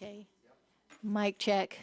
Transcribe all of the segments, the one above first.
Okay. Mic check.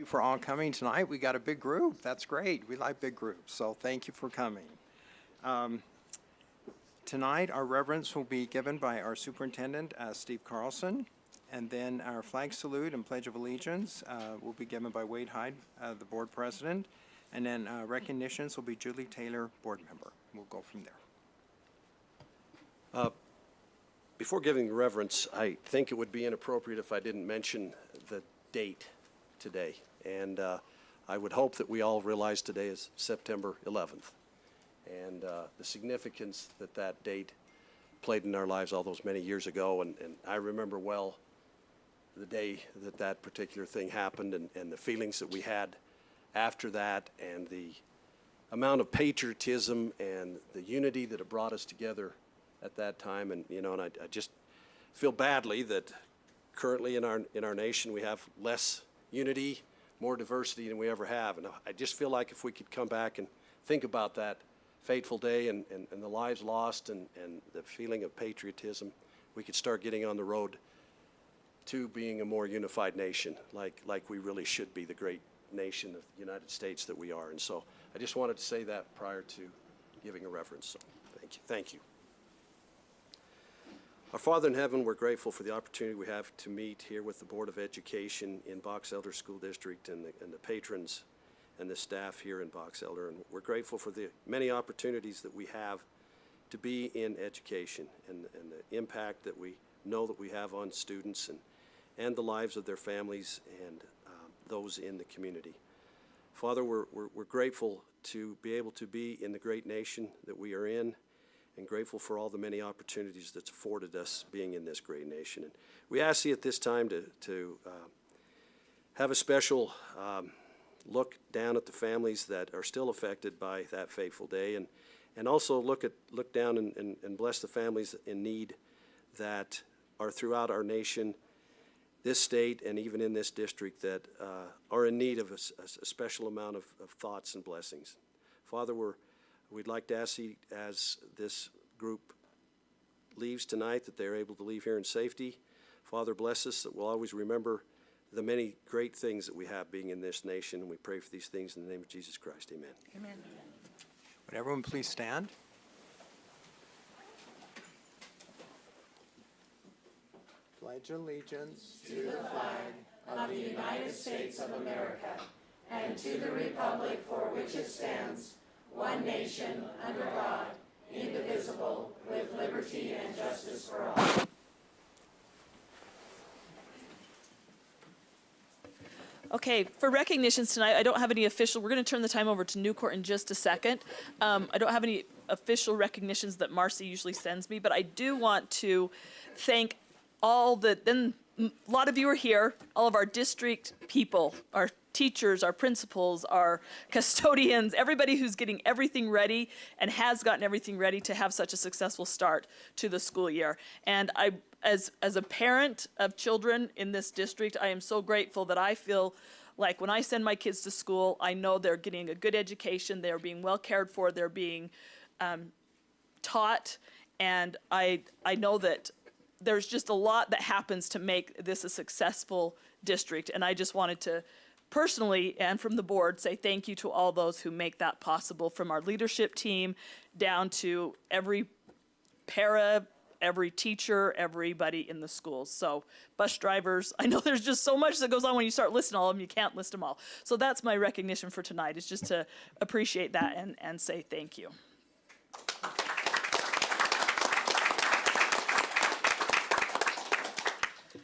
you for all coming tonight. We got a big group. That's great. We like big groups, so thank you for coming. Tonight, our reverence will be given by our superintendent, Steve Carlson, and then our flag salute and pledge of allegiance will be given by Wade Hyde, the board president, and then recognitions will be Julie Taylor, board member. We'll go from there. Before giving reverence, I think it would be inappropriate if I didn't mention the date today. And I would hope that we all realize today is September 11th. And the significance that that date played in our lives all those many years ago. And I remember well the day that that particular thing happened and the feelings that we had after that and the amount of patriotism and the unity that it brought us together at that time. And, you know, and I just feel badly that currently in our nation we have less unity, more diversity than we ever have. And I just feel like if we could come back and think about that fateful day and the lives lost and the feeling of patriotism, we could start getting on the road to being a more unified nation, like we really should be, the great nation of the United States that we are. And so I just wanted to say that prior to giving a reference. So thank you. Thank you. Our Father in heaven, we're grateful for the opportunity we have to meet here with the Board of Education in Box Elder School District and the patrons and the staff here in Box Elder. And we're grateful for the many opportunities that we have to be in education and the impact that we know that we have on students and the lives of their families and those in the community. Father, we're grateful to be able to be in the great nation that we are in, and grateful for all the many opportunities that's afforded us being in this great nation. And we ask you at this time to have a special look down at the families that are still affected by that fateful day, and also look down and bless the families in need that are throughout our nation, this state, and even in this district that are in need of a special amount of thoughts and blessings. Father, we'd like to ask you, as this group leaves tonight, that they're able to leave here in safety. Father, bless us, that we'll always remember the many great things that we have being in this nation, and we pray for these things in the name of Jesus Christ. Amen. Amen. Would everyone please stand? Pledge allegiance to the flag of the United States of America and to the republic for which it stands, one nation, under God, indivisible, with liberty and justice for all. Okay, for recognitions tonight, I don't have any official, we're going to turn the time over to Newcourt in just a second. I don't have any official recognitions that Marcy usually sends me, but I do want to thank all a lot of you are here, all of our district people, our teachers, our principals, our custodians, everybody who's getting everything ready and has gotten everything ready to have such a successful start to the school year. And as a parent of children in this district, I am so grateful that I feel like when I send my kids to school, I know they're getting a good education, they're being well cared for, they're being taught, and I know that there's just a lot that happens to make this a successful district, and I just wanted to personally and from the board say thank you to all those who make that possible, from our leadership team down to every para, every teacher, everybody in the schools. So bus drivers, I know there's just so much that goes on when you start listing all of them, you can't list them all. So that's my recognition for tonight, is just to appreciate that and say thank you.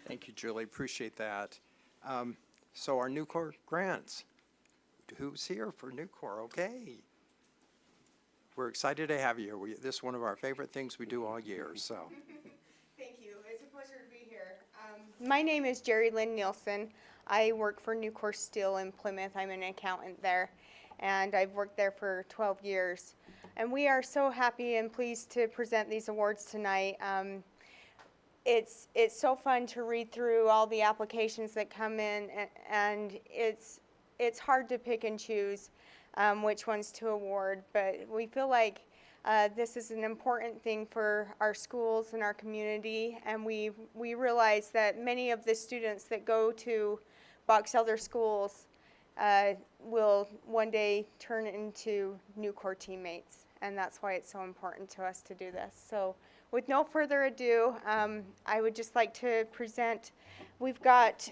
Thank you, Julie. Appreciate that. So our Newcourt grants. Who's here for Newcourt? Okay. We're excited to have you. This is one of our favorite things we do all year. So. Thank you. It's a pleasure to be here. My name is Jerry Lynn Nielsen. I work for Newcourt Steel in Plymouth. I'm an accountant there, and I've worked there for 12 years. And we are so happy and pleased to present these awards tonight. It's so fun to read through all the applications that come in, and it's hard to pick and choose which ones to award, but we feel like this is an important thing for our schools and our community, and we realize that many of the students that go to Box Elder schools will one day turn into new Corps teammates. And that's why it's so important to us to do this. So with no further ado, I would just like to present, we've got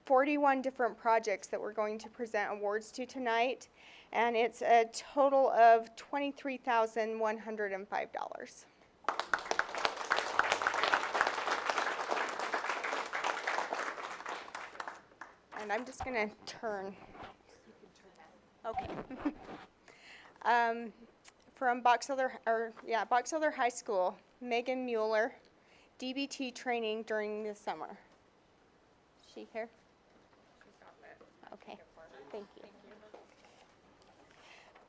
41 different projects that we're going to present awards to tonight. And it's a total of $23,105. And I'm just going to turn. Okay. From Box Elder High School, Megan Mueller, DBT training during the summer. Is she here? Okay, thank you.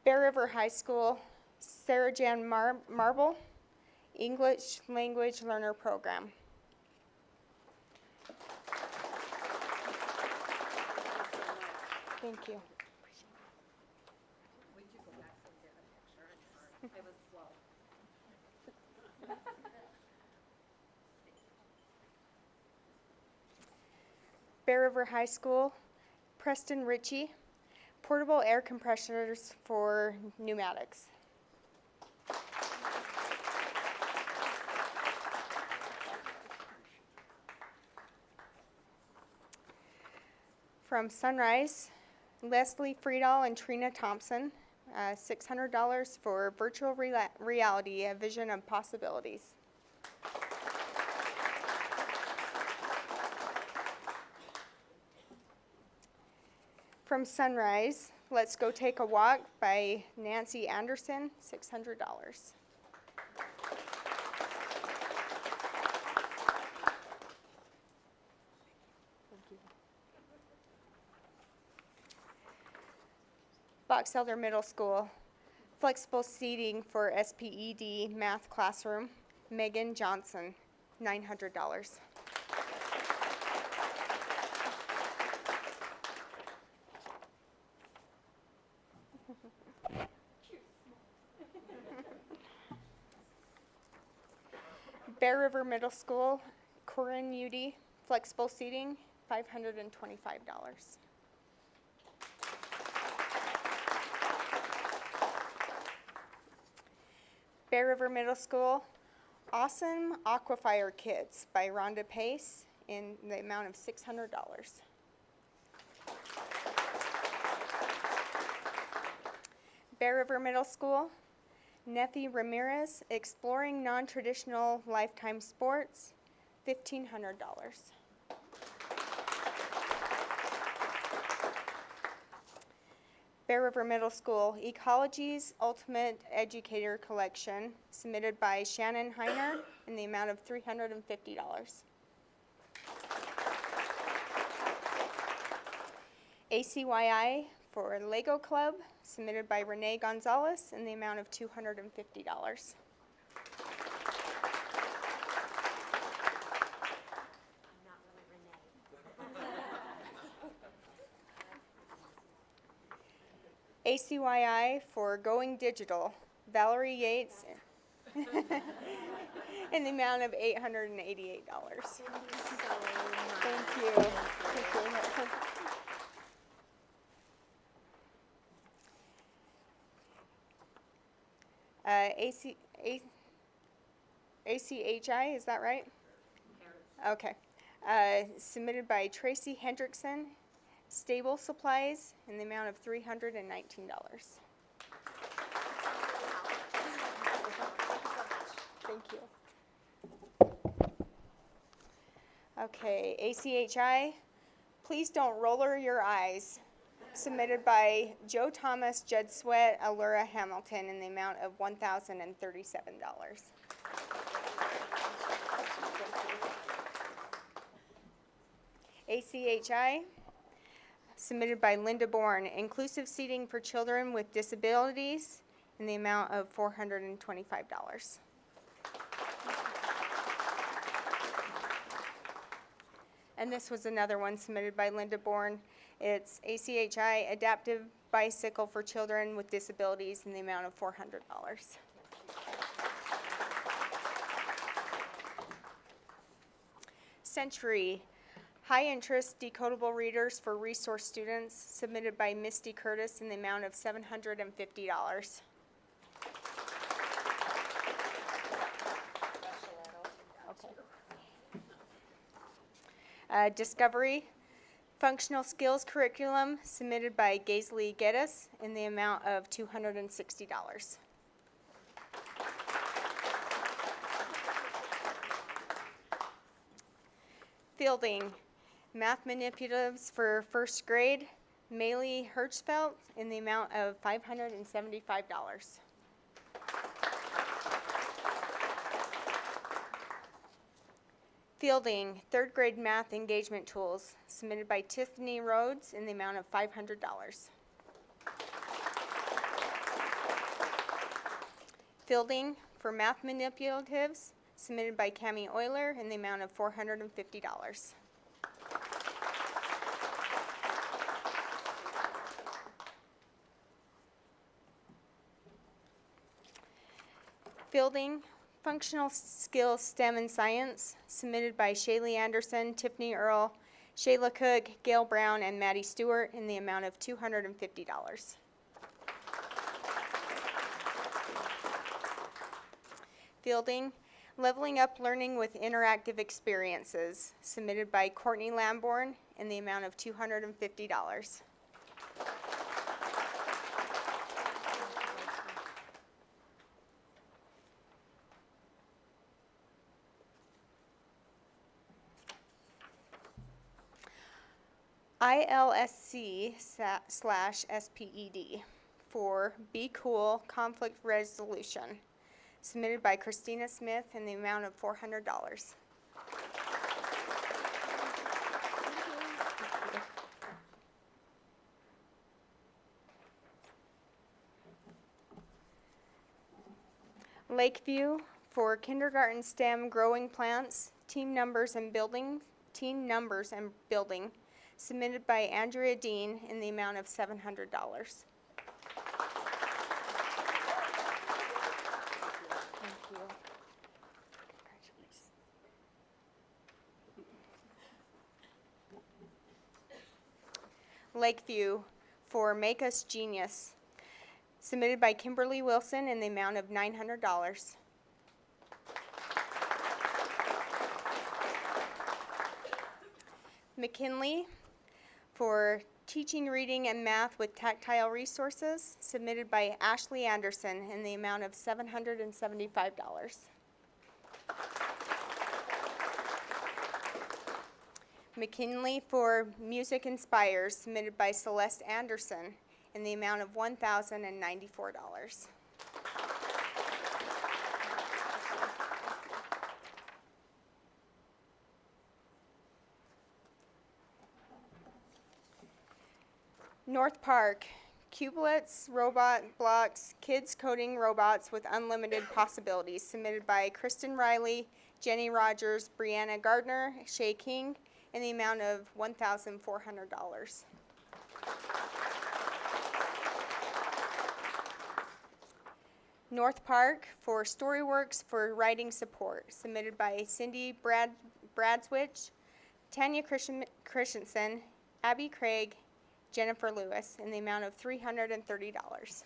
Bear River High School, Sarah Jan Marble, English Language Learner Program. Thank you. Bear River High School, Preston Ritchie, portable air compressors for pneumatics. From Sunrise, Leslie Friedel and Trina Thompson, $600 for virtual reality, a vision of possibilities. From Sunrise, Let's Go Take a Walk by Nancy Anderson, $600. Box Elder Middle School, flexible seating for SPED math classroom, Megan Johnson, $900. Bear River Middle School, Corinne Udy, flexible seating, $525. Bear River Middle School, Awesome Aquafire Kits by Rhonda Pace in the amount of $600. Bear River Middle School, Nephi Ramirez, Exploring Non-Traditional Lifetime Sports, $1,500. Bear River Middle School, Ecology's Ultimate Educator Collection, submitted by Shannon Heiner in the amount of $350. ACYI for Lego Club, submitted by Renee Gonzalez in the amount of $250. ACYI for Going Digital, Valerie Yates in the amount of $888. Thank you. ACHI, is that right? Okay. Submitted by Tracy Hendrickson, Stable Supplies, in the amount of $319. Thank you. Okay, ACHI, Please Don't Roller Your Eyes, submitted by Joe Thomas, Judd Sweat, Allura Hamilton, in the amount of $1,037. ACHI, submitted by Linda Bourne, Inclusive Seating for Children with Disabilities, in the amount of $425. And this was another one submitted by Linda Bourne. It's ACHI, Adaptive Bicycle for Children with Disabilities, in the amount of $400. Century, High-interest decodable readers for resource students submitted by Misty Curtis in the amount of $750. Discovery Functional Skills Curriculum submitted by Gaisley Geddes in the amount of $260. Fielding Math Manipulatives for First Grade, Maylee Hirschfeld in the amount of $575. Fielding Third Grade Math Engagement Tools submitted by Tiffany Rhodes in the amount of $500. Fielding for Math Manipulatives submitted by Cami Euler in the amount of $450. Fielding Functional Skills STEM and Science submitted by Shaylee Anderson, Tiffany Earl, Shayla Cook, Gail Brown, and Maddie Stewart in the amount of $250. Fielding Leveling Up Learning with Interactive Experiences submitted by Courtney Lamborn in the amount of $250. ILSC/SPED for Be Cool Conflict Resolution submitted by Christina Smith in the amount of $400. Lakeview for Kindergarten STEM Growing Plants, Team Numbers and Building submitted by Andrea Dean in the amount of $700. Thank you. Congratulations. Lakeview for Make Us Genius submitted by Kimberly Wilson in the amount of $900. McKinley for Teaching Reading and Math with Tactile Resources submitted by Ashley Anderson in the amount of $775. McKinley for Music Inspires submitted by Celeste Anderson in the amount of $1,094. North Park, Cubelets, Robot Blocks, Kids Coding Robots with Unlimited Possibilities, submitted by Kristen Riley, Jenny Rogers, Brianna Gardner, Shay King, in the amount of $1,400. North Park for Storyworks for Writing Support, submitted by Cindy Bradswich, Tanya Christensen, Abby Craig, Jennifer Lewis, in the amount of $330.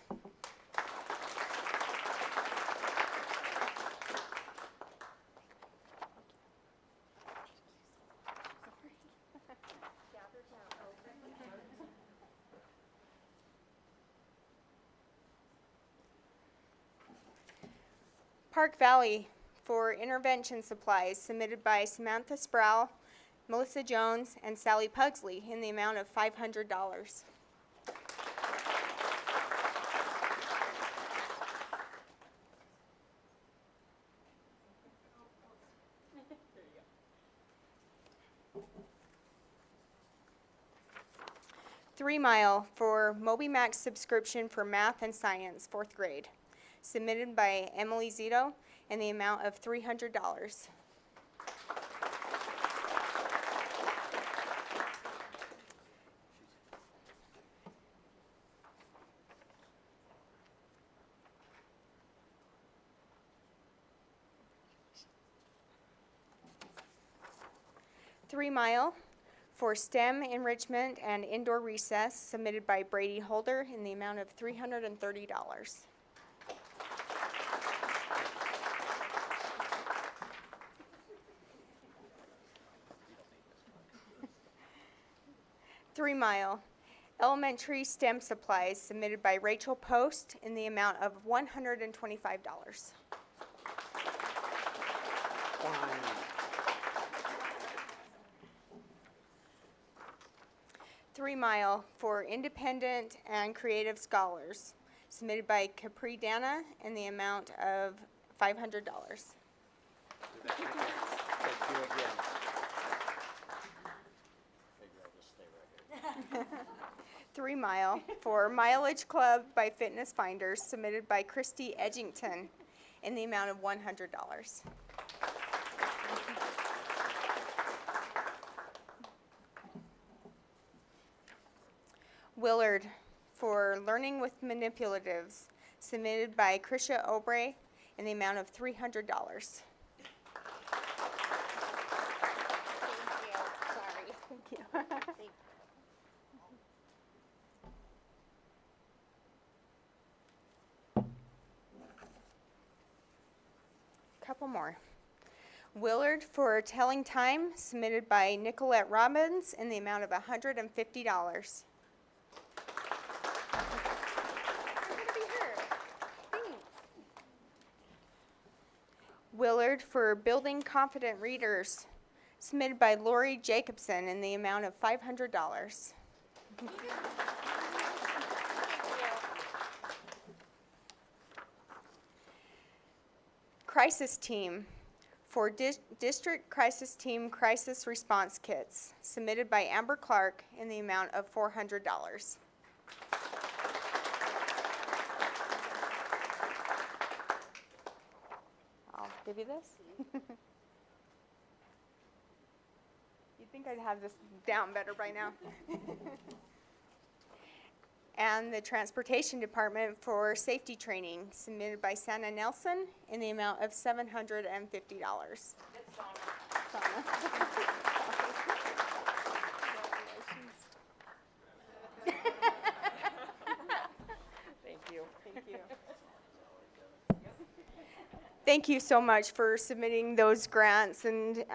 Park Valley for Intervention Supplies, submitted by Samantha Sproul, Melissa Jones, and Sally Pugsley in the amount of $500. Three Mile for MobiMax subscription for math and science, 4th grade, submitted by Emily Zito in the amount of $300. 3 Mile for STEM enrichment and indoor recess, submitted by Brady Holder in the amount of $330. 3 Mile elementary STEM supplies, submitted by Rachel Post in the amount of $125. 3 Mile for independent and creative scholars, submitted by Capri Dana in the amount of $500. Thank you again. 3 Mile for Mileage Club by Fitness Finders, submitted by Christy Edgington in the amount of $100. Willard for Learning with Manipulatives, submitted by Krisha Obrey in the amount of $300. Thank you. Couple more. Willard for Telling Time, submitted by Nicolette Robbins in the amount of $150. Willard for Building Confident Readers, submitted by Lori Jacobson in the amount of $500. Crisis Team for District Crisis Team Crisis Response Kits, submitted by Amber Clark in the amount of $400. I'll give you this. You'd think I'd have this down better by now. And the Transportation Department for Safety Training, submitted by Santa Nelson in the amount of $750. Thank you. Thank you. Thank you so much for submitting those grants and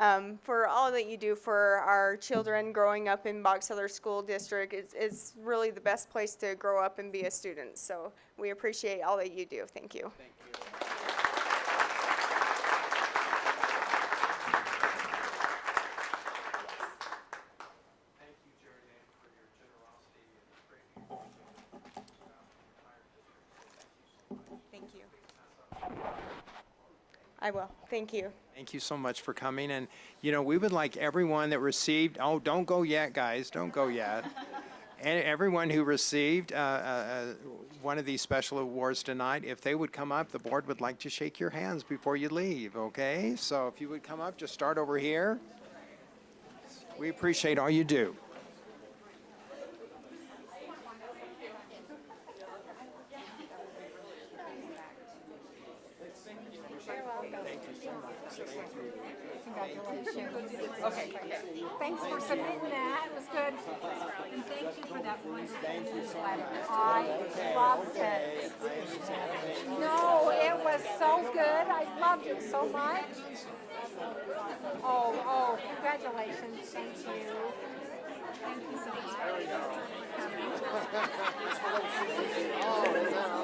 for all that you do for our children growing up in Box Elder School District. It's really the best place to grow up and be a student. So we appreciate all that you do. Thank you. Thank you. Thank you, Jerry Ann, for your generosity and great Thank you. I will. Thank you. Thank you so much for coming. And, you know, we would like everyone that received, oh, don't go yet, guys, don't go yet. And everyone who received one of these special awards tonight, if they would come up, the board would like to shake your hands before you leave, okay? So if you would come up, just start over here. We appreciate all you do. Okay. Thanks for submitting that. It was good. And thank you for that wonderful newsletter. I loved it. No, it was so good. I loved it so much. Oh, congratulations. Thank you. Thank you so much.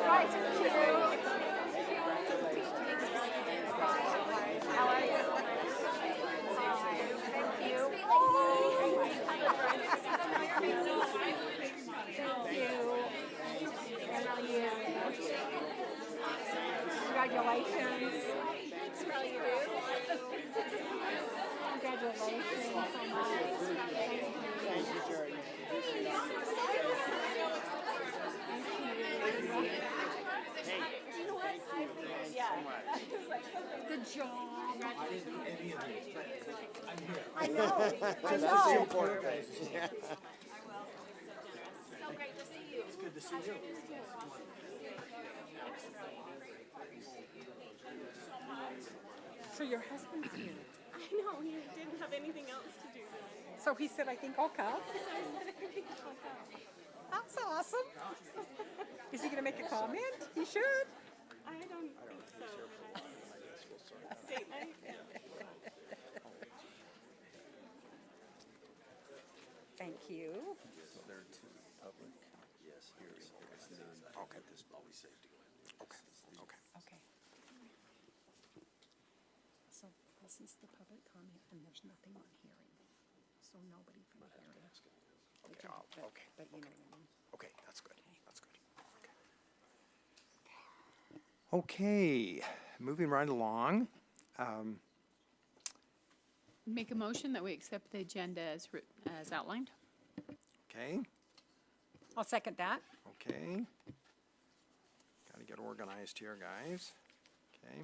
Right, thank you. How are you? Congratulations. Congratulations so much. Thank you, Jerry. Good job. I didn't do any of these, but I'm here. I know. I know. So great to see you. It's good to see you. So your husband's here. I know, he didn't have anything else to do. So he said, I think I'll come. That's awesome. Is he going to make a comment? He should. I don't think so. Statement. Thank you. Okay. So this is the public comment, and there's nothing on hearing. So nobody from hearing. Okay. But you know what I mean. Okay, that's good. That's good. Okay, moving right along. Make a motion that we accept the agenda as outlined. Okay, I'll second that. okay. Got to get organized here, guys. Okay.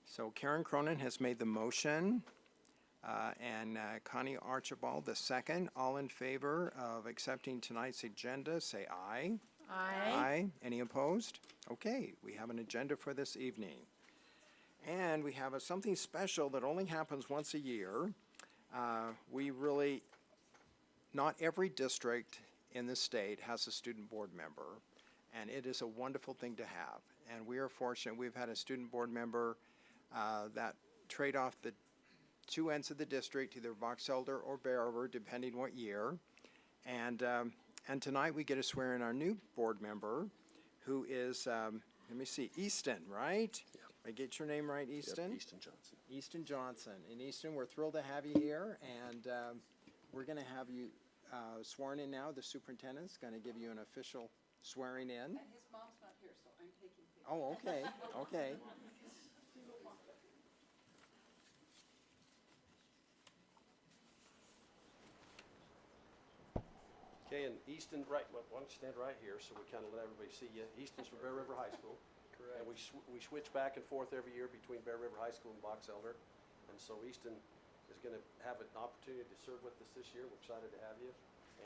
So Karen Cronin has made the motion, and Connie Archibald the second. All in favor of accepting tonight's agenda, say aye. Aye. Any opposed? Okay, we have an agenda for this evening. And we have something special that only happens once a year. Not every district in the state has a student board member, and it is a wonderful thing to have. And we are fortunate, we've had a student board member that trade off the two ends of the district, either Box Elder or Bear River, depending what year. And tonight we get to swear in our new board member, who is, let me see, Easton, right? Yep. I get your name right, Easton? Yep, Easton Johnson. Easton Johnson. And Easton, we're thrilled to have you here, and we're going to have you sworn in now. The superintendent's going to give you an official swearing in. And his mom's not here, so I'm taking him. Oh, okay, okay. Okay, and Easton, right, why don't you stand right here so we kind of let everybody see you. Easton's from Bear River High School. Correct. And we switch back and forth every year between Bear River High School and Box Elder. And so Easton is going to have an opportunity to serve with us this year. We're excited to have you.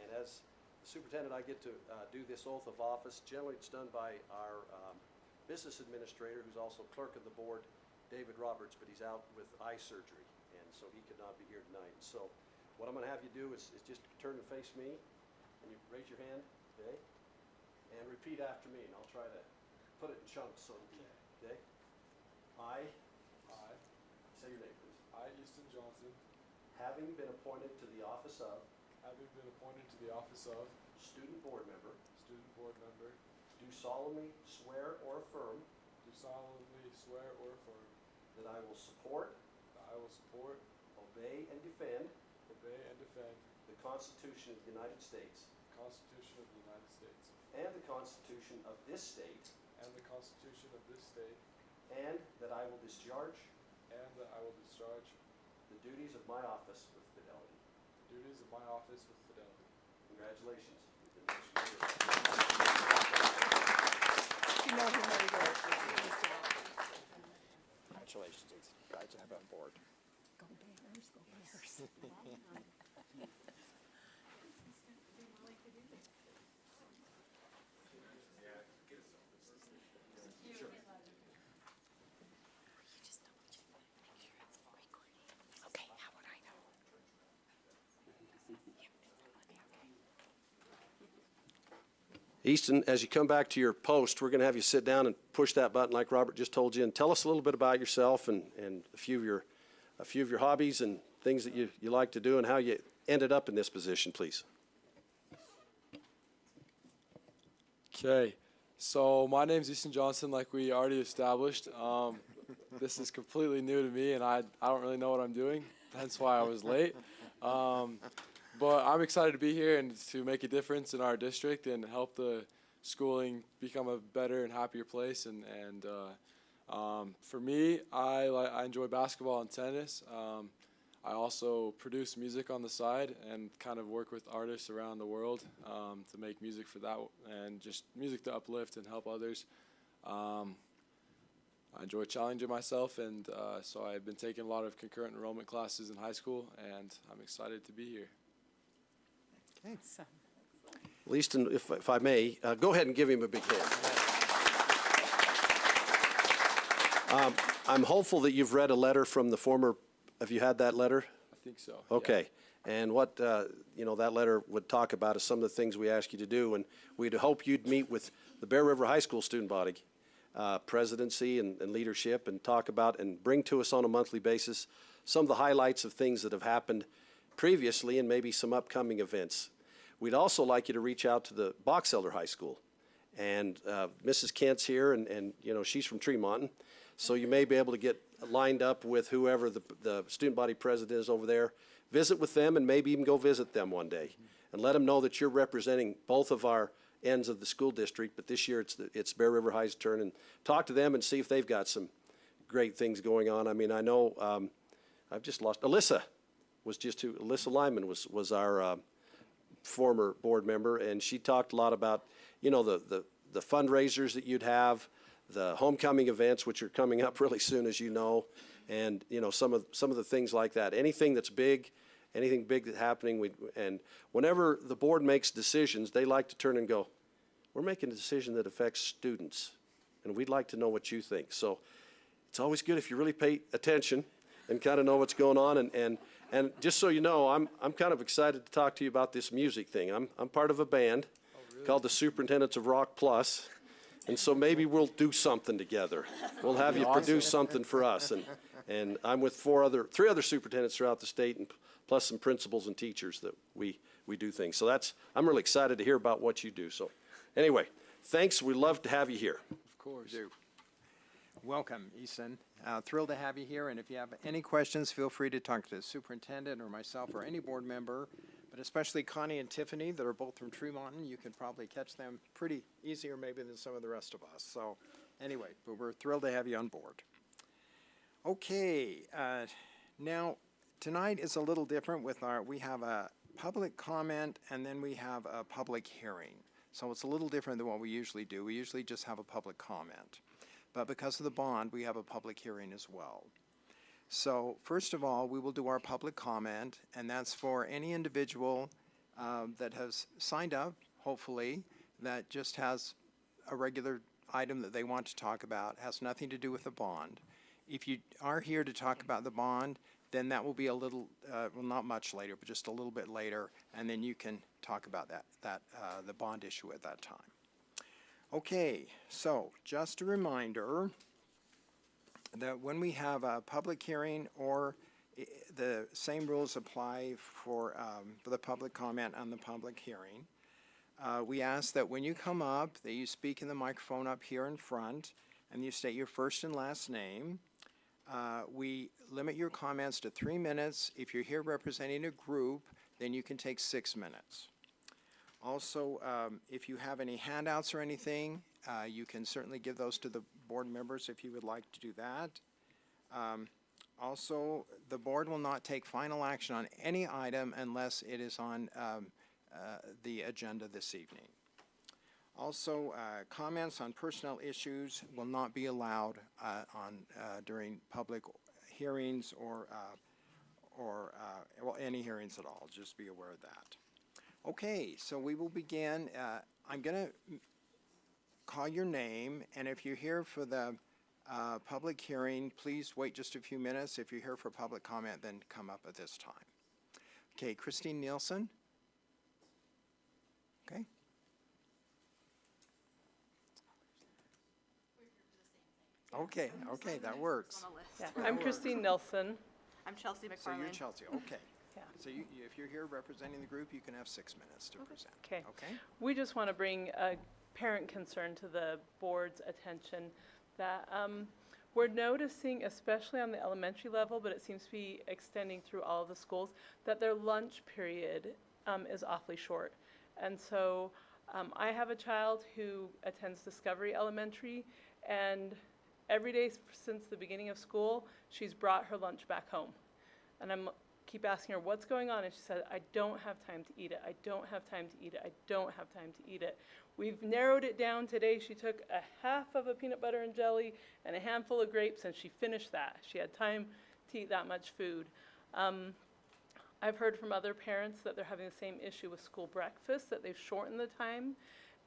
And as the superintendent, I get to do this oath of office. Generally, it's done by our business administrator, who's also clerk of the board, David Roberts, but he's out with eye surgery, and so he could not be here tonight. So what I'm going to have you do is just turn and face me, and you raise your hand, okay? And repeat after me, and I'll try to put it in chunks, so okay? I, say your name, please. I, Easton Johnson, Having been appointed to the office of having been appointed to the office of student board member, student board member, do solemnly swear or affirm do solemnly swear or affirm that I will support, that I will support, obey, and defend obey, and defend the Constitution of the United States the Constitution of the United States and the Constitution of this state, and the Constitution of this state, and that I will discharge and that I will discharge the duties of my office with fidelity. the duties of my office with fidelity. Congratulations. You know him very well. Congratulations, it's glad to have you on board. Go Bears, go Bears. Okay, how would I know? Easton, as you come back to your post, we're going to have you sit down and push that button like Robert just told you, and tell us a little bit about yourself and a few of your hobbies and things that you like to do and how you ended up in this position, please. Okay, so my name's Easton Johnson, like we already established. This is completely new to me, and I don't really know what I'm doing. That's why I was late. But I'm excited to be here and to make a difference in our district and help the schooling become a better and happier place. And for me, I enjoy basketball and tennis. I also produce music on the side and kind of work with artists around the world to make music for that and just music to uplift and help others. I enjoy challenging myself, and so I've been taking a lot of concurrent enrollment classes in high school, and I'm excited to be here. Okay. Well, Easton, if I may, go ahead and give him a big hand. I'm hopeful that you've read a letter from the former, have you had that letter? I think so. Okay. And what, you know, that letter would talk about is some of the things we ask you to do. And we'd hope you'd meet with the Bear River High School student body, presidency and leadership, and talk about and bring to us on a monthly basis some of the highlights of things that have happened previously and maybe some upcoming events. We'd also like you to reach out to the Box Elder High School. And Mrs. Kent's here, and you know, she's from Tremont, so you may be able to get lined up with whoever the student body president is over there. Visit with them and maybe even go visit them one day and let them know that you're representing both of our ends of the school district, but this year it's Bear River High's turn, and talk to them and see if they've got some great things going on. I mean, I know I've just lost, Alyssa Lyman was our former board member, and she talked a lot about, you know, the fundraisers that you'd have, the homecoming events, which are coming up really soon, as you know, and you know, some of the things like that. Anything that's big, anything big that's happening, and whenever the board makes decisions, they like to turn and go, we're making a decision that affects students, and we'd like to know what you think. So it's always good if you really pay attention and kind of know what's going on. And just so you know, I'm kind of excited to talk to you about this music thing. I'm part of a band called the Superintendents of Rock Plus, and so maybe we'll do something together. We'll have you produce something for us, and I'm with three other superintendents throughout the state, and plus some principals and teachers that we do things. So I'm really excited to hear about what you do. So anyway, thanks. We love to have you here. Of course. Welcome, Easton. Thrilled to have you here, and if you have any questions, feel free to talk to the superintendent or myself or any board member, but especially Connie and Tiffany that are both from Tremont. You can probably catch them pretty easier maybe than some of the rest of us. So anyway, but we're thrilled to have you on board. Okay, now tonight is a little different with we have a public comment and then we have a public hearing. So it's a little different than what we usually do. We usually just have a public comment. But because of the bond, we have a public hearing as well. So first of all, we will do our public comment, and that's for any individual that has signed up, hopefully, that just has a regular item that they want to talk about, has nothing to do with the bond. If you are here to talk about the bond, then that will be a little, well, not much later, but just a little bit later, and then you can talk about the bond issue at that time. Okay, so just a reminder that when we have a public hearing, or the same rules apply for the public comment and the public hearing, we ask that when you come up, that you speak in the microphone up here in front, and you state your first and last name. We limit your comments to 3 minutes. If you're here representing a group, then you can take 6 minutes. Also, if you have any handouts or anything, you can certainly give those to the board members if you would like to do that. Also, the board will not take final action on any item unless it is on the agenda this evening. Also, comments on personnel issues will not be allowed during public hearings or well, any hearings at all. Just be aware of that. Okay, so we will begin. I'm going to call your name, and if you're here for the public hearing, please wait just a few minutes. If you're here for public comment, then come up at this time. Okay, Christine Nielsen. Okay. Okay, that works. Yeah, I'm Christine Nelson. I'm Chelsea So you're McFarlane. Chelsea, okay. Yeah. So if you're here representing the group, you can have 6 minutes to present. Okay. Okay? We just want to bring a parent concern to the board's attention that we're noticing, especially on the elementary level, but it seems to be extending through all of the schools, that their lunch period is awfully short. And so I have a child who attends Discovery Elementary, and every day since the beginning of school, she's brought her lunch back home. And I keep asking her, what's going on? And she said, I don't have time to eat it. I don't have time to eat it. I don't have time to eat it. We've narrowed it down today. She took a half of a peanut butter and jelly and a handful of grapes, and she finished that. She had time to eat that much food. I've heard from other parents that they're having the same issue with school breakfast, that they've shortened the time.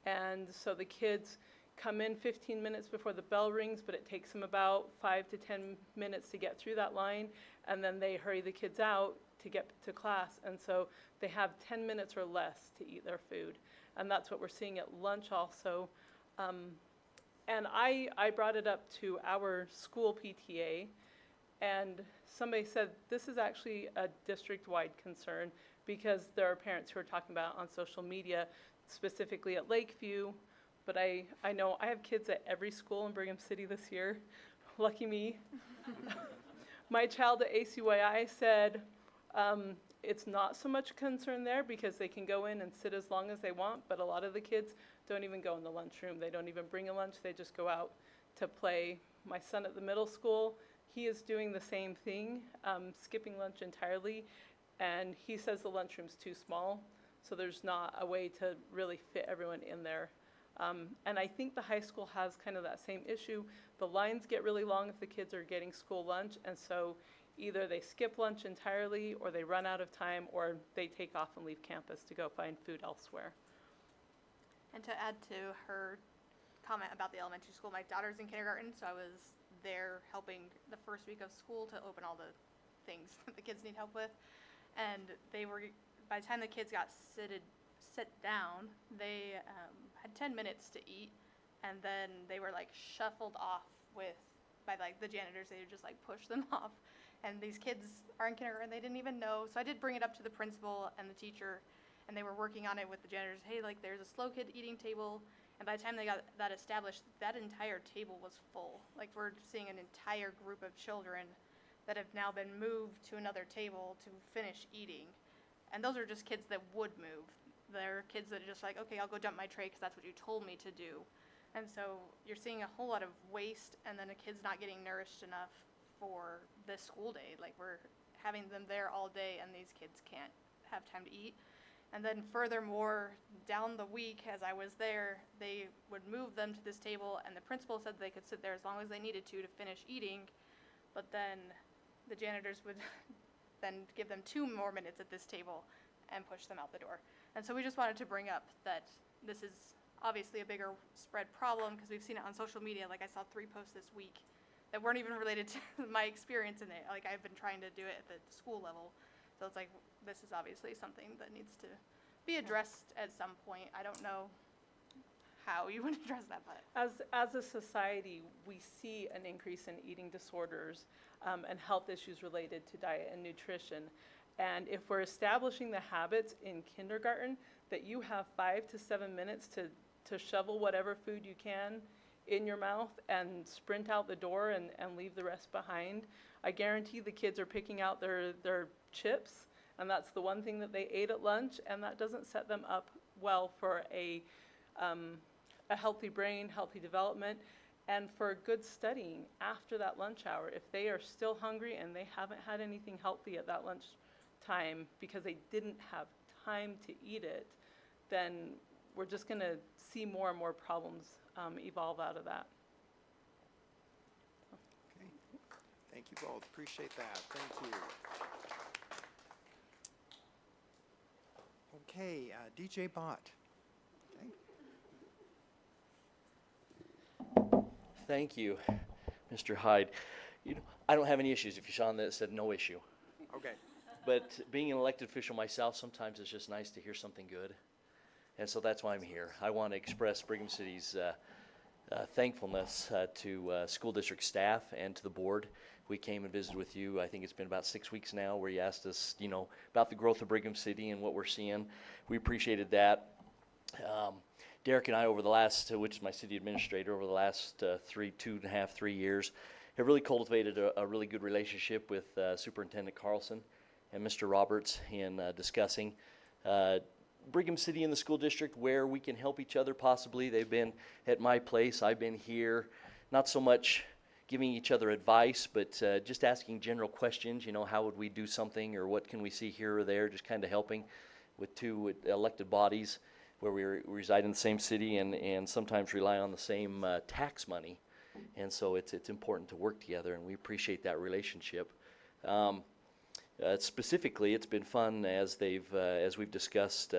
And so the kids come in 15 minutes before the bell rings, but it takes them about 5 to 10 minutes to get through that line, and then they hurry the kids out to get to class, and so they have 10 minutes or less to eat their food. And that's what we're seeing at lunch also. And I brought it up to our school PTA, and somebody said this is actually a district-wide concern because there are parents who are talking about it on social media, specifically at Lakeview. But I know I have kids at every school in Brigham City this year. Lucky me. My child at ACYI said it's not so much a concern there because they can go in and sit as long as they want, but a lot of the kids don't even go in the lunchroom. They don't even bring a lunch. They just go out to play. My son at the middle school, he is doing the same thing, skipping lunch entirely, and he says the lunchroom's too small, so there's not a way to really fit everyone in there. And I think the high school has kind of that same issue. The lines get really long if the kids are getting school lunch, and so either they skip lunch entirely, or they run out of time, or they take off and leave campus to go find food elsewhere. And to add to her comment about the elementary school, my daughter's in kindergarten, so I was there helping the first week of school to open all the things that the kids need help with. And they were, by the time the kids got sit down, they had 10 minutes to eat, and then they were like shuffled off by like the janitors. They would just like push them off. And these kids are in kindergarten, they didn't even know. So I did bring it up to the principal and the teacher, and they were working on it with the janitors. Hey, like there's a slow kid eating table. And by the time they got that established, that entire table was full. Like we're seeing an entire group of children that have now been moved to another table to finish eating. And those are just kids that would move. They're kids that are just like, okay, I'll go dump my tray because that's what you told me to do. And so you're seeing a whole lot of waste, and then the kids not getting nourished enough for this school day. Like we're having them there all day, and these kids can't have time to eat. And then furthermore, down the week as I was there, they would move them to this table, and the principal said they could sit there as long as they needed to finish eating, but then the janitors would then give them 2 more minutes at this table and push them out the door. And so we just wanted to bring up that this is obviously a bigger spread problem because we've seen it on social media. Like I saw 3 posts this week that weren't even related to my experience in it. Like I've been trying to do it at the school level. So it's like, this is obviously something that needs to be addressed at some point. I don't know how you would address that, but. As a society, we see an increase in eating disorders and health issues related to diet and nutrition. And if we're establishing the habits in kindergarten that you have 5 to 7 minutes to shovel whatever food you can in your mouth and sprint out the door and leave the rest behind, I guarantee the kids are picking out their chips, and that's the one thing that they ate at lunch, and that doesn't set them up well for a healthy brain, healthy development, and for good studying after that lunch hour. If they are still hungry and they haven't had anything healthy at that lunch time because they didn't have time to eat it, then we're just going to see more and more problems evolve out of that. Okay. Thank you both. Appreciate that. Thank you. Okay, DJ Bott. Okay. Thank you, Mr. Hyde. I don't have any issues. If you saw on that, it said no issue. Okay. But being an elected official myself, sometimes it's just nice to hear something good. And so that's why I'm here. I want to express Brigham City's thankfulness to school district staff and to the board. We came and visited with you, I think it's been about 6 weeks now, where you asked us, about the growth of Brigham City and what we're seeing. We appreciated that. Derek and I, over the last, which is my city administrator, over the last 3 years, have really cultivated a really good relationship with Superintendent Carlson and Mr. Roberts in discussing Brigham City and the school district, where we can help each other possibly. They've been at my place, I've been here, not so much giving each other advice, but just asking general questions, how would we do something, or what can we see here or there, just kind of helping with 2 elected bodies where we reside in the same city and sometimes rely on the same tax money. And so it's important to work together, and we appreciate that relationship. Specifically, it's been fun as we've discussed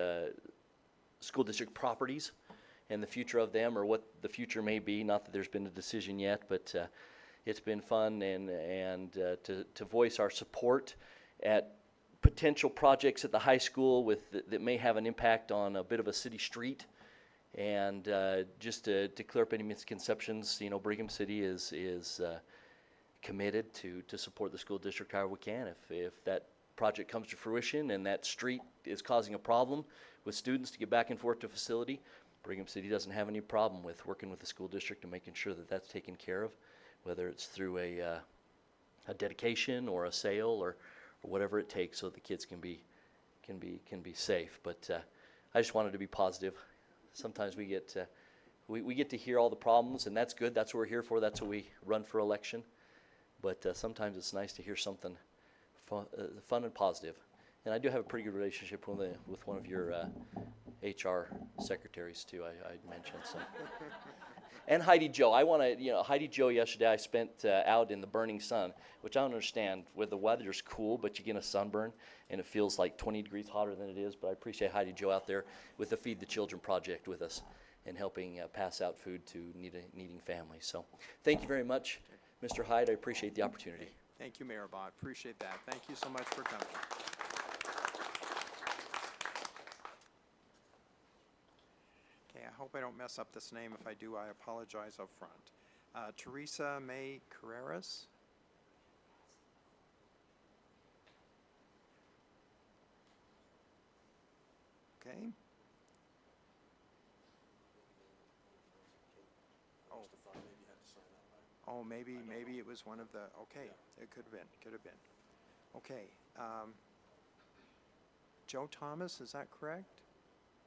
school district properties and the future of them, or what the future may be. Not that there's been a decision yet, but it's been fun and to voice our support at potential projects at the high school that may have an impact on a bit of a city street. And just to clear up any misconceptions, you know, Brigham City is committed to support the school district however we can. If that project comes to fruition and that street is causing a problem with students to get back and forth to facility, Brigham City doesn't have any problem with working with the school district and making sure that that's taken care of, whether it's through a dedication or a sale or whatever it takes, so the kids can be safe. But I just wanted to be positive. Sometimes we get to hear all the problems, and that's good. That's what we're here for. That's what we run for election. But sometimes it's nice to hear something fun and positive. And I do have a pretty good relationship with one of your HR secretaries too. I mentioned some. And Heidi Jo. I want to, you know, Heidi Jo. Yesterday I spent out in the burning sun, which I don't understand. Where the weather's cool, but you get a sunburn, and it feels like 20 degrees hotter than it is. But I appreciate Heidi Jo out there with the Feed the Children project with us, and helping pass out food to needing families. So, thank you very much, Mr. Hyde. I appreciate the opportunity. Thank you, Mayor Bott. Appreciate that. Thank you so much for coming. Okay, I hope I don't mess up this name. If I do, I apologize up front. Teresa May Carreras. Okay. Oh, maybe it was one of the, okay, it could have been. Okay, Joe Thomas, is that correct?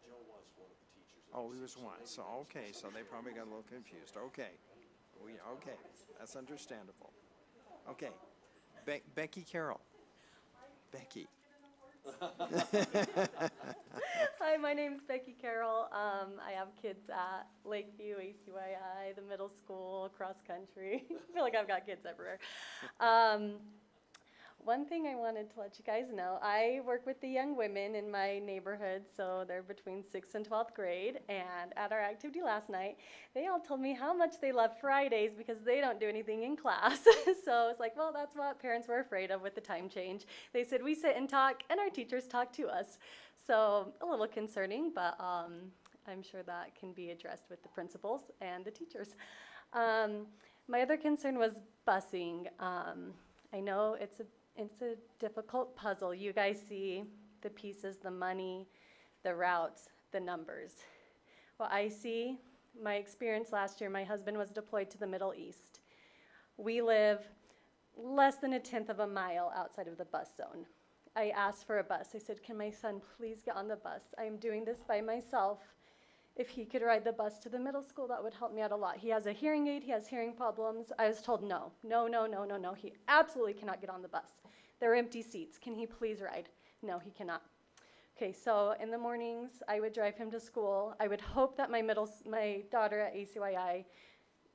Joe was one of the teachers. Oh, he was one, so, okay, so they probably got a little confused, okay. Okay, that's understandable. Okay, Becky Carroll. Becky. Hi, my name's Becky Carroll. I have kids at Lakeview, ACYI, the middle school, cross country. I feel like I've got kids everywhere. One thing I wanted to let you guys know, I work with the young women in my neighborhood, so they're between 6th and 12th grade, and at our activity last night, they all told me how much they love Fridays because they don't do anything in class. So it's like, well, that's what parents were afraid of with the time change. They said we sit and talk, and our teachers talk to us. So a little concerning, but I'm sure that can be addressed with the principals and the teachers. My other concern was busing. I know it's a difficult puzzle. You guys see the pieces, the money, the routes, the numbers. Well, I see my experience last year, my husband was deployed to the Middle East. We live less than 1/10 of a mile outside of the bus zone. I asked for a bus. I said, can my son please get on the bus? I am doing this by myself. If he could ride the bus to the middle school, that would help me out a lot. He has a hearing aid, he has hearing problems. I was told no. He absolutely cannot get on the bus. There are empty seats. Can he please ride? No, he cannot. Okay, so in the mornings, I would drive him to school. I would hope that my daughter at ACYI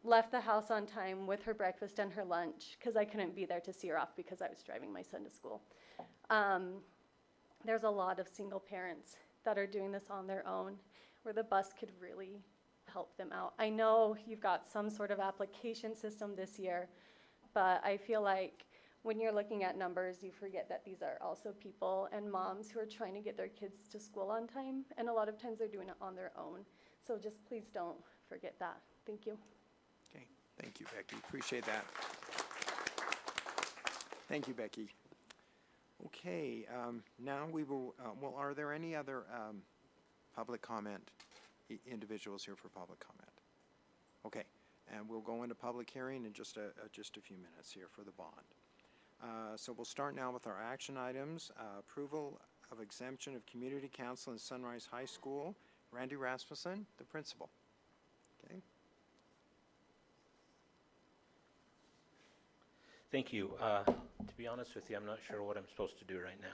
left the house on time with her breakfast and her lunch, because I couldn't be there to see her off because I was driving my son to school. There's a lot of single parents that are doing this on their own, where the bus could really help them out. I know you've got some sort of application system this year, but I feel like when you're looking at numbers, you forget that these are also people and moms who are trying to get their kids to school on time, and a lot of times they're doing it on their own. So just please don't forget that. Thank you. Okay, thank you, Becky. Appreciate that. Thank you, Becky. Okay, now we will, well, are there any other public comment, individuals here for public comment? Okay, and we'll go into public hearing in just a few minutes here for the bond. So we'll start now with our action items. Approval of exemption of community council in Sunrise High School. Randy Rasmussen, the principal. Okay. Thank you. To be honest with you, I'm not sure what I'm supposed to do right now.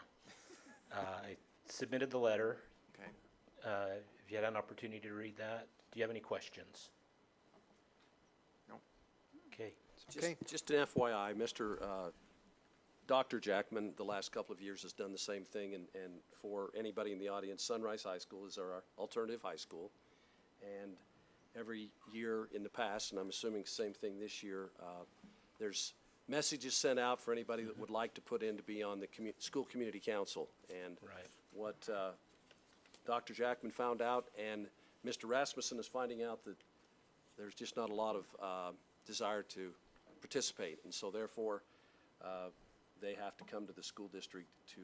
I submitted the letter. Okay. Have you had an opportunity to read that? Do you have any questions? No. Okay. Just an FYI, Dr. Jackman, the last couple of years has done the same thing, and for anybody in the audience, Sunrise High School is our alternative high school, and every year in the past, and I'm assuming the same thing this year, there's message is sent out for anybody that would like to put in to be on the school community council. And Right. what Dr. Jackman found out, and Mr. Rasmussen is finding out, that there's just not a lot of desire to participate. And so therefore, they have to come to the school district to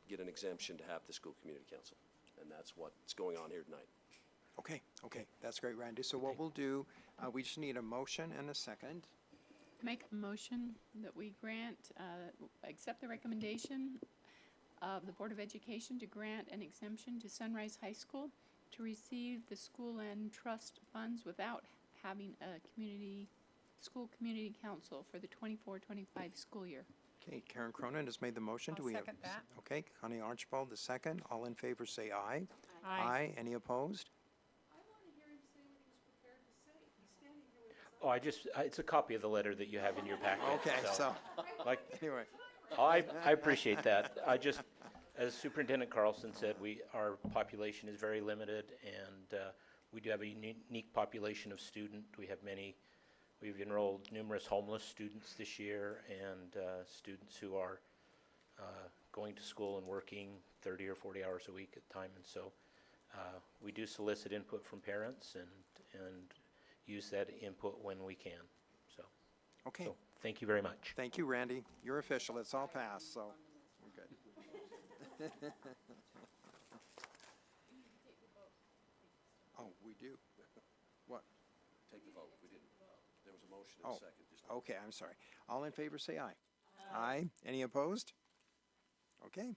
get an exemption to have the school community council. And that's what's going on here tonight. Okay, okay, that's great, Randy. So what we'll do, we just need a motion and a second. Make a motion that we grant, accept the recommendation of the Board of Education to grant an exemption to Sunrise High School to receive the school and trust funds without having a school community council for the 24-25 school year. Okay, Karen Cronin has made the motion. Do I'll we have? second that. Okay, Connie Archibald, the second. All in favor, say aye. Aye. Any opposed? Oh, it's a copy of the letter that you have in your packet. Okay, so, Like, anyway. oh, I appreciate that. As Superintendent Carlson said, our population is very limited, and we do have a unique population of student. We've enrolled numerous homeless students this year, and students who are going to school and working 30 or 40 hours a week at a time. And so we do solicit input from parents and use that input when we can. Okay, So thank you very much. thank you, Randy. You're official. It's all passed, so we're good. Oh, we do? What? Take the vote. We didn't. There was a motion Oh, and a second. Just okay, I'm sorry. All in favor, say aye. Aye. Any opposed? Okay.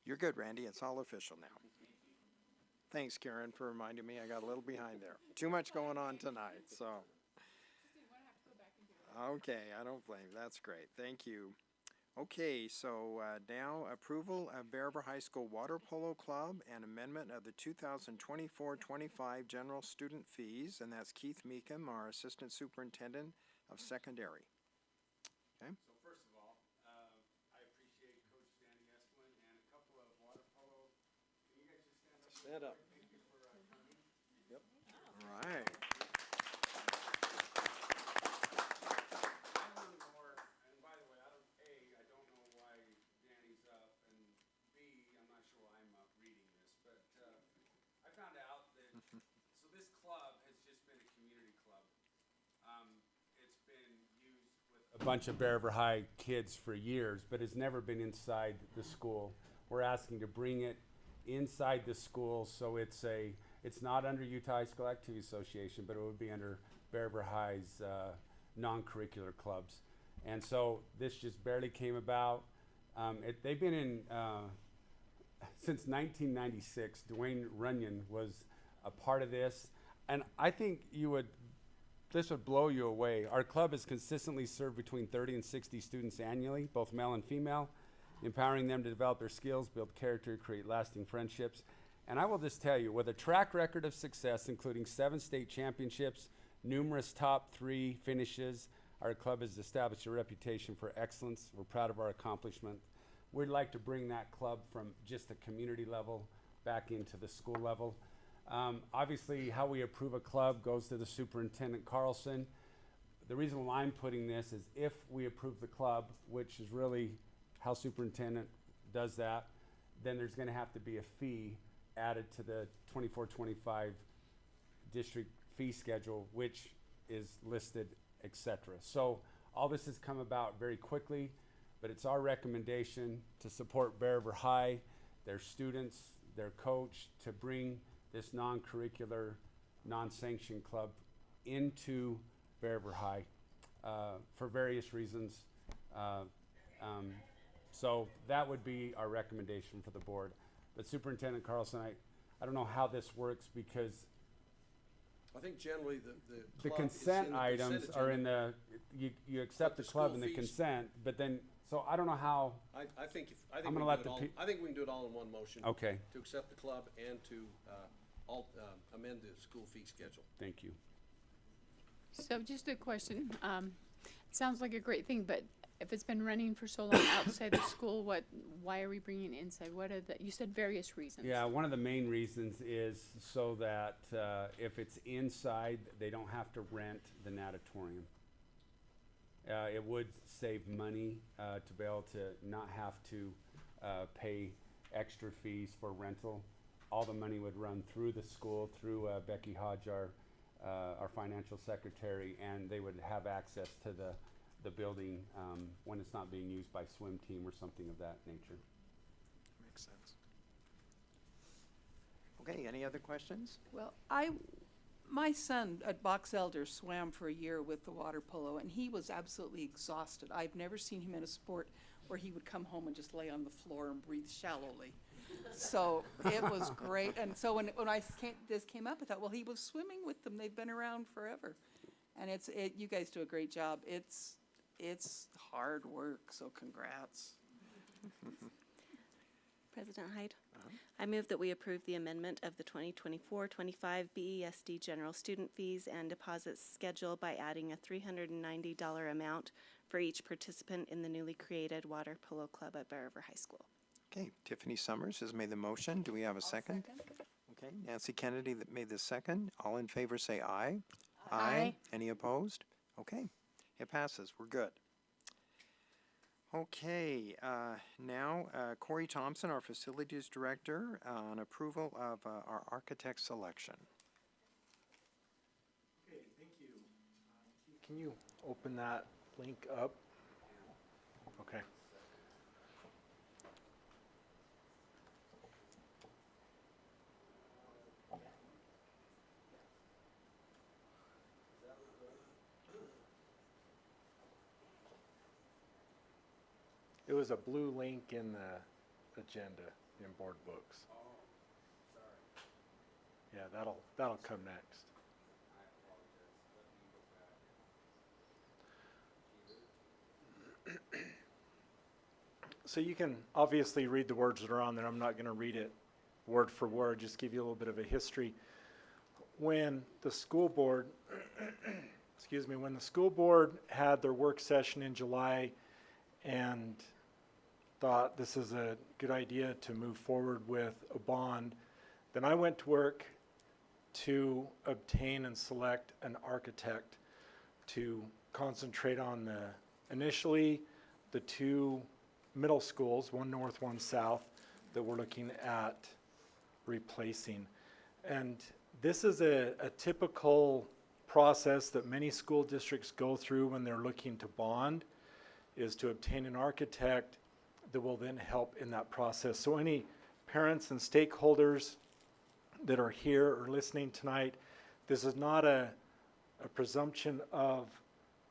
You're good, Randy. It's all official now. Thanks, Karen, for reminding me. I got a little behind there. Too much going on tonight, so. Okay, I don't blame you. That's great. Thank you. Okay, so now approval of Bear River High School Water Polo Club and amendment of the 2024-25 general student fees, and that's Keith Meekum, our Assistant Superintendent of Secondary. Okay. So first of all, I appreciate Coach Danny Esplin and a couple of water polo. Can you guys just stand up? Stand up. Thank you for coming. Yep. All right. I learned more, and by the way, I don't know why Danny's up, and B, I'm not sure why I'm up reading this, but I found out that, so this club has just been a community club. It's been used with a bunch of Bear River High kids for years, but it's never been inside the school. We're asking to bring it inside the school, so it's not under Utah High School Activity Association, but it would be under Bear River High's non-curricular clubs. And so this just barely came about. They've been in since 1996. Dwayne Runyon was a part of this, and I think this would blow you away. Our club has consistently served between 30 and 60 students annually, both male and female, empowering them to develop their skills, build character, create lasting friendships. And I will just tell you, with a track record of success, including 7 state championships, numerous top 3 finishes, our club has established a reputation for excellence. We're proud of our accomplishment. We'd like to bring that club from just the community level back into the school level. Obviously, how we approve a club goes to the Superintendent Carlson. The reason why I'm putting this is if we approve the club, which is really how Superintendent does that, then there's going to have to be a fee added to the 24-25 district fee schedule, which is listed, etc. So all this has come about very quickly, but it's our recommendation to support Bear River High, their students, their coach, to bring this non-curricular, non-sanctioned club into Bear River High for various reasons. So that would be our recommendation for the board. But Superintendent Carlson, I don't know how this works because I think generally the club is consent in the items consent are in agenda. you accept the the club school and the fees- consent, but then, so I don't know how, I think I'm we gonna can let do it the all. pe- I think we can do it all in one motion. Okay. To accept the club and to amend the school fee schedule. thank you. So just a question, it sounds like a great thing, but if it's been running for so long outside the school, why are we bringing it inside? You said various reasons. Yeah, one of the main reasons is so that if it's inside, they don't have to rent the natatorium. It would save money to be able to not have to pay extra fees for rental. All the money would run through the school, through Becky Hodge, our financial secretary, and they would have access to the building when it's not being used by swim team or something of that nature. Makes sense. Okay, any other questions? Well, my son at Box Elder swam for a year with the water polo, and he was absolutely exhausted. I've never seen him in a sport where he would come home and just lay on the floor and breathe shallowly. So it was great. And so when this came up, I thought, well, he was swimming with them. They've been around forever. And you guys do a great job. It's hard work, so congrats. President Hyde, I move that we approve the amendment of the 2024-25 BESD general student fees and deposits schedule by adding a $390 amount for each participant in the newly created Water Polo Club at Bear River High School. Okay, Tiffany Summers has made the motion. Do we have a second? Okay, Nancy Kennedy that made the second. All in favor say aye. Aye. Any opposed? Okay, it passes. We're good. Okay, now Corey Thompson, our Facilities Director, on approval of our architect selection. Okay, thank you. Can you open that link up? Okay. It was a blue link in the agenda in board books. Oh, sorry. Yeah, that'll come next. I apologize. So you can obviously read the words that are on there. I'm not going to read it word for word, just give you a little bit of a history. When the school board, when the school board had their work session in July and thought this is a good idea to move forward with a bond, then I went to work to obtain and select an architect to concentrate on initially the two middle schools, one north, one south, that we're looking at replacing. And this is a typical process that many school districts go through when they're looking to bond, is to obtain an architect that will then help in that process. So any parents and stakeholders that are here or listening tonight, this is not a presumption of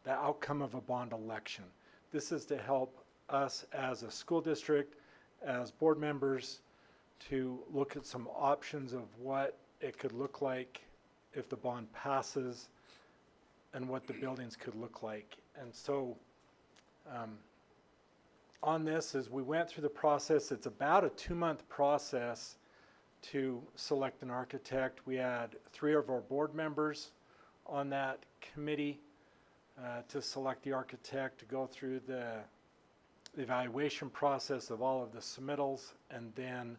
the outcome of a bond election. This is to help us as a school district, as board members, to look at some options of what it could look like if the bond passes and what the buildings could look like. And so on this, as we went through the process, it's about a 2-month process to select an architect. We had 3 of our board members on that committee to select the architect, to go through the evaluation process of all of the submittals, and then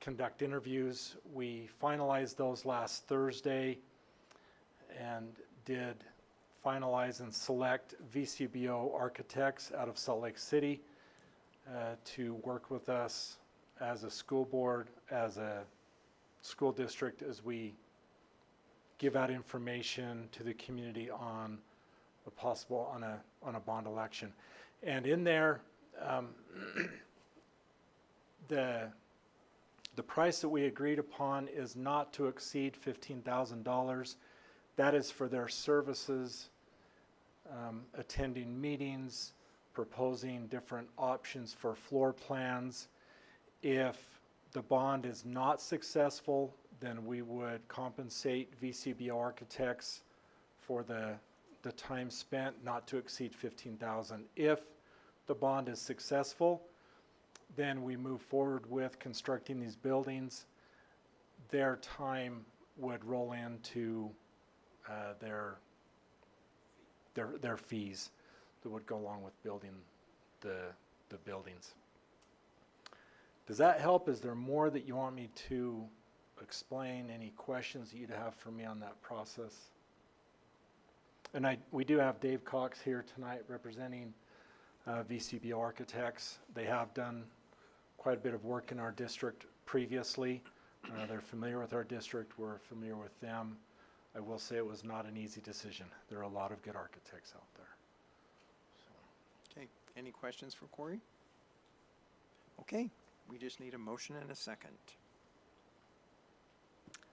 conduct interviews. We finalized those last Thursday and did finalize and select VCBO architects out of Salt Lake City to work with us as a school board, as a school district, as we give out information to the community on a possible, on a bond election. And in there, the price that we agreed upon is not to exceed $15,000. That is for their services, attending meetings, proposing different options for floor plans. If the bond is not successful, then we would compensate VCBO architects for the time spent, not to exceed $15,000. If the bond is successful, then we move forward with constructing these buildings. Their time would roll into their fees that would go along with building the buildings. Does that help? Is there more that you want me to explain? Any questions that you'd have for me on that process? And we do have Dave Cox here tonight representing VCBO Architects. They have done quite a bit of work in our district previously. They're familiar with our district. We're familiar with them. I will say it was not an easy decision. There are a lot of good architects out there. Okay, any questions for Corey? Okay, we just need a motion and a second.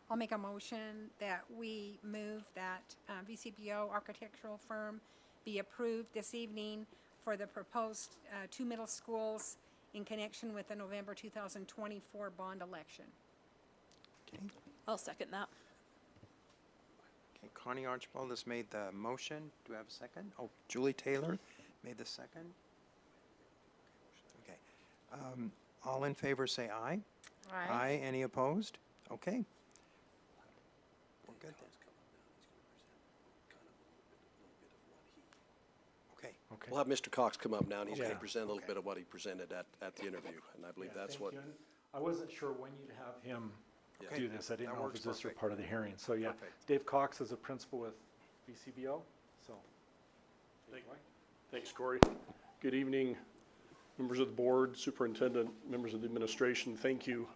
I'll make a motion that we move that VCBO architectural firm be approved this evening for the proposed 2 middle schools in connection with the November 2024 bond election. Okay, I'll second that. okay, Connie Archibald has made the motion. Do I have a second? Oh, Julie Taylor made the second. Okay, all in favor say aye. Aye. Any opposed? Okay. We're good then. Okay. Okay. We'll have Mr. Cox come up now, and he's going Yeah. to present a little bit of what he presented at the interview, and I believe Yeah, that's thank what. you. And I wasn't sure when you'd have him Yeah. do this. I didn't That know if works it was this or perfect. part of the hearing. So yeah, Perfect. Dave Cox is a principal with VCBO. So. Thanks, Corey. Good evening, members of the board, superintendent, members of the administration. Thank you.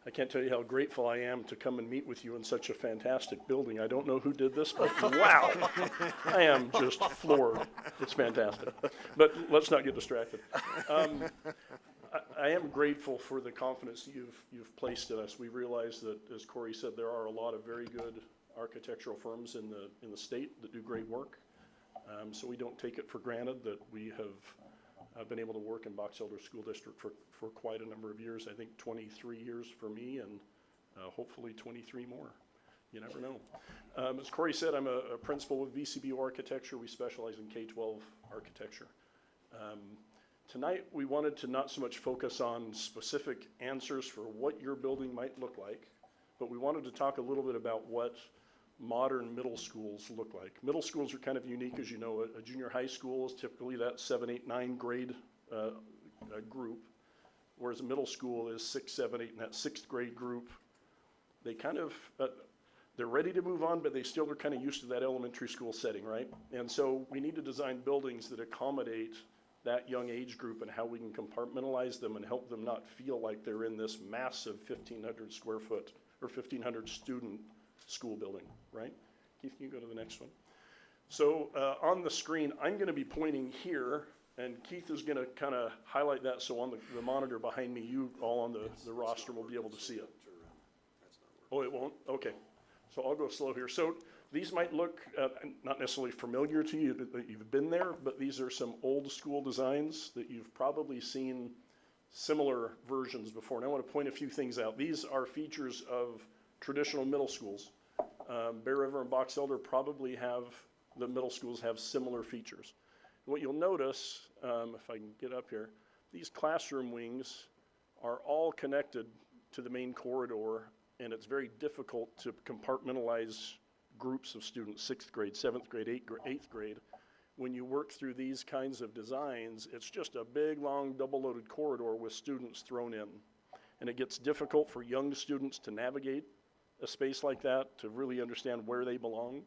I can't tell you how grateful I am to come and meet with you in such a fantastic building. I don't know who did this, but wow, I am just floored. It's fantastic. But let's not get distracted. I am grateful for the confidence that you've placed in us. We realize that, as Corey said, there are a lot of very good architectural firms in the state that do great work. So we don't take it for granted that we have been able to work in Box Elder School District for quite a number of years. I think 23 years for me, and hopefully 23 more. You never know. As Corey said, I'm a principal with VCBO Architecture. We specialize in K-12 architecture. Tonight, we wanted to not so much focus on specific answers for what your building might look like, but we wanted to talk a little bit about what modern middle schools look like. Middle schools are kind of unique, as you know. A junior high school is typically that 7, 8, 9 grade group, whereas a middle school is 6, 7, 8, and that 6th grade group. They kind of, they're ready to move on, but they still are kind of used to that elementary school setting, right? And so we need to design buildings that accommodate that young age group and how we can compartmentalize them and help them not feel like they're in this massive 1,500 square foot or 1,500 student school building, right? Keith, can you go to the next one? So on the screen, I'm going to be pointing here, and Keith is going to kind of highlight that, so on the monitor behind me, you all on the roster will be able to see it. Oh, it won't? Okay. So I'll go slow here. So these might look not necessarily familiar to you, that you've been there, but these are some old school designs that you've probably seen similar versions before. And I want to point a few things out. These are features of traditional middle schools. Bear River and Box Elder probably have, the middle schools have similar features. What you'll notice, if I can get up here, these classroom wings are all connected to the main corridor, and it's very difficult to compartmentalize groups of students, 6th grade, 7th grade, 8th grade. When you work through these kinds of designs, it's just a big, long, double-loaded corridor with students thrown in. And it gets difficult for young students to navigate a space like that, to really understand where they belong.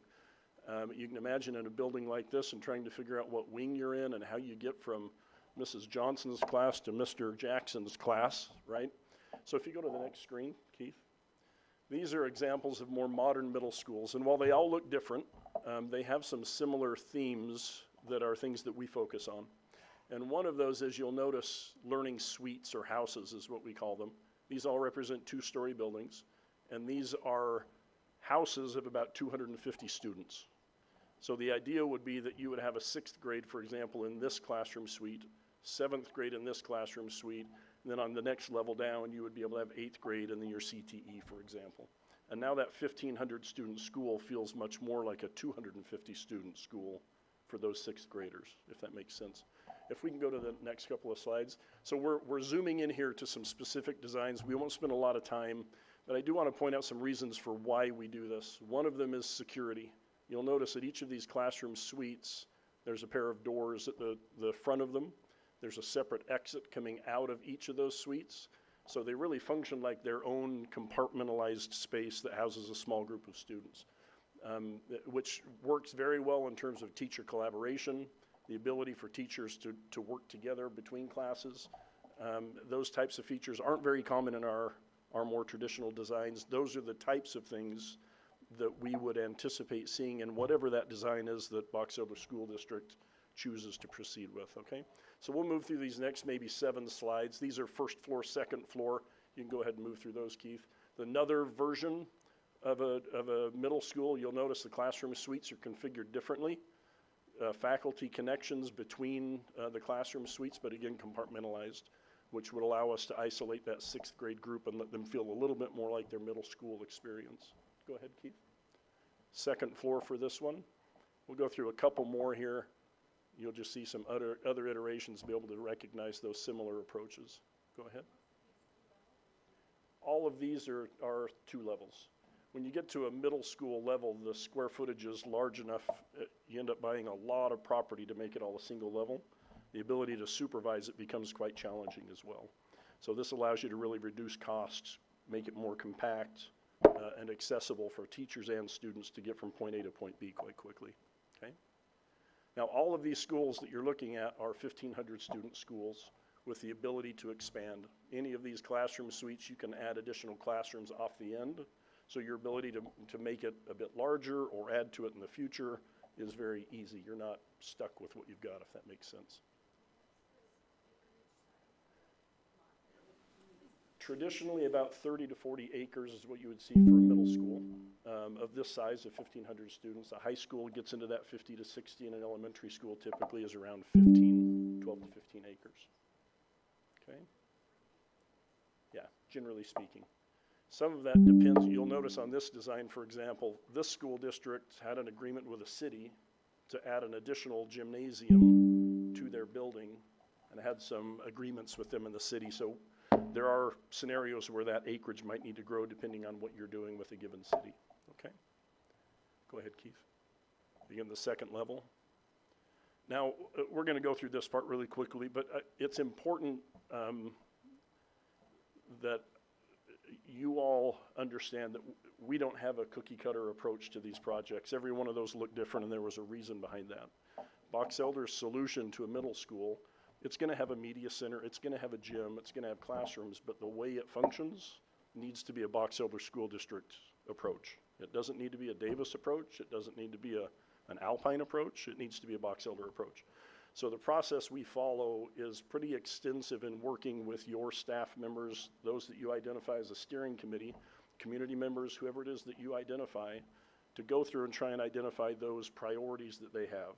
You can imagine in a building like this and trying to figure out what wing you're in and how you get from Mrs. Johnson's class to Mr. Jackson's class, right? So if you go to the next screen, Keith. These are examples of more modern middle schools, and while they all look different, they have some similar themes that are things that we focus on. And one of those is, you'll notice, learning suites or houses is what we call them. These all represent 2-story buildings, and these are houses of about 250 students. So the idea would be that you would have a 6th grade, for example, in this classroom suite, 7th grade in this classroom suite, and then on the next level down, you would be able to have 8th grade and then your CTE, for example. And now that 1,500 student school feels much more like a 250 student school for those 6th graders, if that makes sense. If we can go to the next couple of slides. So we're zooming in here to some specific designs. We won't spend a lot of time, but I do want to point out some reasons for why we do this. One of them is security. You'll notice at each of these classroom suites, there's a pair of doors at the front of them. There's a separate exit coming out of each of those suites. So they really function like their own compartmentalized space that houses a small group of students. which works very well in terms of teacher collaboration, the ability for teachers to work together between classes. Those types of features aren't very common in our more traditional designs. Those are the types of things that we would anticipate seeing in whatever that design is that Box Elder School District chooses to proceed with, okay? So we'll move through these next maybe 7 slides. These are first floor, second floor. You can go ahead and move through those, Keith. Another version of a middle school, you'll notice the classroom suites are configured differently. Faculty connections between the classroom suites, but again compartmentalized, which would allow us to isolate that 6th grade group and let them feel a little bit more like their middle school experience. Go ahead, Keith. Second floor for this one. We'll go through a couple more here. You'll just see some other iterations, be able to recognize those similar approaches. Go ahead. All of these are 2 levels. When you get to a middle school level, the square footage is large enough, you end up buying a lot of property to make it all a single level. The ability to supervise it becomes quite challenging as well. So this allows you to really reduce costs, make it more compact, and accessible for teachers and students to get from point A to point B quite quickly, okay? Now, all of these schools that you're looking at are 1,500 student schools with the ability to expand. Any of these classroom suites, you can add additional classrooms off the end. So your ability to make it a bit larger or add to it in the future is very easy. You're not stuck with what you've got, if that makes sense. Traditionally, about 30 to 40 acres is what you would see for a middle school of this size of 1,500 students. A high school gets into that 50 to 60, and an elementary school typically is around 12 to 15 acres. Okay? Yeah, generally speaking. Some of that depends. You'll notice on this design, for example, this school district had an agreement with a city to add an additional gymnasium to their building and had some agreements with them in the city. So there are scenarios where that acreage might need to grow depending on what you're doing with a given city. Okay? Go ahead, Keith. Begin the second level. Now, we're going to go through this part really quickly, but it's important that you all understand that we don't have a cookie cutter approach to these projects. Every one of those look different, and there was a reason behind that. Box Elder's solution to a middle school, it's going to have a media center, it's going to have a gym, it's going to have classrooms, but the way it functions needs to be a Box Elder School District approach. It doesn't need to be a Davis approach, it doesn't need to be an Alpine approach, it needs to be a Box Elder approach. So the process we follow is pretty extensive in working with your staff members, those that you identify as a steering committee, community members, whoever it is that you identify, to go through and try and identify those priorities that they have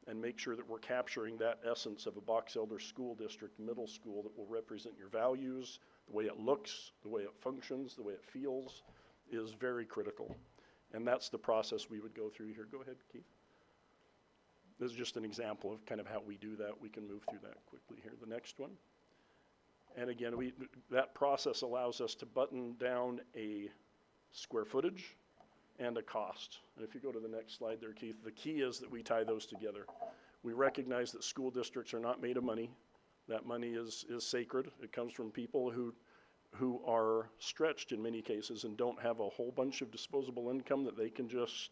and make sure that we're capturing that essence of a Box Elder School District middle school that will represent your values, the way it looks, the way it functions, the way it feels is very critical. And that's the process we would go through here. Go ahead, Keith. This is just an example of kind of how we do that. We can move through that quickly here. The next one. And again, that process allows us to button down a square footage and a cost. And if you go to the next slide there, Keith, the key is that we tie those together. We recognize that school districts are not made of money. That money is sacred. It comes from people who are stretched in many cases and don't have a whole bunch of disposable income that they can just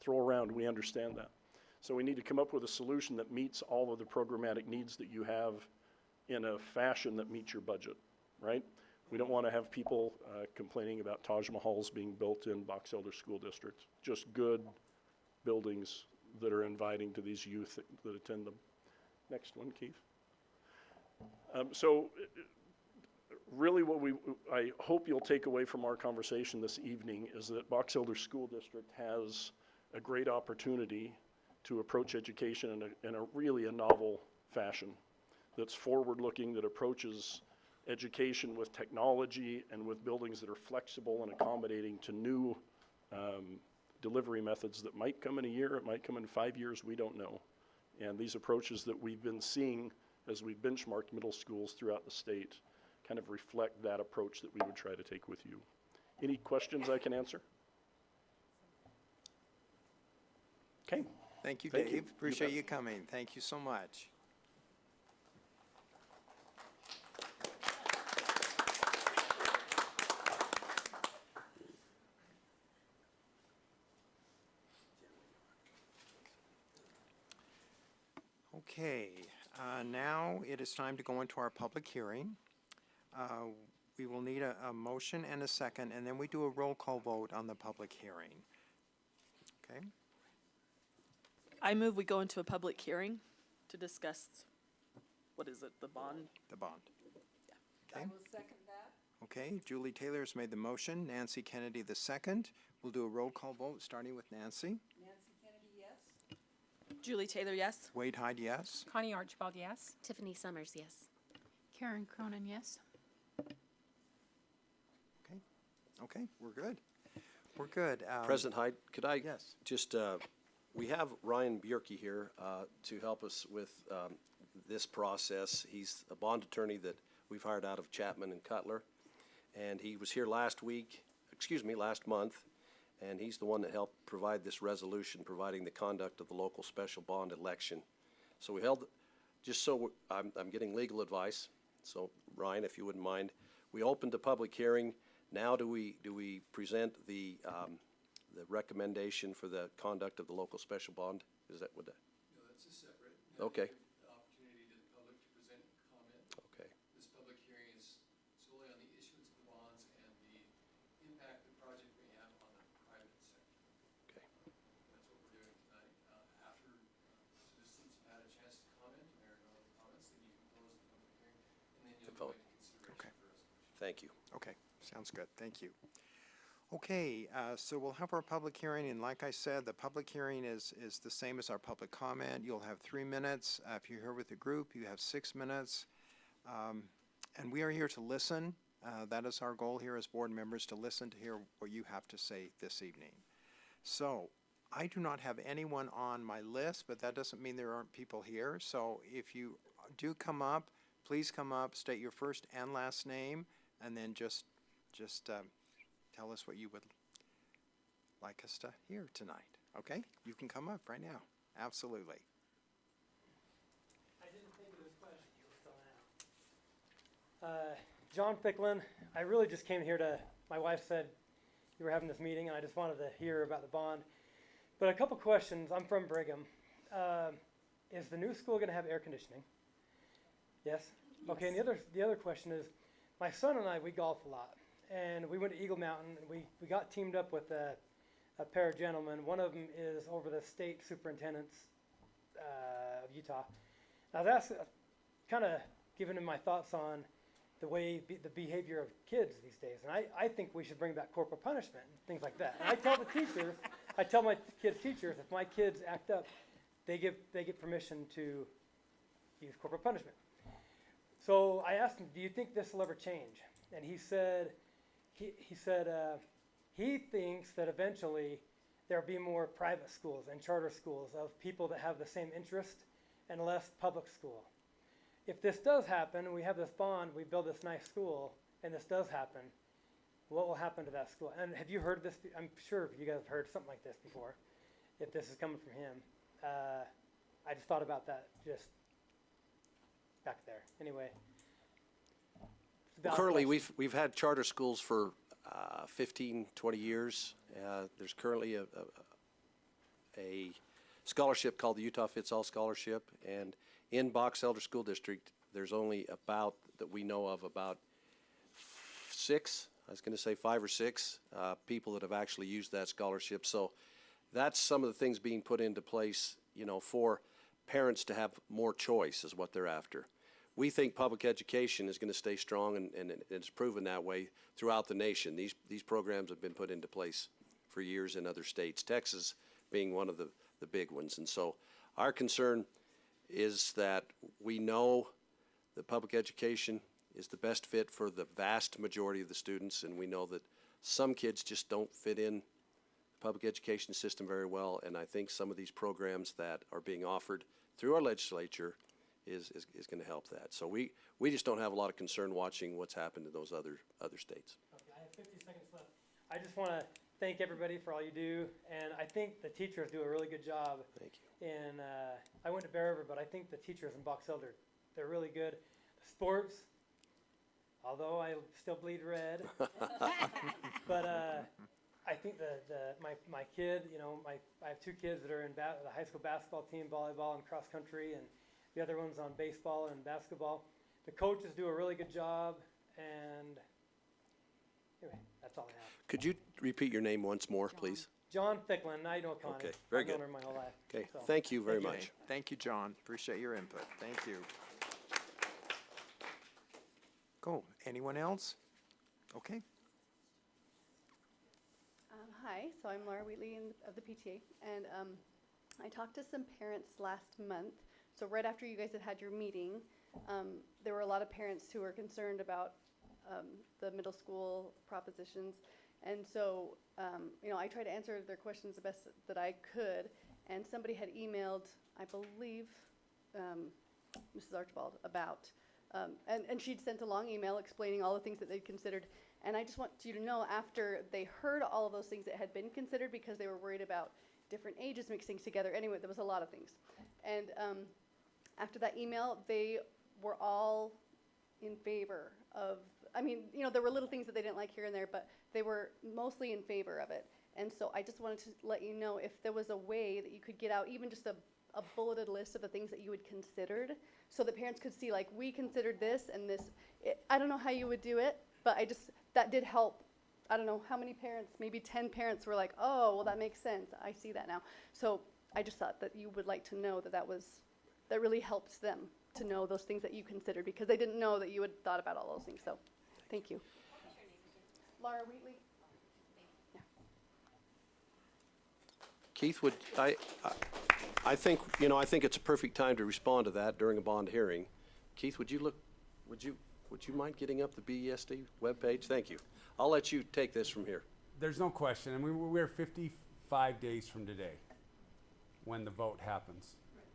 throw around. We understand that. So we need to come up with a solution that meets all of the programmatic needs that you have in a fashion that meets your budget, right? We don't want to have people complaining about Taj Mahals being built in Box Elder School District. Just good buildings that are inviting to these youth that attend them. Next one, Keith. So really what I hope you'll take away from our conversation this evening is that Box Elder School District has a great opportunity to approach education in a really novel fashion that's forward-looking, that approaches education with technology and with buildings that are flexible and accommodating to new delivery methods that might come in a year, it might come in 5 years, we don't know. And these approaches that we've been seeing as we benchmark middle schools throughout the state kind of reflect that approach that we would try to take with you. Any questions I can answer? Okay. Thank you, Thank Dave. you. Appreciate You you coming. Thank you so much. Okay, now it is time to go into our public hearing. We will need a motion and a second, and then we do a roll call vote on the public hearing. Okay? I move we go into a public hearing to discuss, what is it, the bond? The bond. I Okay, will second that. okay, Julie Taylor has made the motion, Nancy Kennedy the second. We'll do a roll call vote, starting with Nancy. Nancy Kennedy, yes. Julie Taylor, yes. Wade Hyde, yes. Connie Archibald, yes. Tiffany Summers, yes. Karen Cronin, yes. Okay, we're good. We're good. President Hyde, could I Yes. just, we have Ryan Bjerke here to help us with this process. He's a bond attorney that we've hired out of Chapman and Cutler. And he was here last month, and he's the one that helped provide this resolution providing the conduct of the local special bond election. So we held, just so I'm getting legal advice, so Ryan, if you wouldn't mind, we opened a public hearing. Now do we present the recommendation for the conduct of the local special bond? Is that what that? No, that's a separate. Okay. The opportunity to the public to present comment. Okay. This public hearing is solely on the issuance of the bonds and the impact the project may have on the private sector. Okay. That's what we're doing tonight. After citizens have had a chance to comment, and there are no other comments, then you can close the public hearing, and then you'll go vote. into consideration Okay. for resolution. Thank you. Okay, sounds good, thank you. Okay, so we'll have our public hearing, and like I said, the public hearing is the same as our public comment. You'll have 3 minutes. If you're here with a group, you have 6 minutes. And we are here to listen. That is our goal here as board members, to listen, to hear what you have to say this evening. So, I do not have anyone on my list, but that doesn't mean there aren't people here. So if you do come up, please come up, state your first and last name, and then just tell us what you would like us to hear tonight. Okay? You can come up right now. Absolutely. I didn't think of this question until now. John Ficklin, I really just came here to, my wife said you were having this meeting, and I just wanted to hear about the bond. But a couple questions. I'm from Brigham. Is the new school going to have air conditioning? Yes? Okay, and the other question is, my son and I, we golf a lot. And we went to Eagle Mountain, and we got teamed up with a pair of gentlemen. One of them is over the state superintendents of Utah. I was kind of giving him my thoughts on the way the behavior of kids these days. And I think we should bring back corporal punishment and things like that. And I tell the teachers, I tell my kids' teachers, if my kids act up, they get permission to use corporal punishment. So I asked him, do you think this will ever change? And he said, he thinks that eventually there'll be more private schools and charter schools of people that have the same interest and less public school. If this does happen, and we have this bond, we build this nice school, and this does happen, what will happen to that school? And have you heard this? I'm sure you guys have heard something like this before, if this is coming from him. I just thought about that just back there. Anyway. Well, currently, we've had charter schools for 15, 20 years. There's currently a scholarship called the Utah Fits All Scholarship, and in Box Elder School District, there's only about, that we know of, about 5 or 6 people that have actually used that scholarship. So that's some of the things being put into place, for parents to have more choice is what they're after. We think public education is going to stay strong, and it's proven that way throughout the nation. These programs have been put into place for years in other states, Texas being one of the big ones. And so our concern is that we know that public education is the best fit for the vast majority of the students, and we know that some kids just don't fit in the public education system very well, and I think some of these programs that are being offered through our legislature is going to help that. So we just don't have a lot of concern watching what's happened in those other states. Okay, I have 50 seconds left. I just want to thank everybody for all you do, and I think the teachers do a really good job. Thank you. And I went to Bear River, but I think the teachers in Box Elder, they're really good. Sports, although I still bleed red, but I think my kid, I have 2 kids that are in the high school basketball team, volleyball, and cross country, and the other one's on baseball and basketball. The coaches do a really good job, and anyway, that's all I have. Could you repeat your name once more, please? John Thicklin, I know Connie. Okay, very I've known good. her my whole life. Okay, so. thank you very Okay. much. Thank you, John. Appreciate your input. Thank you. Cool. Anyone else? Okay. Hi, so I'm Laura Wheatley of the PTA, and I talked to some parents last month. So right after you guys had your meeting, there were a lot of parents who were concerned about the middle school propositions, and so I tried to answer their questions the best that I could. And somebody had emailed, I believe, Mrs. Archibald about, and she'd sent a long email explaining all the things that they'd considered. And I just want you to know, after they heard all of those things that had been considered, because they were worried about different ages mixing together. Anyway, there was a lot of things. And after that email, they were all in favor of, there were little things that they didn't like here and there, but they were mostly in favor of it. And so I just wanted to let you know if there was a way that you could get out even just a bulleted list of the things that you had considered, so that parents could see, like, we considered this and this. I don't know how you would do it, but that did help. I don't know how many parents, maybe 10 parents were like, oh, well, that makes sense. I see that now. So I just thought that you would like to know that really helped them to know those things that you considered, because they didn't know that you had thought about all those things. So thank you. Laura Wheatley. Keith, I think it's a perfect time to respond to that during a bond hearing. Keith, would you mind getting up the BESD webpage? Thank you. I'll let you take this from here. There's no question, and we're 55 days from today when the vote happens.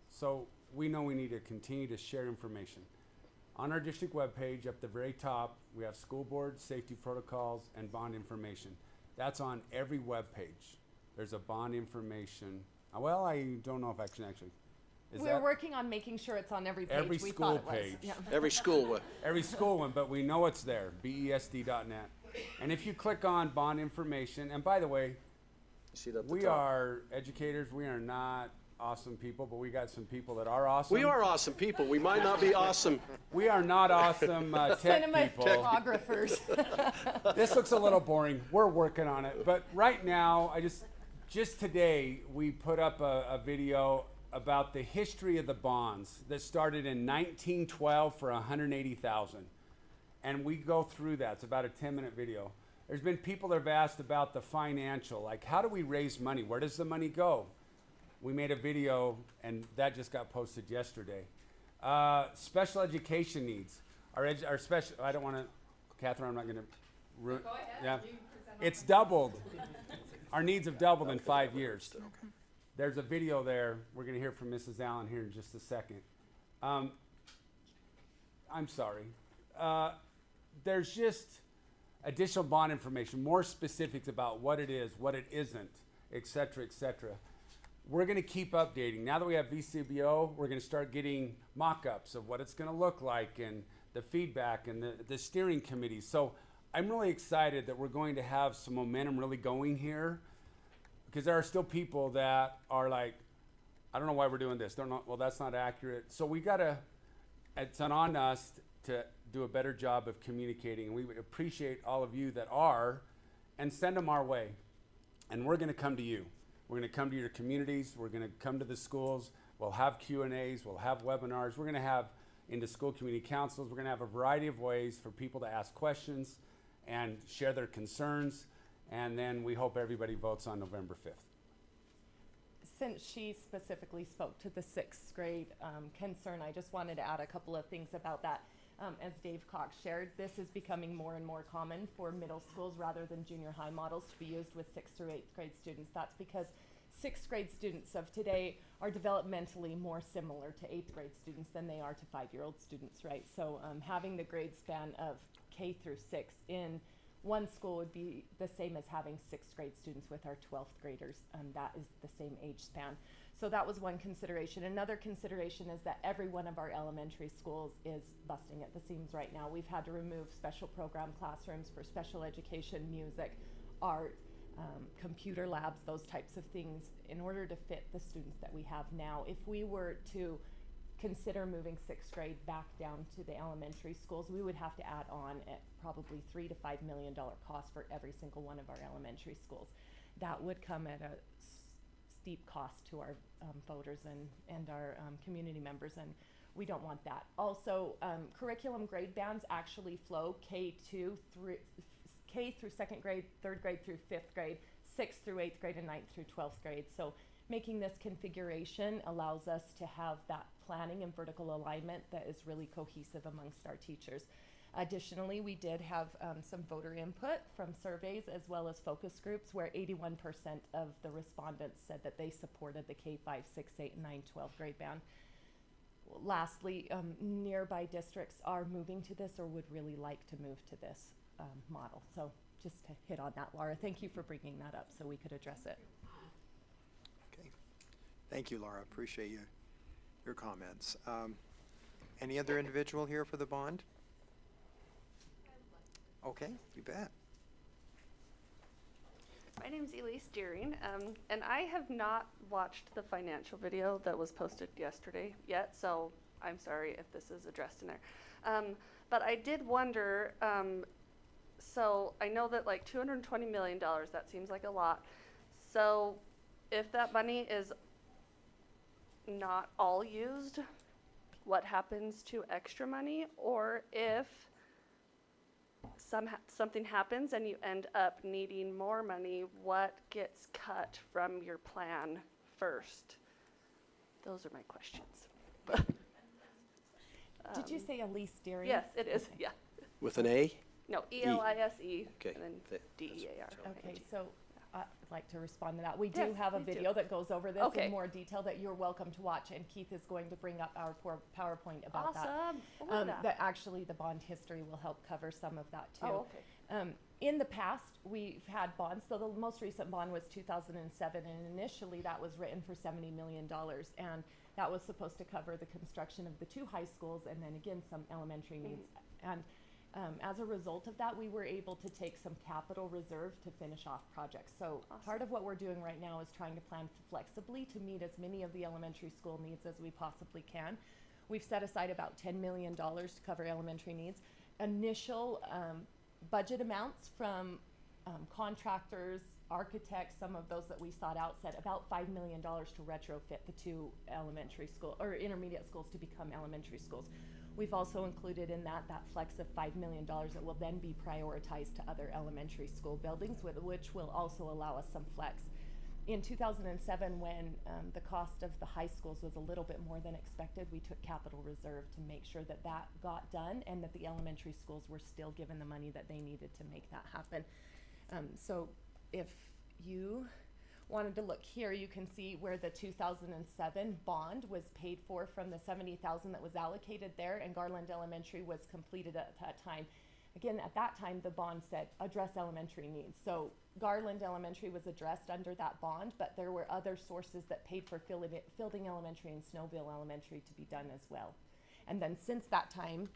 So we know we need to continue to share information. On our district webpage, up the very top, we have school board, safety protocols, and bond information. That's on every webpage. There's a bond information. Well, I don't know if I can actually. We're working on making sure it's on every page. Every we school thought it was. page. Yeah. Every school one. Every school one, but we know it's there, BESD.net. And if you click on bond information, and by the way, we are educators, we are not awesome people, but we got some people that are awesome. We are awesome people. We might not be awesome. We are not awesome tech people. Cinematographers. This looks a little boring. We're working on it. But right now, just today, we put up a video about the history of the bonds that started in 1912 for $180,000. And we go through that. It's about a 10-minute video. There's been people that have asked about the financial, like, how do we raise money? Where does the money go? We made a video, and that just got posted yesterday. Special education needs. Our special, I don't want to, Catherine, I'm not going to ruin. Go ahead. Yeah. You present It's doubled. Our needs have doubled in 5 years. There's a video there. We're going to hear from Mrs. Allen here in just a second. I'm sorry. There's just additional bond information, more specifics about what it is, what it isn't, et cetera, et cetera. We're going to keep updating. Now that we have VCBO, we're going to start getting mock-ups of what it's going to look like and the feedback and the steering committee. So I'm really excited that we're going to have some momentum really going here, because there are still people that are like, I don't know why we're doing this. They're not, well, that's not accurate. So we got to, it's on us to do a better job of communicating. And we would appreciate all of you that are, and send them our way. And we're going to come to you. We're going to come to your communities. We're going to come to the schools. We'll have Q&As. We'll have webinars. We're going to have into school community councils. We're going to have a variety of ways for people to ask questions and share their concerns. And then we hope everybody votes on November 5th. Since she specifically spoke to the 6th grade concern, I just wanted to add a couple of things about that. As Dave Cox shared, this is becoming more and more common for middle schools rather than junior high models to be used with 6th through 8th grade students. That's because 6th grade students of today are developmentally more similar to 8th grade students than they are to 5-year-old students, right? So having the grade span of K through 6 in one school would be the same as having 6th grade students with our 12th graders. That is the same age span. So that was one consideration. Another consideration is that every one of our elementary schools is busting at the seams right now. We've had to remove special program classrooms for special education, music, art, computer labs, those types of things in order to fit the students that we have now. If we were to consider moving sixth grade back down to the elementary schools, we would have to add on at probably $3 to $5 million cost for every single one of our elementary schools. That would come at a steep cost to our voters and our community members, and we don't want that. Also, curriculum grade bands actually flow K through second grade, third grade through fifth grade, sixth through eighth grade, and ninth through 12th grade. So making this configuration allows us to have that planning and vertical alignment that is really cohesive amongst our teachers. Additionally, we did have some voter input from surveys as well as focus groups, where 81% of the respondents said that they supported the K-5, 6, 8, and 9, 12th grade band. Lastly, nearby districts are moving to this or would really like to move to this model. So just to hit on that, Laura, thank you for bringing that up so we could address it. Okay. Thank you, Laura. Appreciate your comments. Any other individual here for the bond? Okay, you bet. My name's Elise Deering, and I have not watched the financial video that was posted yesterday yet, so I'm sorry if this is addressed in there. But I did wonder, so I know that like $220 million, that seems like a lot. So if that money is not all used, what happens to extra money? Or if something happens and you end up needing more money, what gets cut from your plan first? Those are my questions. Did you say Elise Deering? Yes, it is, yeah. With an A? No, E-L-I-S-E, Okay. and then D-E-A-R. Okay, so I'd like to respond to that. We Yes, do have a please do. video that goes over this Okay. in more detail that you're welcome to watch, and Keith is going to bring up our PowerPoint about that. Awesome. I love that. That actually the bond history will help cover some of that too. Oh, okay. In the past, we've had bonds. So the most recent bond was 2007, and initially that was written for $70 million, and that was supposed to cover the construction of the 2 high schools and then again some elementary needs. And as a result of that, we were able to take some capital reserve to finish off projects. So part of what we're doing right now is trying to plan flexibly to meet as many of the elementary school needs as we possibly can. We've set aside about $10 million to cover elementary needs. Initial budget amounts from contractors, architects, some of those that we sought out, said about $5 million to retrofit the 2 elementary school or intermediate schools to become elementary schools. We've also included in that flex of $5 million that will then be prioritized to other elementary school buildings, which will also allow us some flex. In 2007, when the cost of the high schools was a little bit more than expected, we took capital reserve to make sure that that got done and that the elementary schools were still given the money that they needed to make that happen. So if you wanted to look here, you can see where the 2007 bond was paid for from the $70,000 that was allocated there, and Garland Elementary was completed at that time. Again, at that time, the bond said address elementary needs. So Garland Elementary was addressed under that bond, but there were other sources that paid for Fielding Elementary and Snowville Elementary to be done as well. And then since that time,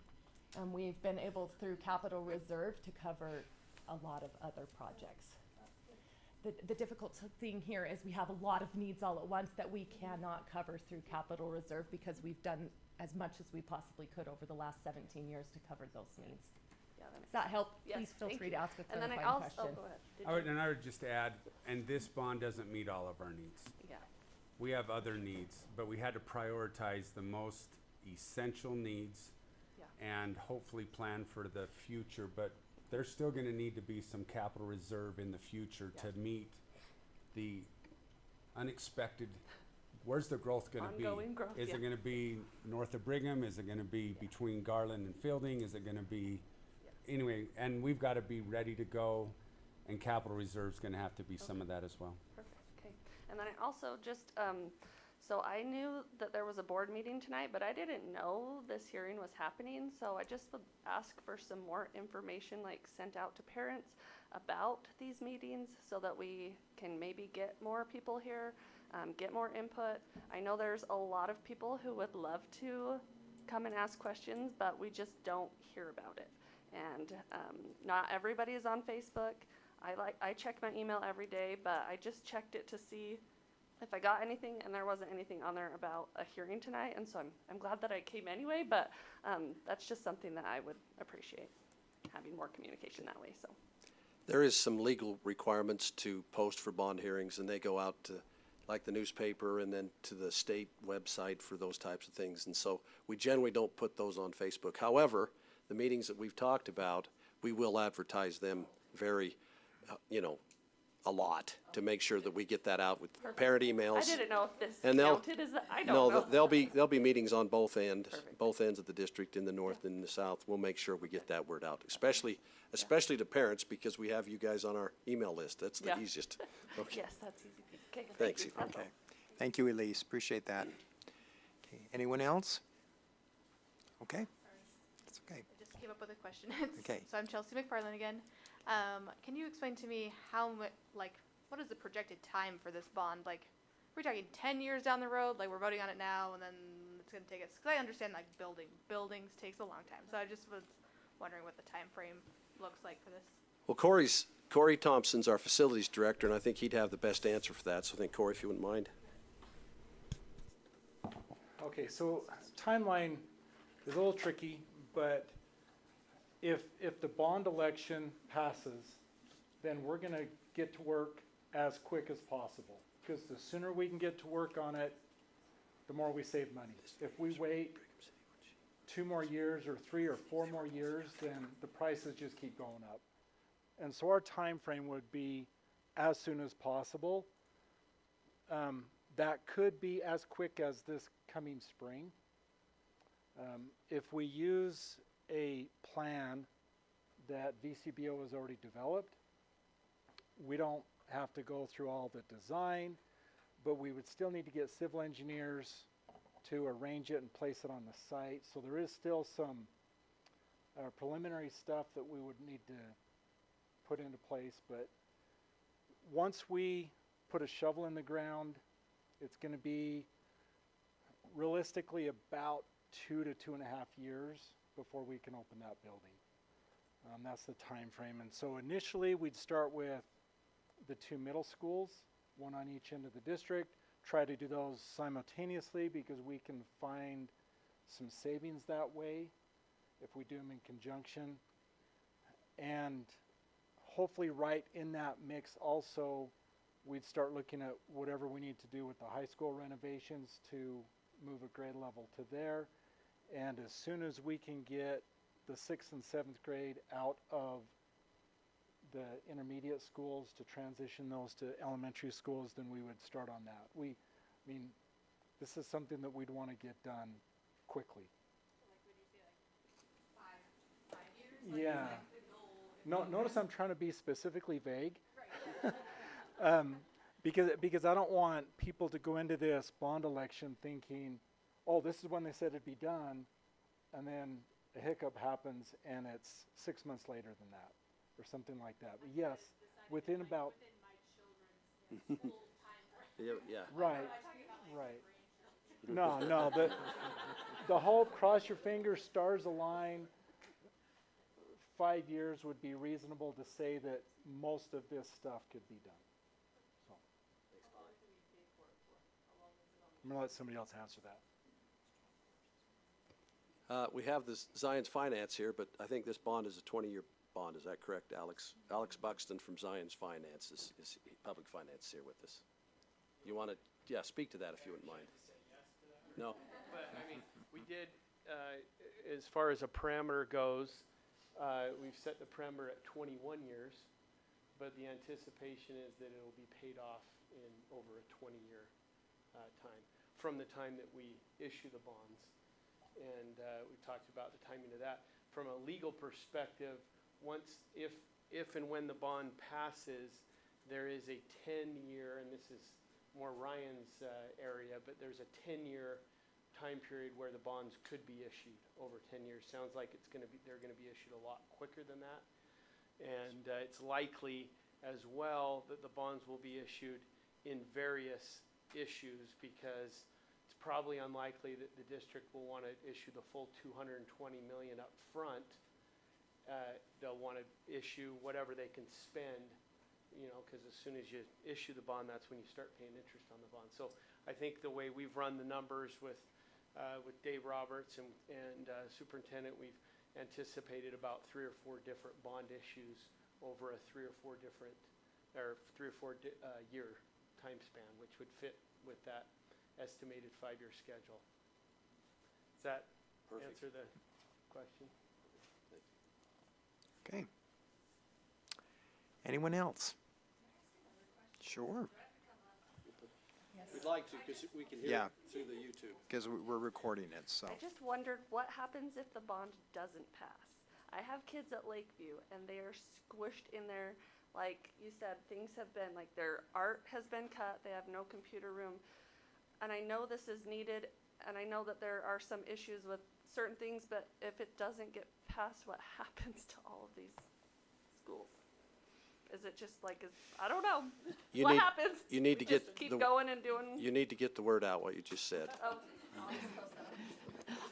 we've been able through capital reserve to cover a lot of other projects. The difficult thing here is we have a lot of needs all at once that we cannot cover through capital reserve because we've done as much as we possibly could over the last 17 years to cover those needs. Yeah, Does that help? Yes, Please feel thank free you. to ask a And then I clarifying also, question. oh, go ahead. I would just add, and this bond doesn't meet all of our needs. Yeah. We have other needs, but we had to prioritize the most essential needs and hopefully plan for the future. But there's still going to need to be some capital reserve in the future to meet the unexpected. Where's the growth going to be? Ongoing growth, Is it going to be north of Brigham? Is it going to be between Garland and Fielding? Is it going to be anyway? And we've got to be ready to go, and capital reserve's going to have to be some of that as well. Perfect, okay. And then I also just, so I knew that there was a board meeting tonight, but I didn't know this hearing was happening, so I just would ask for some more information, like sent out to parents about these meetings so that we can maybe get more people here, get more input. I know there's a lot of people who would love to come and ask questions, but we just don't hear about it. And not everybody is on Facebook. I check my email every day, but I just checked it to see if I got anything, and there wasn't anything on there about a hearing tonight, and so I'm glad that I came anyway, but that's just something that I would appreciate, having more communication that way, so. There is some legal requirements to post for bond hearings, and they go out to, like the newspaper, and then to the state website for those types of things. And so we generally don't put those on Facebook. However, the meetings that we've talked about, we will advertise them very, a lot to make sure that we get that out with parent emails. I didn't know if this And counted as, I don't know. there'll be meetings on both ends of the district, in the north and in the south. We'll make sure we get that word out, especially to parents, because we have you guys on our email list. That's the easiest. Okay. Yes, that's easy. Okay, Thanks. you. That's all. Okay. Thank you, Elise. Appreciate that. Okay. Anyone else? Okay. That's okay. I just came up with a question. Okay. So I'm Chelsea McFarland again. Can you explain to me what is the projected time for this bond? Like, we're talking 10 years down the road, like we're voting on it now, and then it's going to take us, because I understand like buildings takes a long time. So I just was wondering what the time frame looks like for this. Well, Corey Thompson's our facilities director, and I think he'd have the best answer for that. So I think, Corey, if you wouldn't mind. Okay, so timeline is a little tricky, but if the bond election passes, then we're going to get to work as quick as possible, because the sooner we can get to work on it, the more we save money. If we wait 2 more years or 3 or 4 more years, then the prices just keep going up. And so our time frame would be as soon as possible. That could be as quick as this coming spring. If we use a plan that VCBO has already developed, we don't have to go through all the design, but we would still need to get civil engineers to arrange it and place it on the site. So there is still some preliminary stuff that we would need to put into place. But once we put a shovel in the ground, it's going to be realistically about 2 to 2.5 years before we can open that building. That's the time frame. And so initially we'd start with the 2 middle schools, one on each end of the district, try to do those simultaneously because we can find some savings that way if we do them in conjunction. And hopefully right in that mix also, we'd start looking at whatever we need to do with the high school renovations to move a grade level to there. And as soon as we can get the 6th and 7th grade out of the intermediate schools to transition those to elementary schools, then we would start on that. This is something that we'd want to get done quickly. So like, would you say like 5 years? Like, yeah. No, notice I'm trying to be specifically vague. Right. Because I don't want people to go into this bond election thinking, oh, this is when they said it'd be done, and then a hiccup happens and it's 6 months later than that, or something like that. But yes, within about. Yeah. Right. No. The hope, cross your fingers, stars align. 5 years would be reasonable to say that most of this stuff could be done. So. I'm going to let somebody else answer that. We have this Zion's Finance here, but I think this bond is a 20-year bond. Is that correct, Alex? Alex Buxton from Zion's Finance is public finance here with us. You want to, speak to that if you wouldn't mind. No. But we did, as far as a parameter goes, we've set the parameter at 21 years, but the anticipation is that it will be paid off in over a 20-year time from the time that we issue the bonds. And we talked about the timing of that. From a legal perspective, if and when the bond passes, there is a 10-year, and this is more Ryan's area, but there's a 10-year time period where the bonds could be issued over 10 years. Sounds like they're going to be issued a lot quicker than that. And it's likely as well that the bonds will be issued in various issues, because it's probably unlikely that the district will want to issue the full $220 million up front. They'll want to issue whatever they can spend you know, because as soon as you issue the bond, that's when you start paying interest on the bond. So I think the way we've run the numbers with Dave Roberts and Superintendent, we've anticipated about 3 or 4 different bond issues over a 3 or 4 year time span, which would fit with that estimated 5-year schedule. Does that answer the question? Okay. Anyone else? Sure. We'd like to, because we can hear Yeah. it through the YouTube. Because we're recording it, so. I just wondered what happens if the bond doesn't pass. I have kids at Lakeview and they are squished in there. Like you said, things have been, like their art has been cut, they have no computer room. And I know this is needed, and I know that there are some issues with certain things, but if it doesn't get passed, what happens to all of these schools? Is it just like, I don't know. What happens? You need to We just get keep going and doing. You need to get the word out, what you just said. Oh,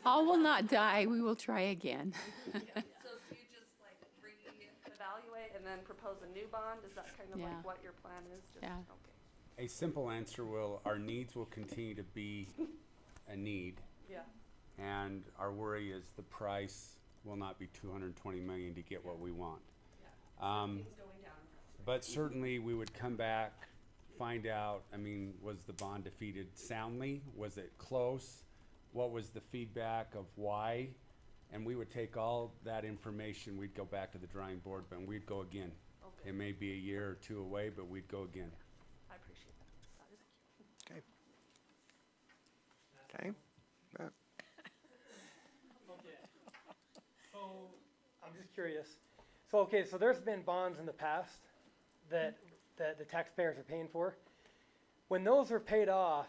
All will not die. We will try again. so do you just like re-evaluate and then propose a new bond? Is that kind of Yeah. like what your plan is? Just, Yeah. Okay. A simple answer our needs will continue to be a need. Yeah. And our worry is the price will not be $220 million to get what we want. It's going down. But certainly we would come back, find out, I mean, was the bond defeated soundly? Was it close? What was the feedback of why? And we would take all that information, we'd go back to the drawing board, but we'd go again. Okay. It may be a year or 2 away, but we'd go again. I appreciate that. Okay. Okay. Okay. So, I'm just curious. So, okay, so there's been bonds in the past that the taxpayers are paying for. When those are paid off,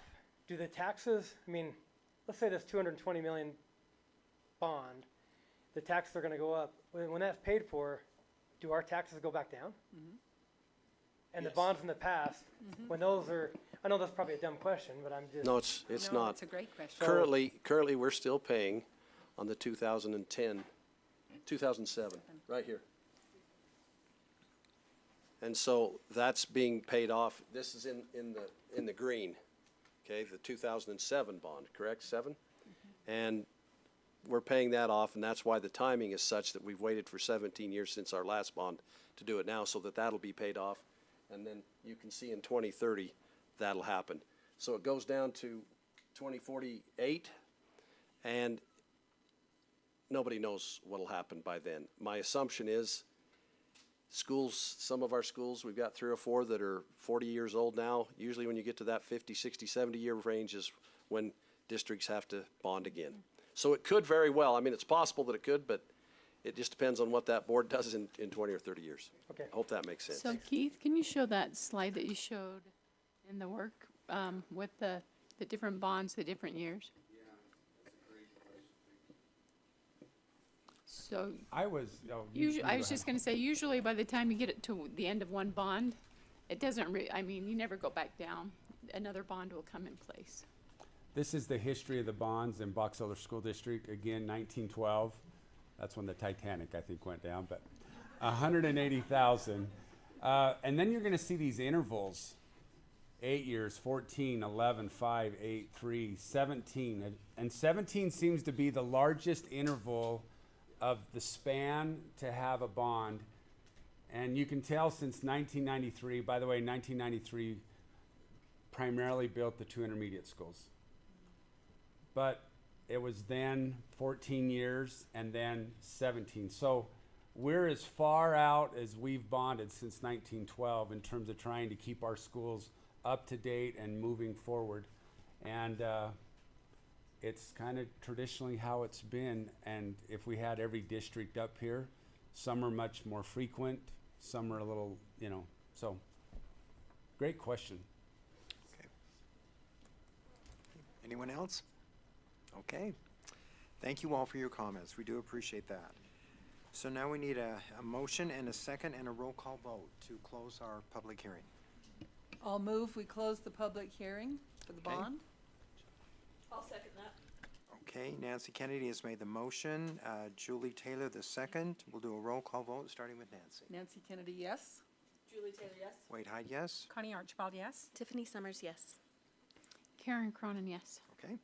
do the taxes, I mean, let's say this 220 million bond, the taxes are gonna go up. When that's paid for, do our taxes go back down? And the Yes. bonds in the past, when those are, I know that's probably a dumb question, but I'm just. No, it's No, not. it's a great question. Currently, we're still paying on the 2007, right here. And so that's being paid off. This is in the green, okay, the 2007 bond, correct, 7? And we're paying that off, and that's why the timing is such that we've waited for 17 years since our last bond to do it now, so that that'll be paid off. And then you can see in 2030, that'll happen. So it goes down to 2048, and nobody knows what'll happen by then. My assumption is schools, some of our schools, we've got 3 or 4 that are 40 years old now. Usually when you get to that 50, 60, 70-year range is when districts have to bond again. So it could very well, I mean, it's possible that it could, but it just depends on what that board does in 20 or 30 years. Okay. I hope that makes sense. So Keith, can you show that slide that you showed in the work with the different bonds, the different years? So I was just going to say, usually by the time you get it to the end of one bond, it doesn't I mean, you never go back down. Another bond will come in place. This is the history of the bonds in Box Elder School District. Again, 1912. That's when the Titanic, I think, went down. But 180,000. And then you're going to see these intervals. 8 years, 14, 11, 5, 8, 3, 17. And 17 seems to be the largest interval of the span to have a bond. And you can tell since 1993, by the way, 1993 primarily built the 2 intermediate schools. But it was then 14 years and then 17. So we're as far out as we've bonded since 1912 in terms of trying to keep our schools up to date and moving forward. And it's kind of traditionally how it's been. And if we had every district up here, some are much more frequent, some are a little, so great question. Okay. Anyone else? Okay. Thank you all for your comments. We do appreciate that. So now we need a motion and a second and a roll call vote to close our public hearing. I'll move, we close the public hearing for the Okay. bond. I'll second that. Okay, Nancy Kennedy has made the motion. Julie Taylor the second. We'll do a roll call vote, starting with Nancy. Nancy Kennedy, yes. Julie Taylor, yes. Wade Hyde, yes. Connie Archibald, yes. Tiffany Summers, yes. Karen Cronin, yes. Okay.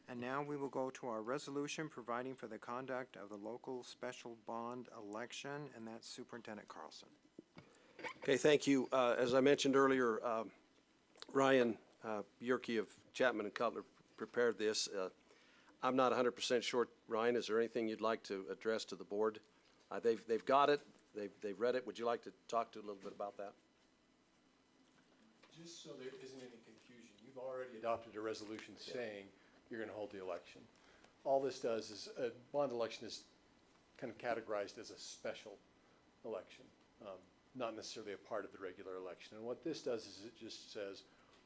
And now we will go to our resolution providing for the conduct of the local special bond election, and that's Superintendent Carlson. Okay, thank you. As I mentioned earlier, Ryan Yerke of Chapman and Cutler prepared this. I'm not 100% sure. Ryan, is there anything you'd like to address to the board? They've got it. They've read it. Would you like to talk to a little bit about that? Just so there isn't any confusion, you've already adopted a resolution saying you're going to hold the election. All this does is, a bond election is kind of categorized as a special election, not necessarily a part of the regular election. And what this does is it just says,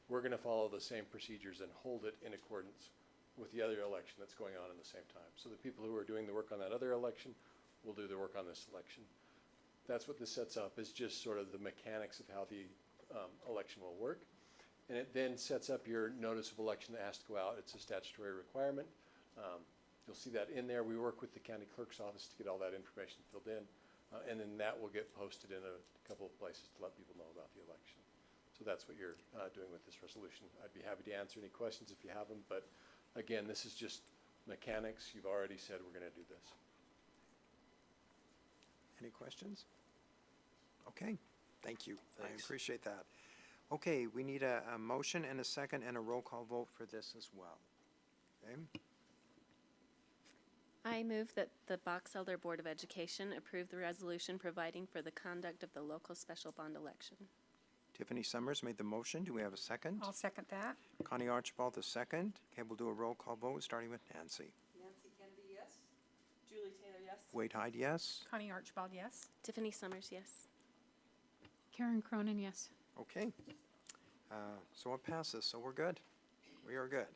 we're going to follow the same procedures and hold it in accordance with the other election that's going on in the same time. So the people who are doing the work on that other election will do the work on this election. That's what this sets up, is just sort of the mechanics of how the election will work. And it then sets up your notice of election that has to go out. It's a statutory requirement. You'll see that in there. We work with the county clerk's office to get all that information filled in. And then that will get posted in a couple of places to let people know about the election. So that's what you're doing with this resolution. I'd be happy to answer any questions if you have them. But again, this is just mechanics. You've already said we're going to do this. Any questions? Okay, thank you. I Thanks. appreciate that. Okay, we need a motion and a second and a roll call vote for this as well. Okay, I move that the Box Elder Board of Education approve the resolution providing for the conduct of the local special bond election. Tiffany Summers made the motion. Do we have a second? I'll second that. Connie Archibald, the second. Okay, we'll do a roll call vote, starting with Nancy. Nancy Kennedy, yes. Julie Taylor, yes. Wade Hyde, yes. Connie Archibald, yes. Tiffany Summers, yes. Karen Cronin, yes. Okay. So it passes, so we're good. We are good.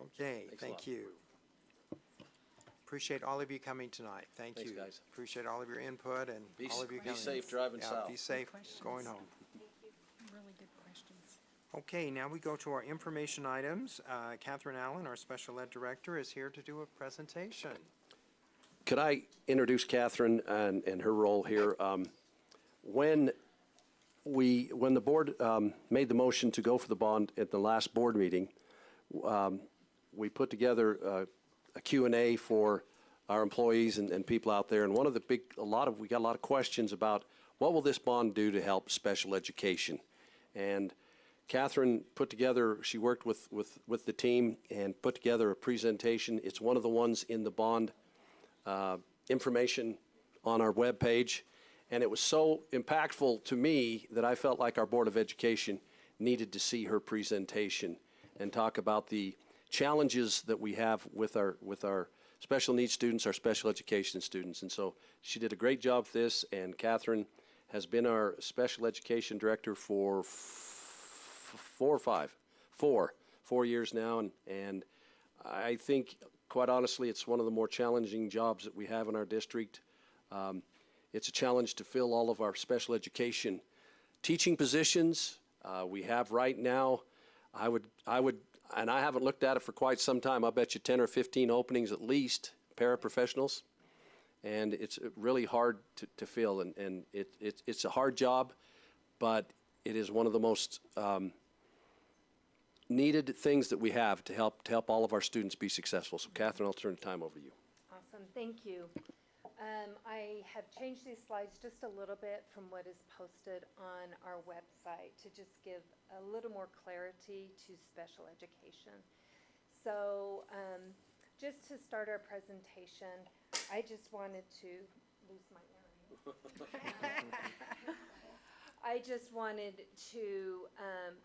Okay, Thanks a lot. thank you. Appreciate all of you coming tonight. Thank Thanks, you. guys. Appreciate all of your input and all of you coming. Be safe driving Yeah, south. be safe Questions? going home. Really good questions. Okay, now we go to our information items. Catherine Allen, our special ed director, is here to do a presentation. Could I introduce Catherine and her role here? When the board made the motion to go for the bond at the last board meeting, we put together a Q&A for our employees and people out there. And one of the we got a lot of questions about what will this bond do to help special education. And Catherine put together, she worked with the team and put together a presentation. It's one of the ones in the bond information on our webpage. And it was so impactful to me that I felt like our Board of Education needed to see her presentation and talk about the challenges that we have with our special needs students, our special education students. And so she did a great job with this, and Catherine has been our special education director for 4 years now. And I think, quite honestly, it's one of the more challenging jobs that we have in our district. It's a challenge to fill all of our special education teaching positions. We have right now, I would, and I haven't looked at it for quite some time, I bet you 10 or 15 openings at least, paraprofessionals. And it's really hard to fill, and it's a hard job, but it is one of the most needed things that we have to help all of our students be successful. So Catherine, I'll turn the time over to you. Awesome, thank you. I have changed these slides just a little bit from what is posted on our website to just give a little more clarity to special education. So just to start our presentation, I just wanted to lose my area. I just wanted to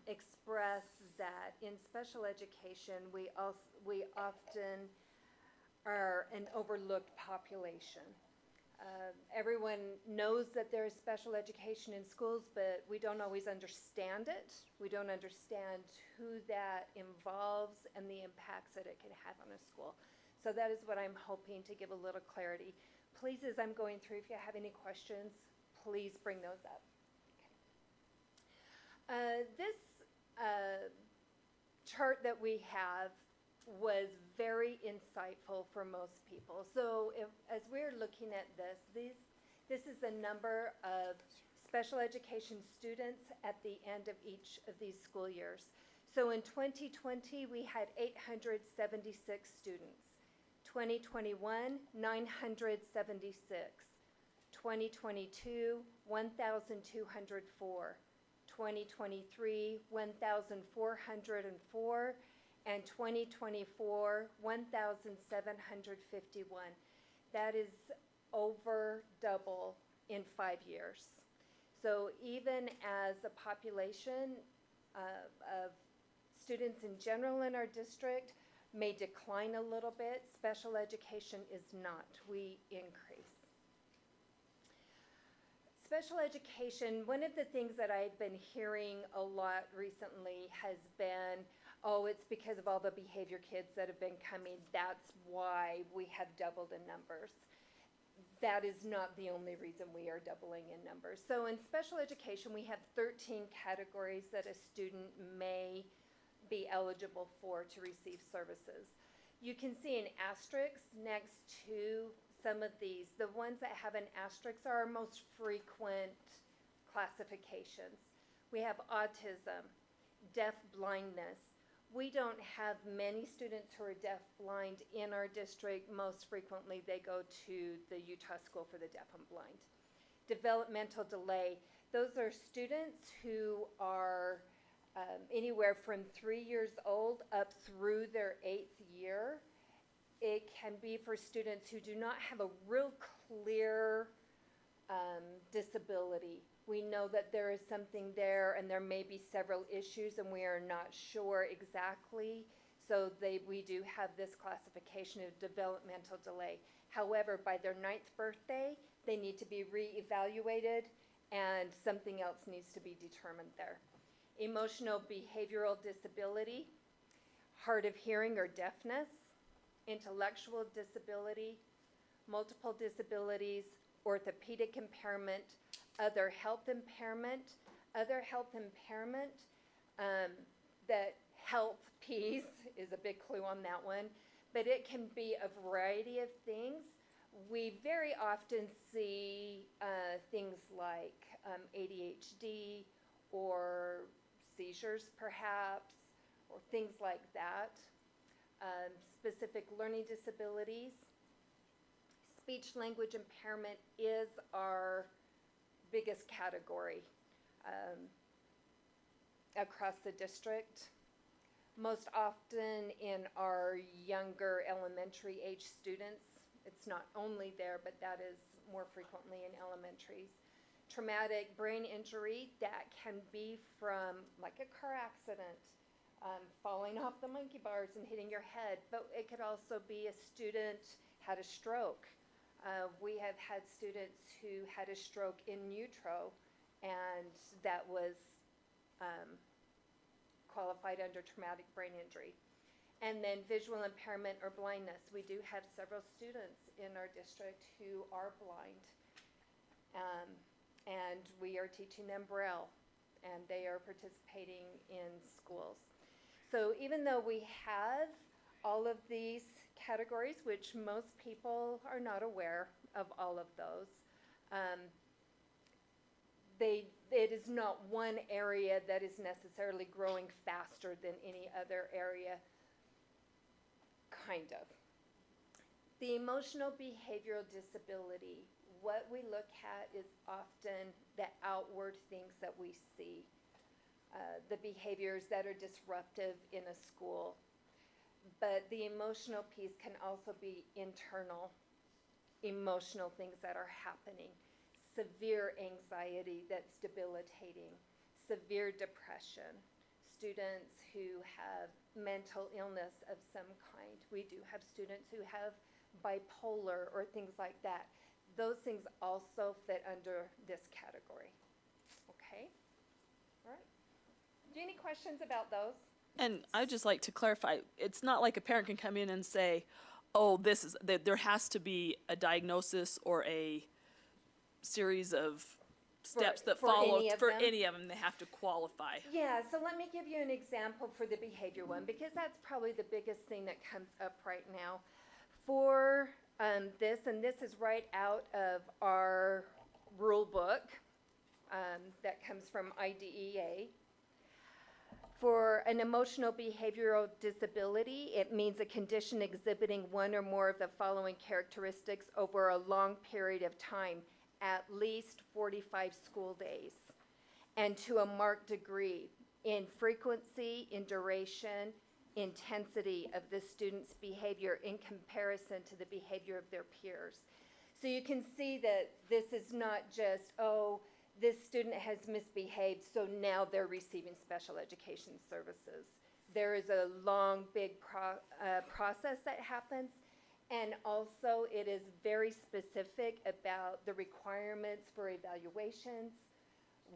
express that in special education, we often are an overlooked population. Everyone knows that there is special education in schools, but we don't always understand it. We don't understand who that involves and the impacts that it can have on a school. So that is what I'm hoping to give a little clarity. Please, as I'm going through, if you have any questions, please bring those up. Okay. This chart that we have was very insightful for most people. So as we're looking at this is the number of special education students at the end of each of these school years. So in 2020, we had 876 students. 2021, 976. 2022, 1,204. 2023, 1,404. And 2024, 1,751. That is over double in 5 years. So even as the population of students in general in our district may decline a little bit, special education is not. We increase. Special education, one of the things that I've been hearing a lot recently has been, oh, it's because of all the behavior kids that have been coming. That's why we have doubled in numbers. That is not the only reason we are doubling in numbers. So in special education, we have 13 categories that a student may be eligible for to receive services. You can see an asterisk next to some of these. The ones that have an asterisk are our most frequent classifications. We have autism, deaf blindness. We don't have many students who are deaf blind in our district. Most frequently, they go to the Utah School for the Deaf and Blind. Developmental delay. Those are students who are anywhere from 3 years old up through their 8th year. It can be for students who do not have a real clear disability. We know that there is something there and there may be several issues and we are not sure exactly. So we do have this classification of developmental delay. However, by their 9th birthday, they need to be reevaluated and something else needs to be determined there. Emotional behavioral disability, hard of hearing or deafness, intellectual disability, multiple disabilities, orthopedic impairment, other health impairment. That health piece is a big clue on that one, but it can be a variety of things. We very often see things like ADHD or seizures perhaps, or things like that. Specific learning disabilities. Speech language impairment is our biggest category across the district. Most often in our younger elementary age students. It's not only there, but that is more frequently in elementaries. Traumatic brain injury, that can be from like a car accident, falling off the monkey bars and hitting your head, but it could also be a student had a stroke. We have had students who had a stroke in utero, and that was qualified under traumatic brain injury. And then visual impairment or blindness. We do have several students in our district who are blind, and we are teaching them Braille, and they are participating in schools. So even though we have all of these categories, which most people are not aware of all of those, it is not one area that is necessarily growing faster than any other area, kind of. The emotional behavioral disability, what we look at is often the outward things that we see, the behaviors that are disruptive in a school. But the emotional piece can also be internal, emotional things that are happening. Severe anxiety that's debilitating, severe depression, students who have mental illness of some kind. We do have students who have bipolar or things like that. Those things also fit under this category. Okay? All right. Do you have any questions about those? And I'd just like to clarify, it's not like a parent can come in and say, oh, there has to be a diagnosis or a series of steps that follow for any of them. They have to qualify. Yeah, so let me give you an example for the behavior one, because that's probably the biggest thing that comes up right now. For this, and this is right out of our rule book, that comes from IDEA. For an emotional behavioral disability, it means a condition exhibiting one or more of the following characteristics over a long period of time, at least 45 school days, and to a marked degree in frequency, in duration, intensity of the student's behavior in comparison to the behavior of their peers. So you can see that this is not just, oh, this student has misbehaved, so now they're receiving special education services. There is a long, big process that happens, and also it is very specific about the requirements for evaluations,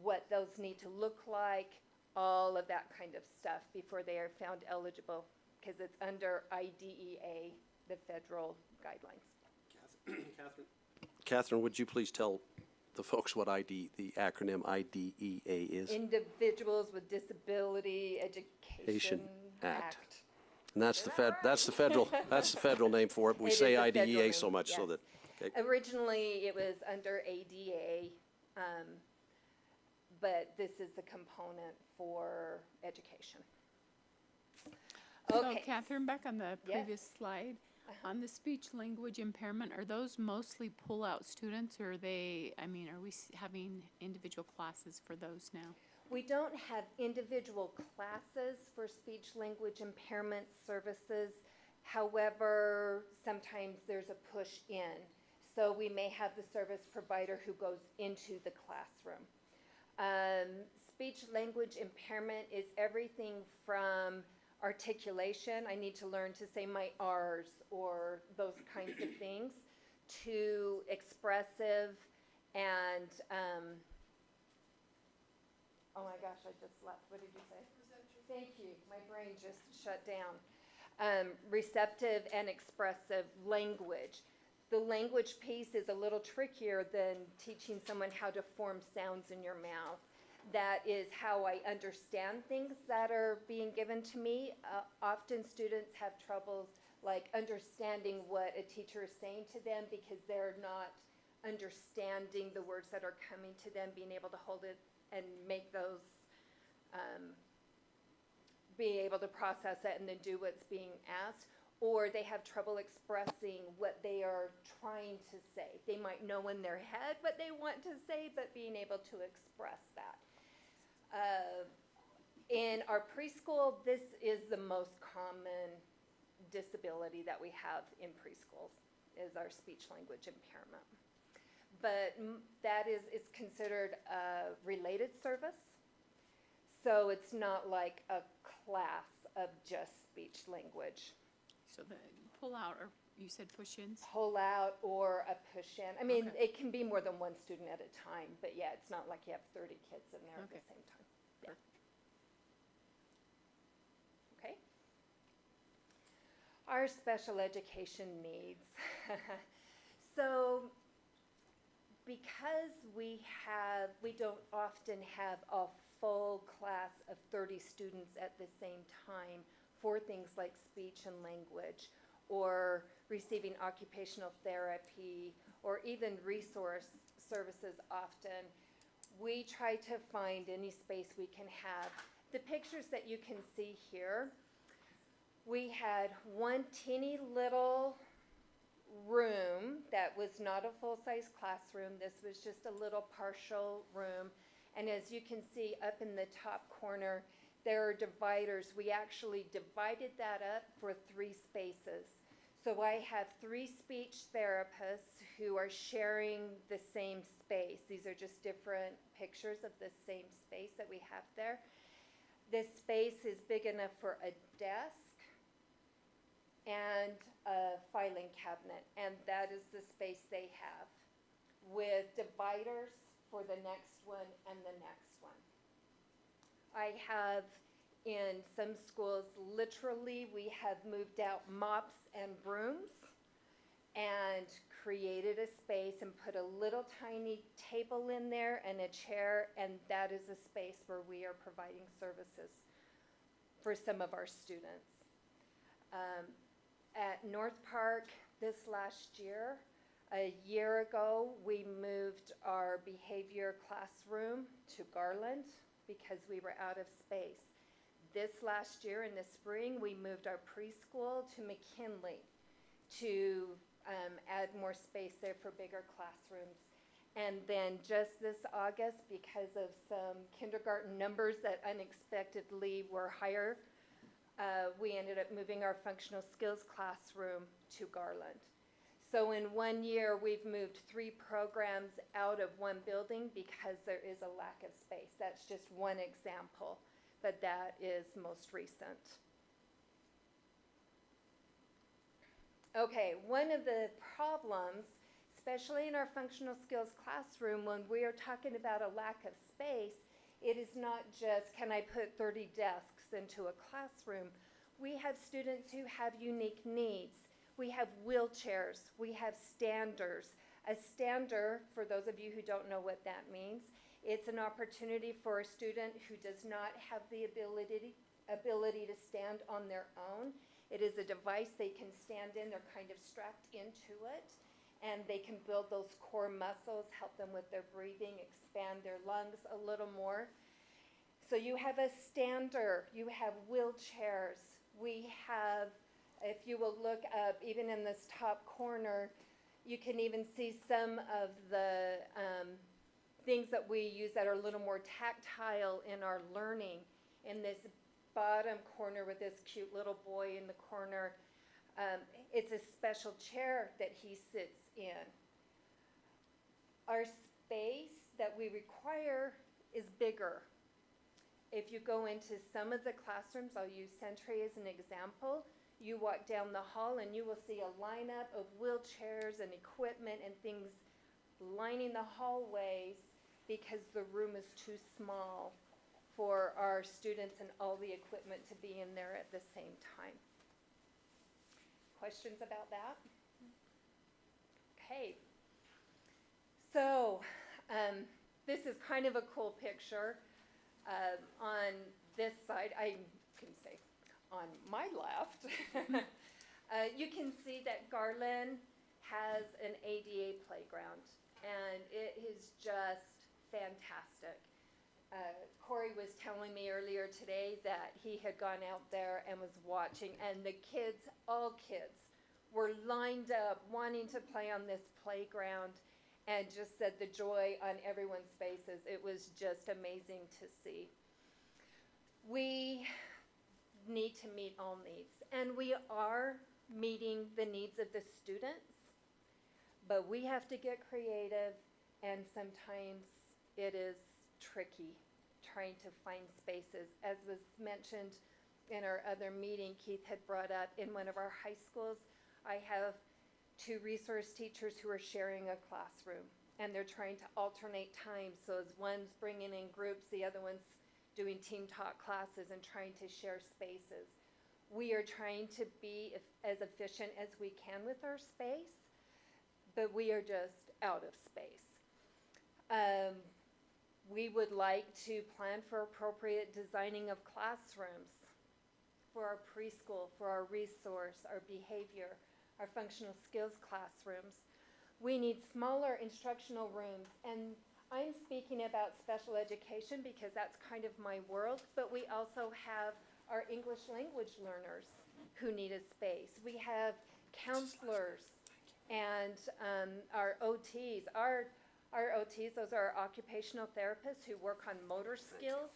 what those need to look like, all of that kind of stuff before they are found eligible, because it's under IDEA, the federal guidelines. Catherine, would you please tell the folks what the acronym IDEA is? Individuals with Disability Education Act. And that's the federal name for it. But we It say is a federal IDEA name, so much so yes. that. Okay. Originally, it was under ADA, but this is the component for education. So Okay. Catherine, back on the Yes. previous slide, on the speech language impairment, are those mostly pull-out students, or are they, I mean, are we having individual classes for those now? We don't have individual classes for speech language impairment services. However, sometimes there's a push in. So we may have the service provider who goes into the classroom. Speech language impairment is everything from articulation, I need to learn to say my R's or those kinds of things, to expressive and, oh my gosh, I just left. What did you say? Thank you. My brain just shut down. Receptive and expressive language. The language piece is a little trickier than teaching someone how to form sounds in your mouth. That is how I understand things that are being given to me. Often students have troubles like understanding what a teacher is saying to them because they're not understanding the words that are coming to them, being able to hold it and make those, being able to process it and then do what's being asked. Or they have trouble expressing what they are trying to say. They might know in their head what they want to say, but being able to express that. In our preschool, this is the most common disability that we have in preschools, is our speech language impairment. But that is considered a related service. So it's not like a class of just speech language. So the pull-out, or you said push-ins? Pull-out or a push-in. I mean, Okay. it can be more than one student at a time, but yeah, it's not like you have 30 kids in there at the same time. Yeah. Okay. Our special education needs. So because we don't often have a full class of 30 students at the same time for things like speech and language, or receiving occupational therapy, or even resource services often, we try to find any space we can have. The pictures that you can see here, we had one teeny little room that was not a full-size classroom. This was just a little partial room. And as you can see up in the top corner, there are dividers. We actually divided that up for 3 spaces. So I have 3 speech therapists who are sharing the same space. These are just different pictures of the same space that we have there. This space is big enough for a desk and a filing cabinet, and that is the space they have, with dividers for the next one and the next one. I have, in some schools, literally, we have moved out mops and brooms and created a space and put a little tiny table in there and a chair, and that is a space where we are providing services for some of our students. At North Park this last year, A year ago, we moved our behavior classroom to Garland because we were out of space. This last year in the spring, we moved our preschool to McKinley to add more space there for bigger classrooms. And then just this August, because of some kindergarten numbers that unexpectedly were higher, we ended up moving our functional skills classroom to Garland. So in 1 year, we've moved 3 programs out of one building because there is a lack of space. That's just one example, but that is most recent. Okay, one of the problems, especially in our functional skills classroom, when we are talking about a lack of space, it is not just, can I put 30 desks into a classroom? We have students who have unique needs. We have wheelchairs, we have standers. A stander, for those of you who don't know what that means, it's an opportunity for a student who does not have the ability to stand on their own. It is a device they can stand in, they're kind of strapped into it, and they can build those core muscles, help them with their breathing, expand their lungs a little more. So you have a stander, you have wheelchairs, we have, if you will look up, even in this top corner, you can even see some of the things that we use that are a little more tactile in our learning. In this bottom corner with this cute little boy in the corner, it's a special chair that he sits in. Our space that we require is bigger. If you go into some of the classrooms, I'll use Century as an example, you walk down the hall and you will see a lineup of wheelchairs and equipment and things lining the hallways because the room is too small for our students and all the equipment to be in there at the same time. Questions about that? Okay. So this is kind of a cool picture. On this side, I can say on my left, you can see that Garland has an ADA playground, and it is just fantastic. Corey was telling me earlier today that he had gone out there and was watching, and the kids, all kids, were lined up wanting to play on this playground, and just said the joy on everyone's faces. It was just amazing to see. We need to meet all needs, and we are meeting the needs of the students, but we have to get creative, and sometimes it is tricky trying to find spaces. As was mentioned in our other meeting, Keith had brought up in one of our high schools, I have 2 resource teachers who are sharing a classroom, and they're trying to alternate times. So as one's bringing in groups, the other one's doing team talk classes and trying to share spaces. We are trying to be as efficient as we can with our space, but we are just out of space. We would like to plan for appropriate designing of classrooms for our preschool, for our resource, our behavior, our functional skills classrooms. We need smaller instructional rooms, and I'm speaking about special education because that's kind of my world, but we also have our English language learners who need a space. We have counselors and our OTs. Our OTs, those are our occupational therapists who work on motor skills.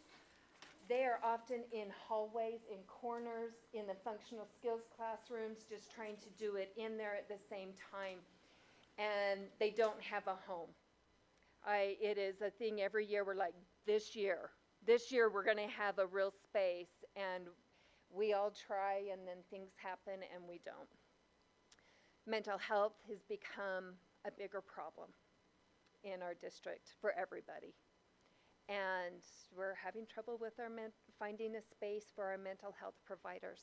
They are often in hallways, in corners, in the functional skills classrooms, just trying to do it in there at the same time. And they don't have a home. It is a thing every year. We're like, this year we're going to have a real space, and we all try, and then things happen, and we don't. Mental health has become a bigger problem in our district for everybody. And we're having trouble with our finding a space for our mental health providers.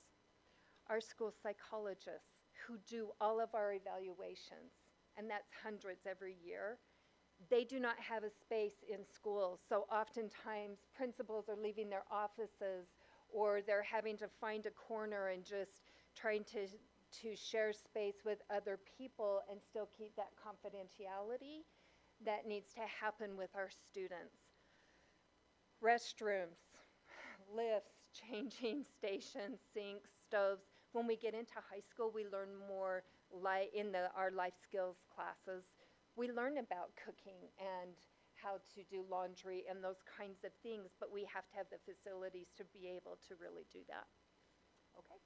Our school psychologists who do all of our evaluations, and that's hundreds every year, they do not have a space in schools. So oftentimes principals are leaving their offices, or they're having to find a corner and just trying to to share space with other people and still keep that confidentiality that needs to happen with our students. Restrooms, lifts, changing stations, sinks, stoves. When we get into high school, we learn more in our life skills classes. We learn about cooking and how to do laundry and those kinds of things, but we have to have the facilities to be able to really do that. Okay?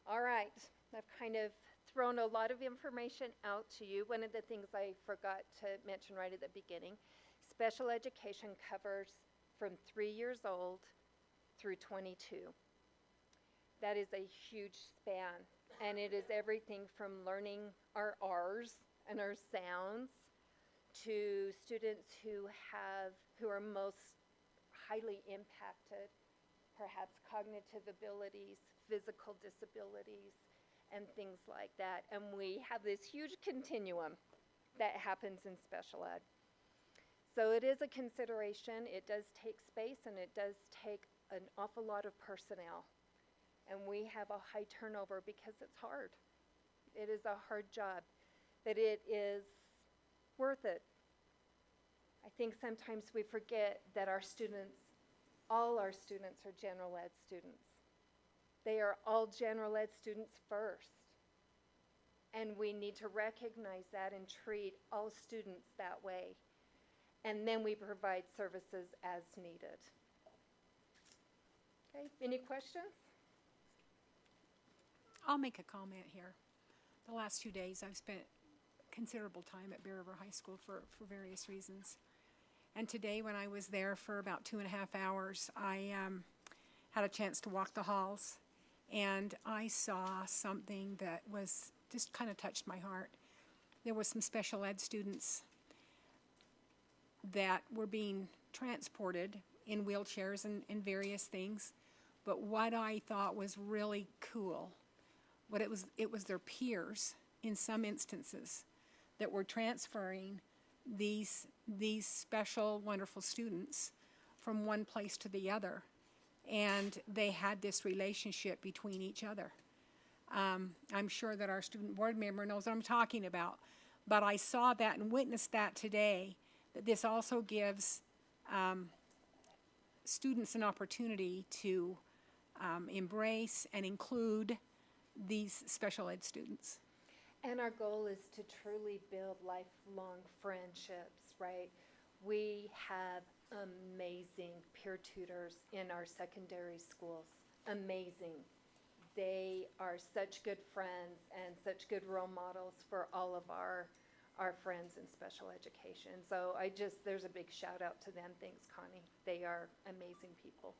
All right, I've kind of thrown a lot of information out to you. One of the things I forgot to mention right at the beginning, special education covers from 3 years old through 22. That is a huge span, and it is everything from learning our R's and our sounds to students who are most highly impacted, perhaps cognitive abilities, physical disabilities, and things like that. And we have this huge continuum that happens in special ed. So it is a consideration. It does take space, and it does take an awful lot of personnel. And we have a high turnover because it's hard. It is a hard job, but it is worth it. I think sometimes we forget that our students, all our students are general ed students. They are all general ed students first. And we need to recognize that and treat all students that way. And then we provide services as needed. Okay, any questions? I'll make a comment here. The last 2 days I've spent considerable time at Bear River High School for various reasons. And today when I was there for about 2.5 hours, I had a chance to walk the halls, and I saw something that was just kind of touched my heart. There were some special ed students that were being transported in wheelchairs and various things. But what I thought was really cool, it was their peers in some instances that were transferring these special, wonderful students from one place to the other. And they had this relationship between each other. I'm sure that our student board member knows what I'm talking about. But I saw that and witnessed that today, that this also gives students an opportunity to embrace and include these special ed students. And our goal is to truly build lifelong friendships, right? We have amazing peer tutors in our secondary schools. Amazing. They are such good friends and such good role models for all of our friends in special education. So there's a big shout out to them. Thanks, Connie. They are amazing people.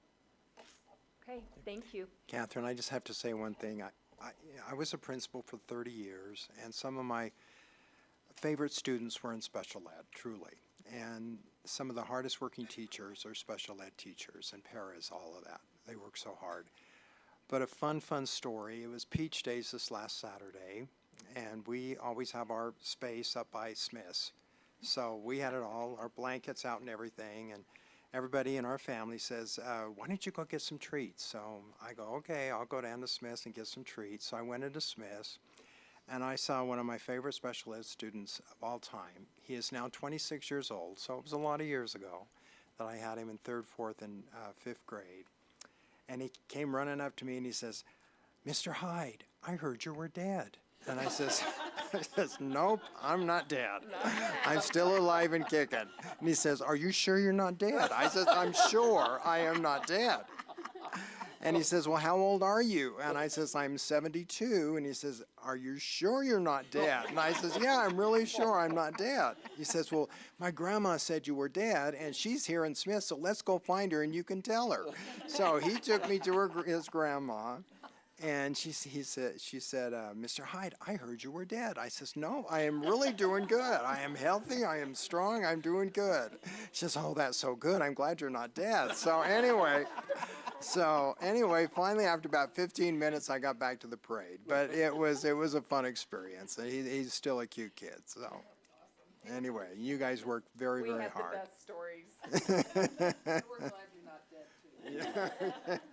Okay, thank you. Catherine, I just have to say one thing. I was a principal for 30 years, and some of my favorite students were in special ed, truly. And some of the hardest working teachers are special ed teachers, and paras, all of that. They work so hard. But a fun story. It was Peach Days this last Saturday, and we always have our space up by Smith's. So we had it all, our blankets out and everything, and everybody in our family says, why don't you go get some treats? So I go, okay, I'll go down to Smith's and get some treats. So I went into Smith's, and I saw one of my favorite special ed students of all time. He is now 26 years old, so it was a lot of years ago that I had him in 3rd, 4th, and 5th grade. And he came running up to me and he says, Mr. Hyde, I heard you were dead. And I says, nope, I'm not dead. I'm still alive and kicking. And he says, are you sure you're not dead? I says, I'm sure I am not dead. And he says, well, how old are you? And I says, I'm 72. And he says, are you sure you're not dead? And I says, yeah, I'm really sure I'm not dead. He says, well, my grandma said you were dead, and she's here in Smith, so let's go find her and you can tell her. So he took me to his grandma. And she said, Mr. Hyde, I heard you were dead. I says, no, I am really doing good. I am healthy. I am strong. I'm doing good. She says, oh, that's so good. I'm glad you're not dead. So anyway, finally, after about 15 minutes, I got back to the parade. But it was a fun experience. He's still a cute kid. So anyway, you guys worked very, very hard. We had the best stories. We're glad you're not dead,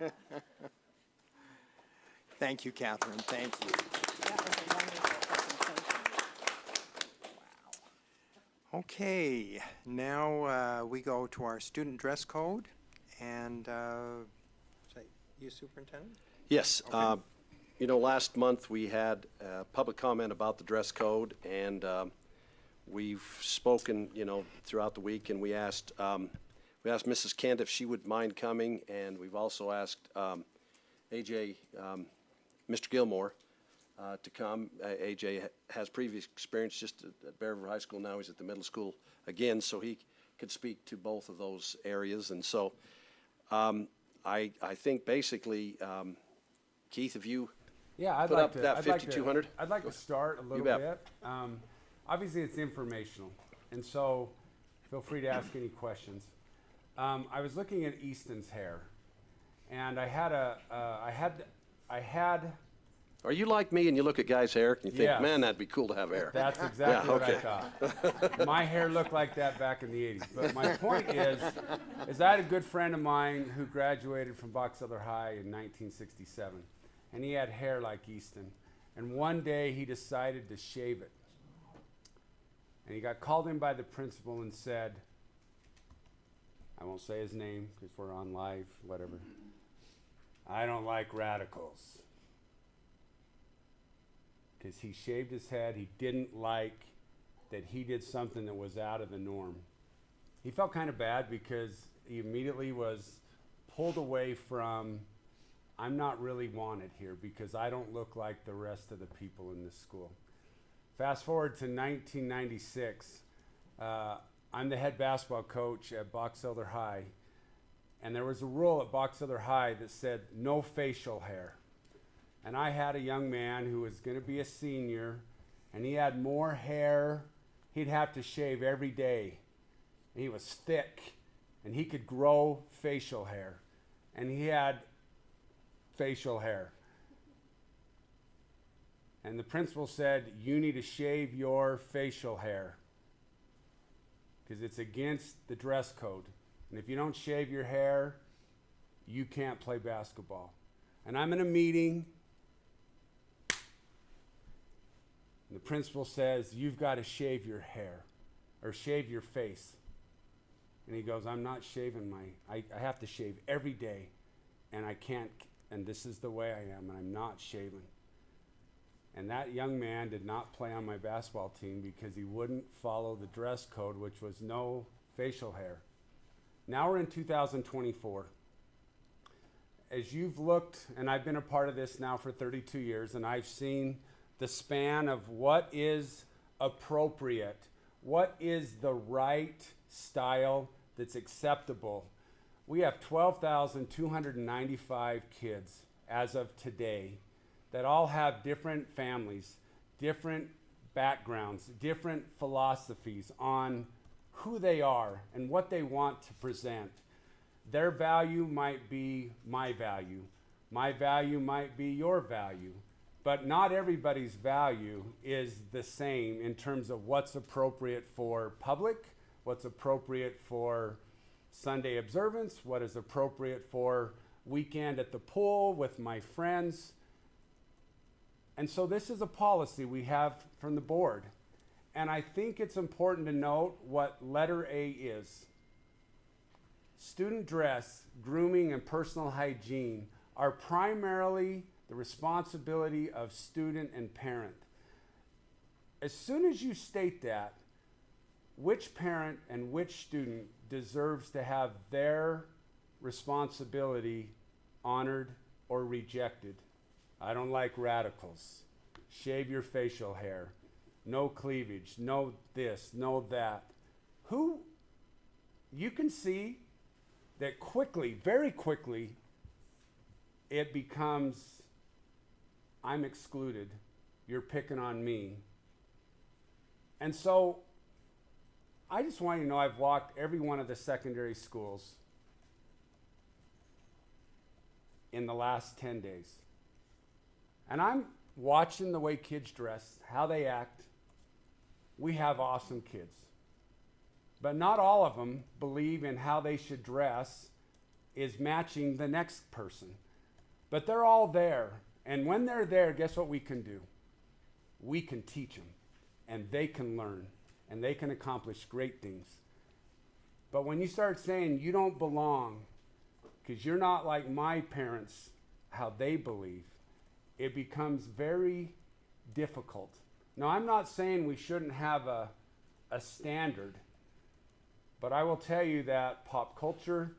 too. Yeah. Thank you, Catherine. Thank you. That was a wonderful presentation. Okay, now we go to our student dress code. And, is that you, Superintendent? Yes. Okay. You know, last month we had public comment about the dress code, and we've spoken, you know, throughout the week, and we asked Mrs. Kent if she would mind coming, and we've also asked AJ, Mr. Gilmore, to come. AJ has previous experience just at Bear River High School. Now he's at the middle school again, so he could speak to both of those areas. And so I think basically, Keith, if you Yeah, put up that 5,200? I'd like to start a little bet. bit. Obviously, it's informational, and so feel free to ask any questions. I was looking at Easton's hair, and I had. Are you like me and you look at guys' hair and you think, Yes. man, that'd be cool to have hair? That's exactly Yeah, what okay. I thought. My hair looked like that back in the 80s. But my point is I had a good friend of mine who graduated from Box Elder High in 1967, and he had hair like Easton. And one day he decided to shave it. And he got called in by the principal and said, I won't say his name because we're on live, whatever. I don't like radicals. Because he shaved his head. He didn't like that he did something that was out of the norm. He felt kind of bad because he immediately was pulled away from, I'm not really wanted here because I don't look like the rest of the people in this school. Fast forward to 1996. I'm the head basketball coach at Box Elder High. And there was a rule at Box Elder High that said no facial hair. And I had a young man who was going to be a senior, and he had more hair. He'd have to shave every day. And he was thick, and he could grow facial hair. And he had facial hair. And the principal said, you need to shave your facial hair because it's against the dress code. And if you don't shave your hair, you can't play basketball. And I'm in a meeting. The principal says, you've got to shave your hair or shave your face. And he goes, I'm not shaving I have to shave every day and I can't, and this is the way I am, and I'm not shaving. And that young man did not play on my basketball team because he wouldn't follow the dress code, which was no facial hair. Now we're in 2024. As you've looked, and I've been a part of this now for 32 years, and I've seen the span of what is appropriate, what is the right style that's acceptable. We have 12,295 kids as of today that all have different families, different backgrounds, different philosophies on who they are and what they want to present. Their value might be my value. My value might be your value. But not everybody's value is the same in terms of what's appropriate for public, what's appropriate for Sunday observance, what is appropriate for weekend at the pool with my friends. And so this is a policy we have from the board. And I think it's important to note what letter A is. Student dress, grooming, and personal hygiene are primarily the responsibility of student and parent. As soon as you state that, which parent and which student deserves to have their responsibility honored or rejected? I don't like radicals. Shave your facial hair. No cleavage. No this, no that. You can see that quickly, very quickly, it becomes, I'm excluded. You're picking on me. And so I just want you to know I've walked every one of the secondary schools in the last 10 days. And I'm watching the way kids dress, how they act. We have awesome kids. But not all of them believe in how they should dress is matching the next person. But they're all there. And when they're there, guess what we can do? We can teach them, and they can learn, and they can accomplish great things. But when you start saying you don't belong because you're not like my parents, how they believe, it becomes very difficult. Now, I'm not saying we shouldn't have a standard, but I will tell you that pop culture,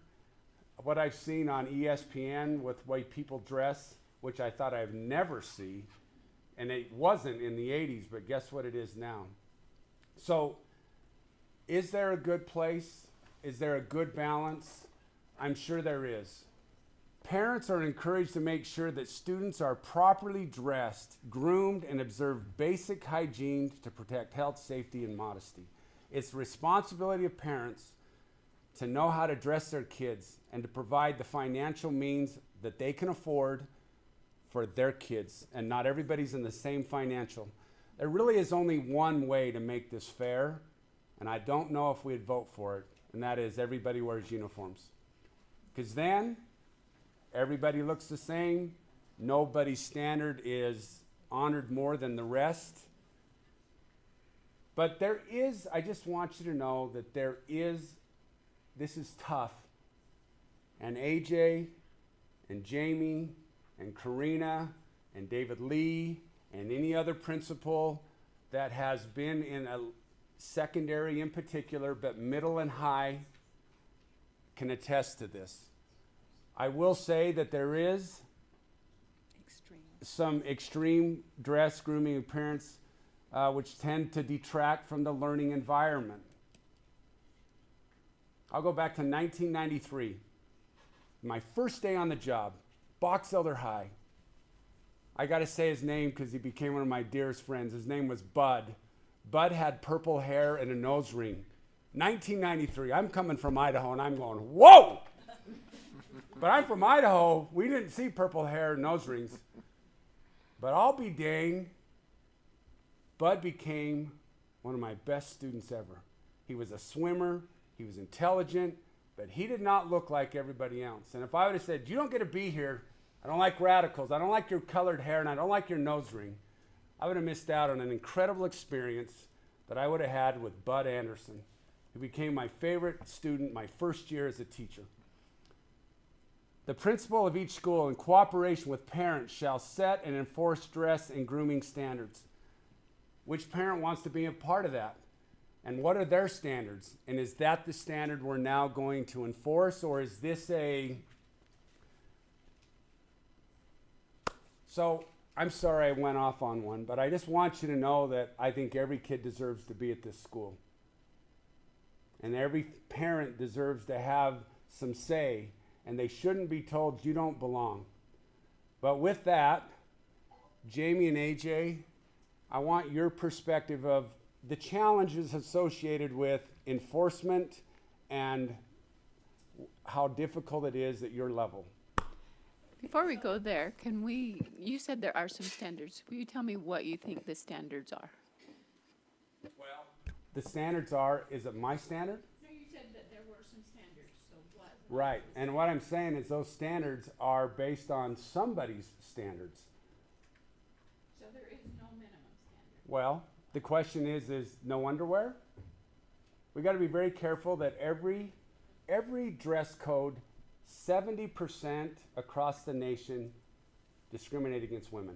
what I've seen on ESPN with the way people dress, which I thought I'd never see, and it wasn't in the 80s, but guess what it is now? So, is there a good place? Is there a good balance? I'm sure there is. Parents are encouraged to make sure that students are properly dressed, groomed, and observe basic hygiene to protect health, safety, and modesty. It's the responsibility of parents to know how to dress their kids and to provide the financial means that they can afford for their kids. And not everybody's in the same financial. There really is only one way to make this fair, and I don't know if we'd vote for it, and that is everybody wears uniforms. Because then everybody looks the same. Nobody's standard is honored more than the rest. But there is, I just want you to know that there is, this is tough. And AJ and Jamie and Karina and David Lee and any other principal that has been in a secondary in particular, but middle and high, can attest to this. I will say that there is some extreme dress, grooming, appearance, which tend to detract from the learning environment. I'll go back to 1993. My first day on the job, Box Elder High. I got to say his name because he became one of my dearest friends. His name was Bud. Bud had purple hair and a nose ring. 1993. I'm coming from Idaho, and I'm going, whoa! But I'm from Idaho. We didn't see purple hair and nose rings. But I'll be dang, Bud became one of my best students ever. He was a swimmer. He was intelligent. But he did not look like everybody else. And if I would have said, you don't get to be here, I don't like radicals, I don't like your colored hair, and I don't like your nose ring, I would have missed out on an incredible experience that I would have had with Bud Anderson, who became my favorite student my first year as a teacher. The principal of each school, in cooperation with parents, shall set and enforce dress and grooming standards. Which parent wants to be a part of that? And what are their standards? And is that the standard we're now going to enforce, or is this a... So, I'm sorry I went off on one, but I just want you to know that I think every kid deserves to be at this school. And every parent deserves to have some say, and they shouldn't be told you don't belong. But with that, Jamie and AJ, I want your perspective of the challenges associated with enforcement and how difficult it is at your level. Before we go there, you said there are some standards. Will you tell me what you think the standards are? Well, the standards are, is it my standard? No, you said that there were some standards, so what? Right, and what I'm saying is those standards are based on somebody's standards. So there is no minimum standard? Well, the question is no underwear? We got to be very careful that every dress code, 70% across the nation discriminate against women.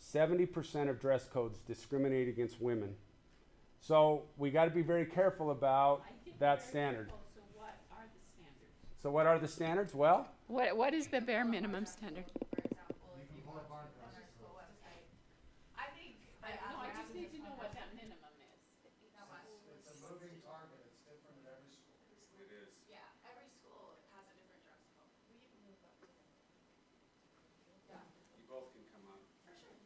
70% of dress codes discriminate against women. So we got to be very careful about that standard. So what are the standards? So what are the standards? Well, What is the bare minimum standard? I just need to know what that minimum is. It's a moving target. It's different at every school. It is. Yeah, every school has a different dress code. We can move up to them. Yeah. You both can come up. For sure.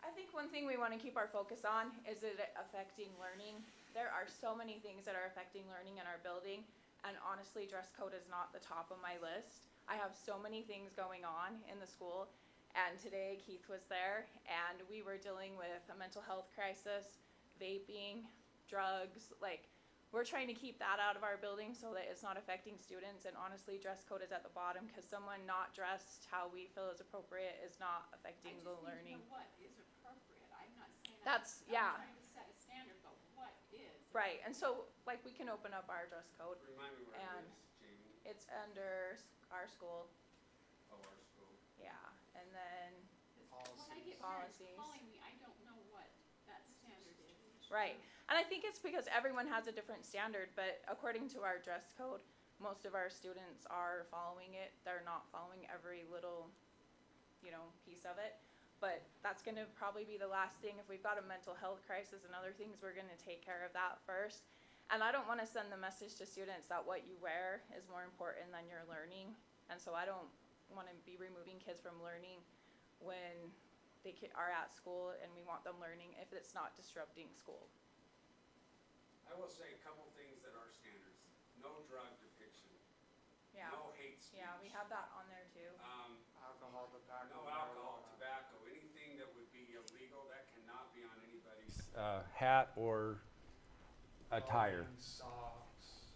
I think one thing we want to keep our focus on is it affecting learning. There are so many things that are affecting learning in our building, and honestly, dress code is not the top of my list. I have so many things going on in the school, and today Keith was there, and we were dealing with a mental health crisis, vaping, drugs, like we're trying to keep that out of our building so that it's not affecting students. And honestly, dress code is at the bottom because someone not dressed how we feel is appropriate is not affecting the learning. What is appropriate? I'm not saying That's, I'm yeah. trying to set a standard, but what is? Right, and so, like, we can open up our dress code. Remind me where And it is, Jamie. it's under our school, Oh, our school. yeah, and then, When I get parents Policies. calling me, I don't know what that standard is. right. And I think it's because everyone has a different standard, but according to our dress code, most of our students are following it. They're not following every little, piece of it. But that's gonna probably be the last thing. If we've got a mental health crisis and other things, we're gonna take care of that first. And I don't wanna send the message to students that what you wear is more important than your learning. And so I don't wanna be removing kids from learning when they are at school and we want them learning if it's not disrupting school. I will say a couple things that are standards. No drug depiction. Yeah. No hate speech. Yeah, we have that on there too. Alcohol, tobacco. No alcohol, tobacco, anything that would be illegal, that cannot be on anybody's. Hat or attire. Socks,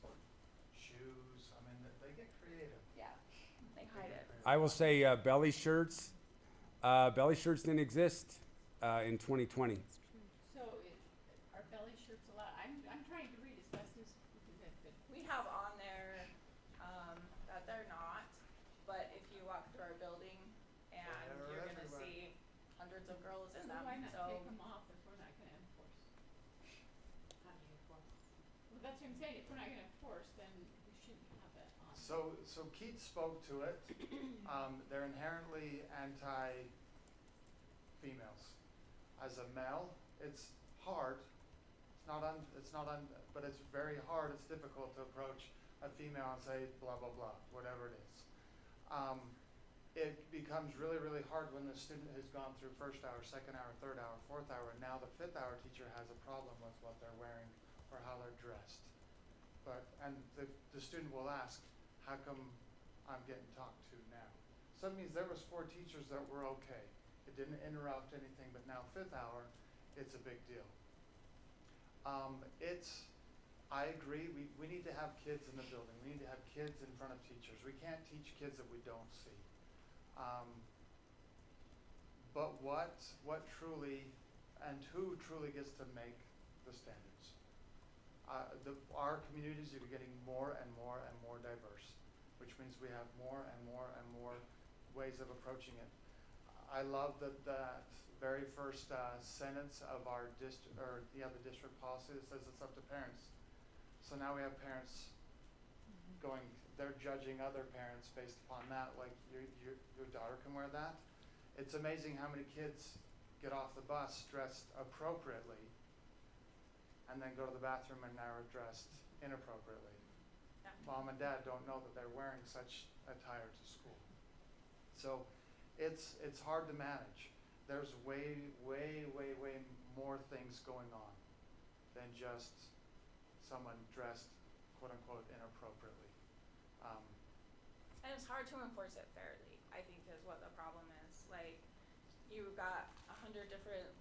shoes, I mean, they get creative. Yeah, they hide it. I will say belly shirts. Belly shirts didn't exist in 2020. So are belly shirts allowed? I'm trying to read as best as We have on there, that they're not, but if you walk through our building and They're you're gonna everywhere. see hundreds of girls in So them, why not so. take them off if we're not gonna enforce? How do you enforce? Well, that's what I'm saying, if we're not gonna enforce, then we shouldn't have it on. So Keith spoke to it. They're inherently anti-females. As a male, it's hard. But it's very hard. It's difficult to approach a female and say blah blah blah, whatever it is. It becomes really, really hard when the student has gone through first hour, second hour, third hour, fourth hour, and now the fifth hour teacher has a problem with what they're wearing or how they're dressed. And the student will ask, how come I'm getting talked to now? So that means there was 4 teachers that were okay. It didn't interrupt anything, but now fifth hour, it's a big deal. I agree, we need to have kids in the building. We need to have kids in front of teachers. We can't teach kids that we don't see. But what truly, and who truly gets to make the standards? Our communities are getting more and more and more diverse, which means we have more and more and more ways of approaching it. I love that very first sentence of our the district policy that says it's up to parents. So now we have parents they're judging other parents based upon that, like your daughter can wear that. It's amazing how many kids get off the bus dressed appropriately and then go to the bathroom and now are dressed inappropriately. Yeah. Mom and dad don't know that they're wearing such attire to school. So it's hard to manage. There's way more things going on than just someone dressed quote unquote inappropriately. And it's hard to enforce it fairly, I think is what the problem is. Like, you've got 100 different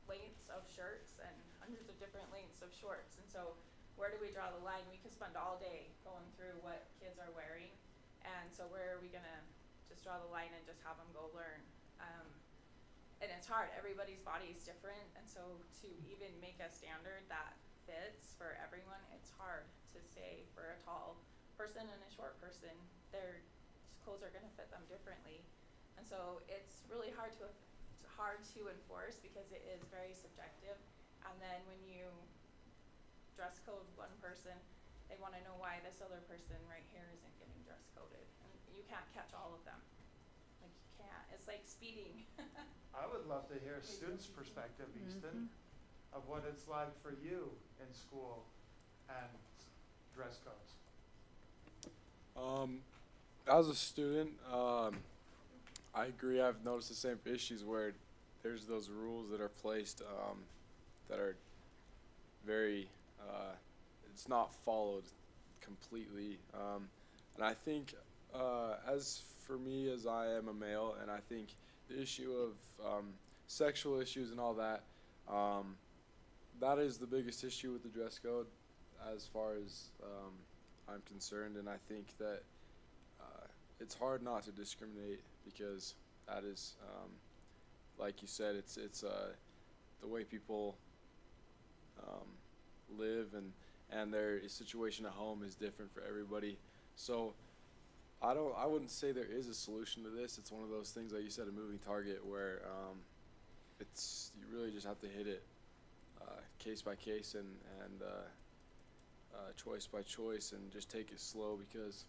lengths of shirts and hundreds of different lengths of shorts. And so where do we draw the line? We could spend all day going through what kids are wearing. And so where are we gonna just draw the line and just have them go learn? And it's hard, everybody's body is different. And so to even make a standard that fits for everyone, it's hard to say for a tall person and a short person, their clothes are gonna fit them differently. And so it's really hard to enforce because it is very subjective. And then when you dress code one person, they wanna know why this other person right here isn't getting dress coded. And you can't catch all of them. Like, you can't, it's like speeding. I would love to hear a student's perspective, Easton, of what it's like for you in school and dress codes. As a student, I agree. I've noticed the same issues where there's those rules that are placed that are very, it's not followed completely. And I think as for me, as I am a male, and I think the issue of sexual issues and all that, that is the biggest issue with the dress code. as far as I'm concerned, and I think that it's hard not to discriminate because that is, like you said, it's the way people live, and their situation at home is different for everybody. So I wouldn't say there is a solution to this. It's one of those things, like you said, a moving target where you really just have to hit it case by case and choice by choice, and just take it slow because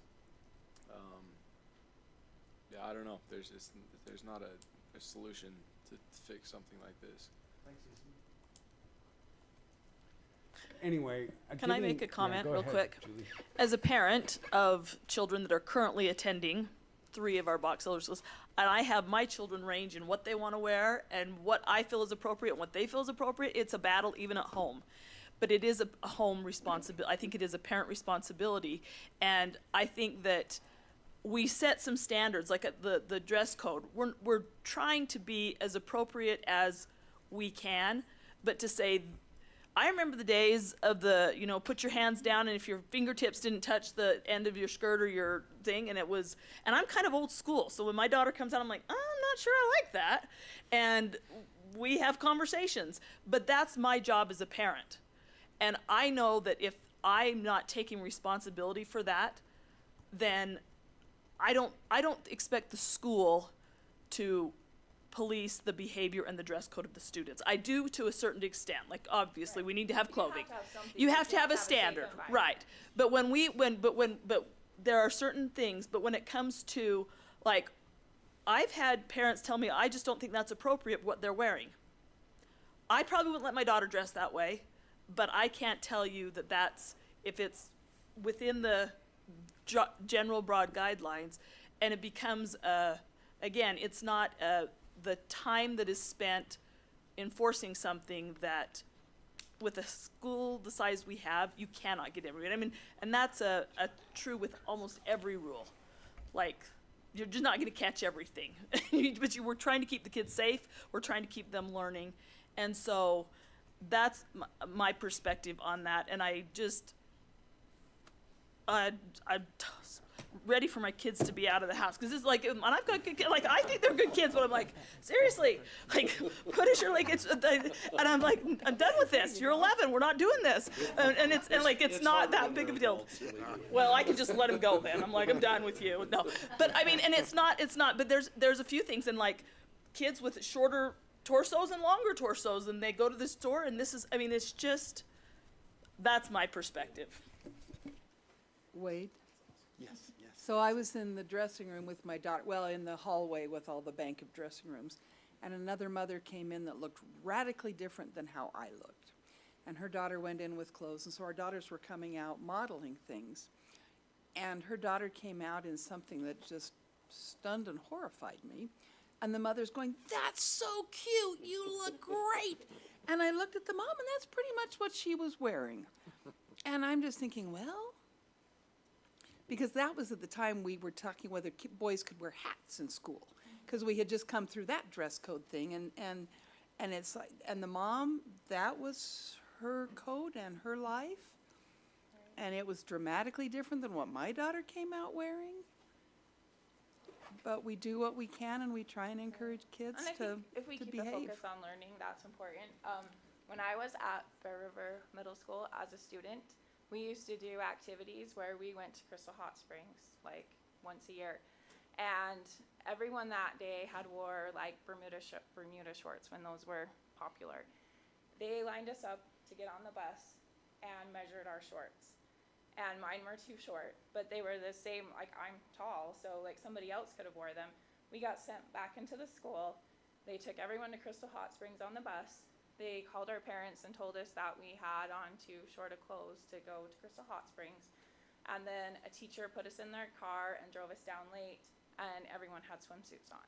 yeah, I don't know. There's not a solution to fix something like this. Thanks, Ethan. Anyway, Can I make a comment go real ahead, quick? Julie. As a parent of children that are currently attending 3 of our Box Elder schools, and I have my children range in what they want to wear and what I feel is appropriate and what they feel is appropriate. It's a battle even at home. But it is a home responsibility. I think it is a parent responsibility. And I think that we set some standards, like the dress code. We're trying to be as appropriate as we can, but to say, I remember the days of the, put your hands down, and if your fingertips didn't touch the end of your skirt or your thing, and I'm kind of old school, so when my daughter comes out, I'm like, oh, I'm not sure I like that, and we have conversations, but that's my job as a parent, and I know that if I'm not taking responsibility for that, then I don't expect the school to police the behavior and the dress code of the students. I do to a certain extent. Like, obviously, we need to have clothing. You have to have a standard, right? But but there are certain things. But when it comes to, like, I've had parents tell me, I just don't think that's appropriate what they're wearing. I probably wouldn't let my daughter dress that way, but I can't tell you that that's, if it's within the general broad guidelines, and it becomes, again, it's not the time that is spent enforcing something that, with a school the size we have, you cannot get everyone. I mean, and that's a true with almost every rule. Like, you're just not going to catch everything. But we're trying to keep the kids safe. We're trying to keep them learning. And so that's my perspective on that. And I just, I'm ready for my kids to be out of the house, because it's like, and I've got good kids, like, I think they're good kids, but I'm like, seriously, like, what is your, like, it's, and I'm like, I'm done with this. You're 11. We're not doing this, and it's not that big of a deal. Well, I can just let them go then. I'm like, I'm done with you. No, but I mean, and it's not. But there's a few things, and like, kids with shorter torsos and longer torsos, and they go to the store, and this is, I mean, it's just, that's my perspective. Wade? Yes. So I was in the dressing room with my daughter, well, in the hallway with all the bank of dressing rooms, and another mother came in that looked radically different than how I looked. And her daughter went in with clothes, and so our daughters were coming out modeling things. And her daughter came out in something that just stunned and horrified me. And the mother's going, "That's so cute, you look great." And I looked at the mom, and that's pretty much what she was wearing. And I'm just thinking, well, because that was at the time we were talking whether boys could wear hats in school, because we had just come through that dress code thing, and it's like, and the mom, that was her code and her life, and it was dramatically different than what my daughter came out wearing. But we do what we can, and we try and encourage kids and I to think if we to keep behave. a focus on learning, that's important. When I was at Bear River Middle School as a student, we used to do activities where we went to Crystal Hot Springs like once a year, and everyone that day had wore like Bermuda shorts when those were popular. They lined us up to get on the bus and measured our shorts, and mine were too short, but they were the same, like, I'm tall, so like somebody else could have wore them. We got sent back into the school. They took everyone to Crystal Hot Springs on the bus. They called our parents and told us that we had on too short of clothes to go to Crystal Hot Springs. And then a teacher put us in their car and drove us down late, and everyone had swimsuits on.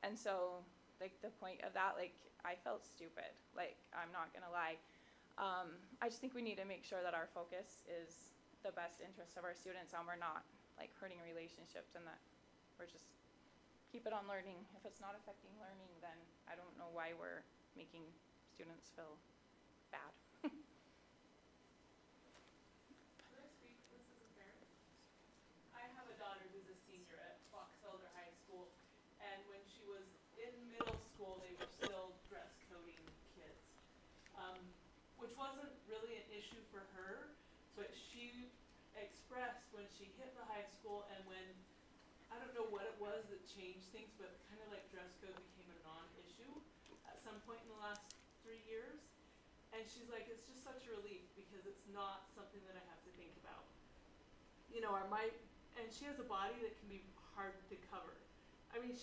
And so, like, the point of that, like, I felt stupid. Like, I'm not gonna lie. I just think we need to make sure that our focus is the best interests of our students, and we're not, like, hurting relationships, and that we're just keep it on learning. If it's not affecting learning, then I don't know why we're making students feel bad. wasn't really an issue for her, but she expressed when she hit the high school and when, I don't know what it was that changed things, but kind of like dress code became a non-issue at some point in the last 3 years. And she's like, it's just such a relief because it's not something that I have to think about. You know, and she has a body that can be hard to cover. I mean,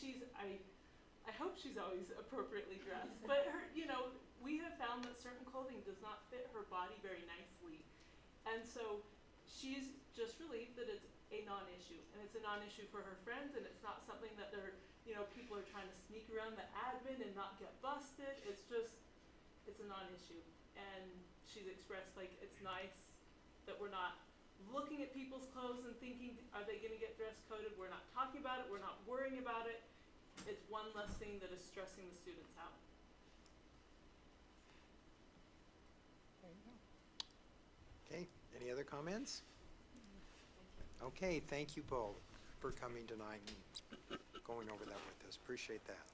I hope she's always appropriately dressed, but her, you know, we have found that certain clothing does not fit her body very nicely. And so she's just relieved that it's a non-issue, and it's a non-issue for her friends, and it's not something that people are trying to sneak around the admin and not get busted. It's a non-issue. And she's expressed like it's nice that we're not looking at people's clothes and thinking, are they gonna get dress coded? We're not talking about it, we're not worrying about it. It's one less thing that is stressing the students out. Okay, any other comments? Okay, thank you both for coming tonight and going over that with us. Appreciate that.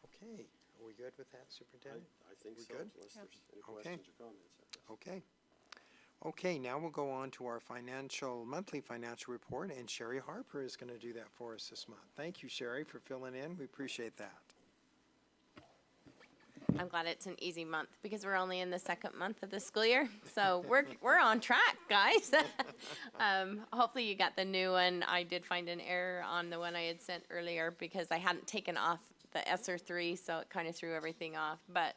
Okay, are we good with that, Superintendent? I think We so, good? unless there's any Okay. questions or comments. I guess. Okay. Okay, now we'll go on to our monthly financial report, and Sherry Harper is going to do that for us this month. Thank you, Sherry, for filling in. We appreciate that. I'm glad it's an easy month because we're only in the second month of the school year. So we're on track, guys. Hopefully you got the new one. I did find an error on the one I had sent earlier because I hadn't taken off the ESSER 3, so it kind of threw everything off. But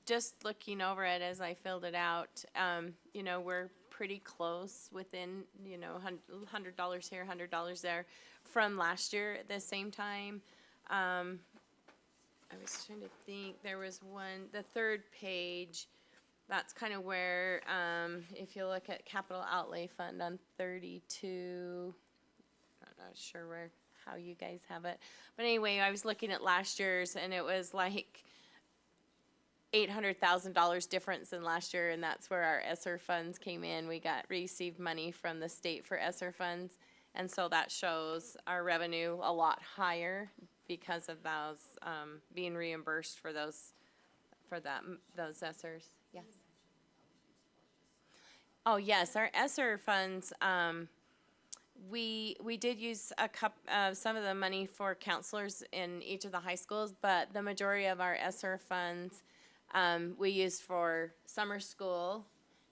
just looking over it as I filled it out, you know, we're pretty close within, you know, $100 here, $100 there from last year at the same time. I was trying to think, there was the third page, that's kind of where, if you look at capital outlay fund on 32, I'm not sure how you guys have it. But anyway, I was looking at last year's and it was like $800,000 difference in last year, and that's where our ESSER funds came in. We received money from the state for ESSER funds, and so that shows our revenue a lot higher because of those being reimbursed for those ESSERs. Yes. Oh yes, our ESSER funds. We did use some of the money for counselors in each of the high schools, but the majority of our ESSER funds we used for summer school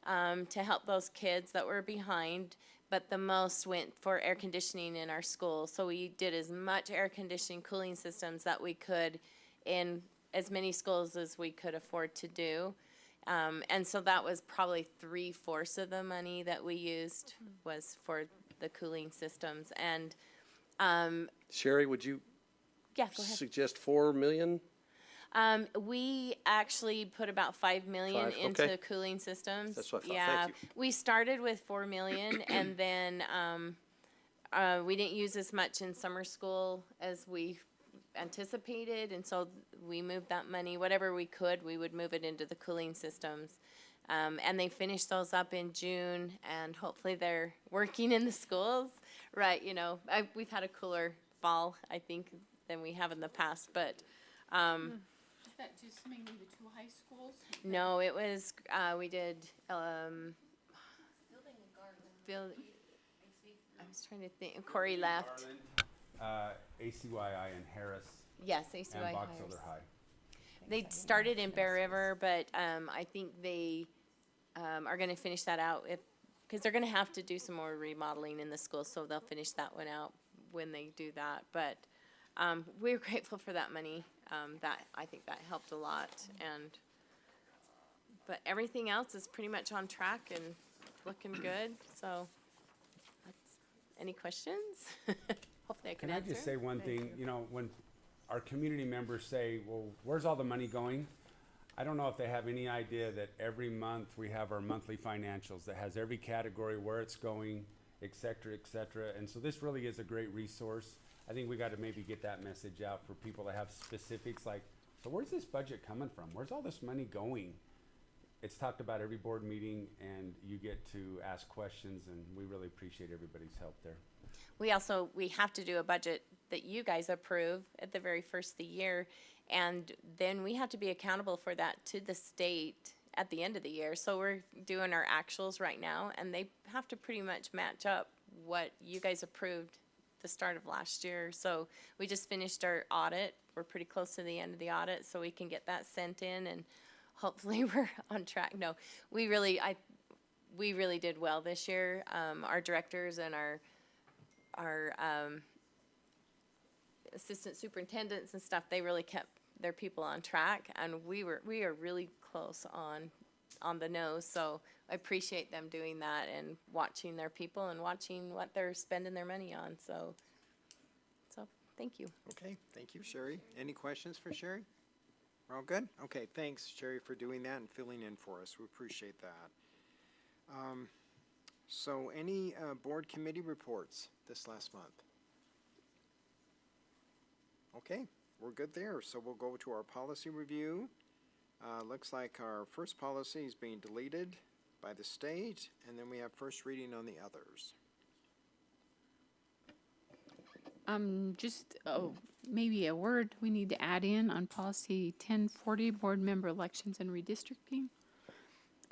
to help those kids that were behind. But the most went for air conditioning in our school. So we did as much air conditioning, cooling systems that we could in as many schools as we could afford to do. And so that was probably 3/4 of the money that we used was for the cooling systems. And Sherry, would you yeah, go ahead. suggest $4 million? We actually put about $5 million into okay. cooling systems. That's what I thought. Yeah, Thank you. we started with $4 million, and then we didn't use as much in summer school as we anticipated, and so we moved that money, whatever we could, we would move it into the cooling systems. And they finished those up in June, and hopefully they're working in the schools. Right, you know, we've had a cooler fall, I think, than we have in the past, but. Is that just mainly the two high schools? No, it was, we did, I was trying to think, Corey left. ACYI and Harris. Yes, ACYI and Box Harris. Elder High. They started in Bear River, but I think they are gonna finish that out because they're gonna have to do some more remodeling in the school, so they'll finish that one out when they do that. But we're grateful for that money. I think that helped a lot, but everything else is pretty much on track and looking good. So, any questions? Hopefully, I can answer. I just say one thing? You know, when our community members say, "Well, where's all the money going?" I don't know if they have any idea that every month we have our monthly financials that has every category, where it's going, et cetera, et cetera. And so this really is a great resource. I think we got to maybe get that message out for people that have specifics like, so where's this budget coming from? Where's all this money going? It's talked about every board meeting, and you get to ask questions, and we really appreciate everybody's help there. We have to do a budget that you guys approve at the very first of the year, And then we have to be accountable for that to the state at the end of the year. So we're doing our actuals right now, and they have to pretty much match up what you guys approved the start of last year. So we just finished our audit. We're pretty close to the end of the audit, so we can get that sent in, and hopefully we're on track. No, we really did well this year. Our directors and our assistant superintendents and stuff, they really kept their people on track, and we are really close on the nose. So I appreciate them doing that and watching their people and watching what they're spending their money on. So thank you. Okay, thank you, Sherry. Any questions for Sherry? We're all good? Okay, thanks, Sherry, for doing that and filling in for us. We appreciate that. So any board committee reports this last month? Okay, we're good there. So we'll go to our policy review. Looks like our first policy is being deleted by the state, and then we have first reading on the others. Maybe a word we need to add in on policy 1040, board member elections and redistricting.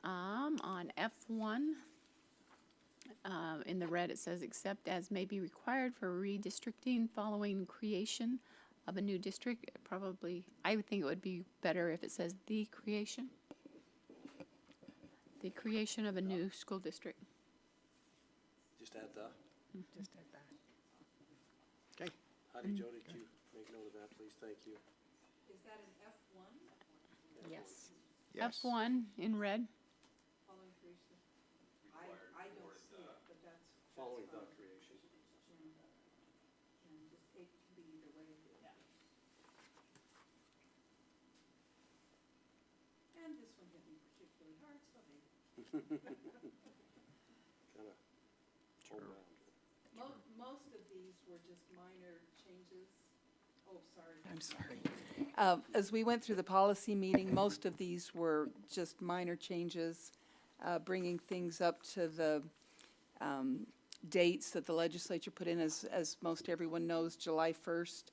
On F1, in the red it says, except as may be required for redistricting following creation of a new district. Probably, I would think it would be better if it says the creation of a new school district. Just add the. Just add that. Okay. Heidi, Jody, could you make note of that, please? Thank you. Is that an F1? Yes. Yes. F1 in red. Following creation? I don't see it, but that's. Following the creation. It can be either way. And this one hit me particularly hard, so Kind of hold around. most of these were just minor changes. Oh, sorry. I'm sorry. As we went through the policy meeting, most of these were just minor changes, bringing things up to the dates that the legislature put in. As most everyone knows, July 1st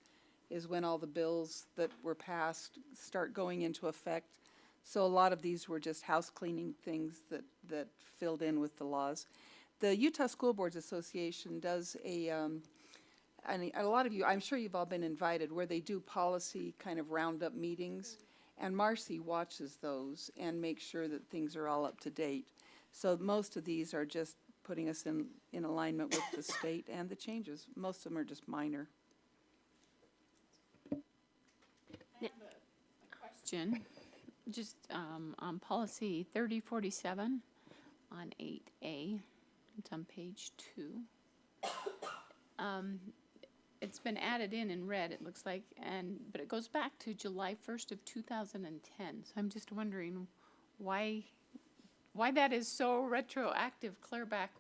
is when all the bills that were passed start going into effect. So a lot of these were just house cleaning things that filled in with the laws. The Utah School Boards Association does and a lot of you, I'm sure you've all been invited, where they do policy kind of roundup meetings. And Marcy watches those and makes sure that things are all up to date. So most of these are just putting us in alignment with the state and the changes. Most of them are just minor. Question, just on policy 3047 on 8A, it's on page 2. It's been added in red, it looks like, but it goes back to July 1st of 2010. So I'm just wondering why that is so retroactive, clear back,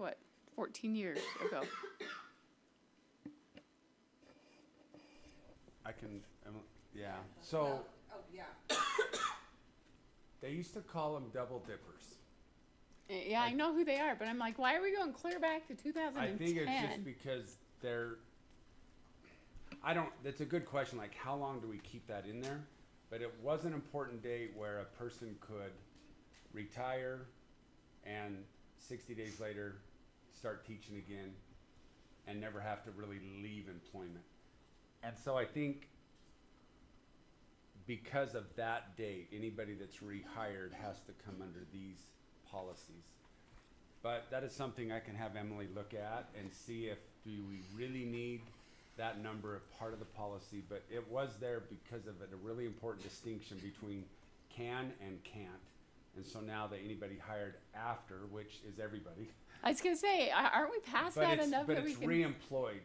14 years ago? I can, yeah. So they used to call them double dippers. Yeah, I know who they are, but I'm like, why are we going clear back to 2010? I think it's just because that's a good question, like how long do we keep that in there? But it was an important date where a person could retire and 60 days later start teaching again and never have to really leave employment. And so I think because of that date, anybody that's rehired has to come under these policies. But that is something I can have Emily look at and see if do we really need that number a part of the policy. But it was there because of a really important distinction between can and can't. And so now that anybody hired after, which is everybody. I was going to say, aren't we past that enough? But it's re-employed.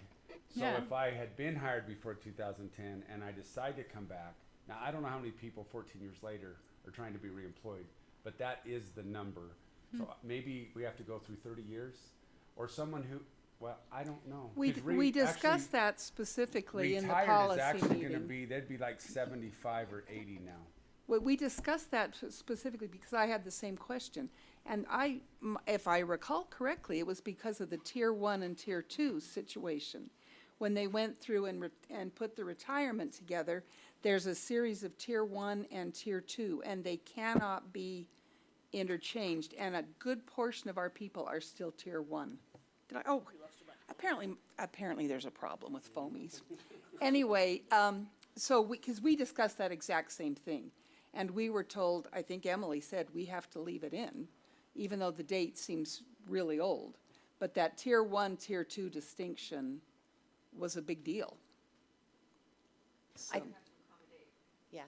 So Yeah. if I had been hired before 2010 and I decide to come back, now I don't know how many people 14 years later are trying to be re-employed, but that is the number. So maybe we have to go through 30 years, or someone who, well, I don't know. We discussed that specifically in the policy Retired is actually going to meeting. they'd be like 75 or 80 now. Well, we discussed that specifically because I had the same question. And if I recall correctly, it was because of the Tier 1 and Tier 2 situation. when they went through and put the retirement together, there's a series of Tier 1 and Tier 2, and they cannot be interchanged, and a good portion of our people are still Tier 1. Apparently there's a problem with foamies. Anyway, because we discussed that exact same thing, and we were told, I think Emily said, we have to leave it in, even though the date seems really old. But that Tier 1, Tier 2 distinction was a big deal. So. Yeah.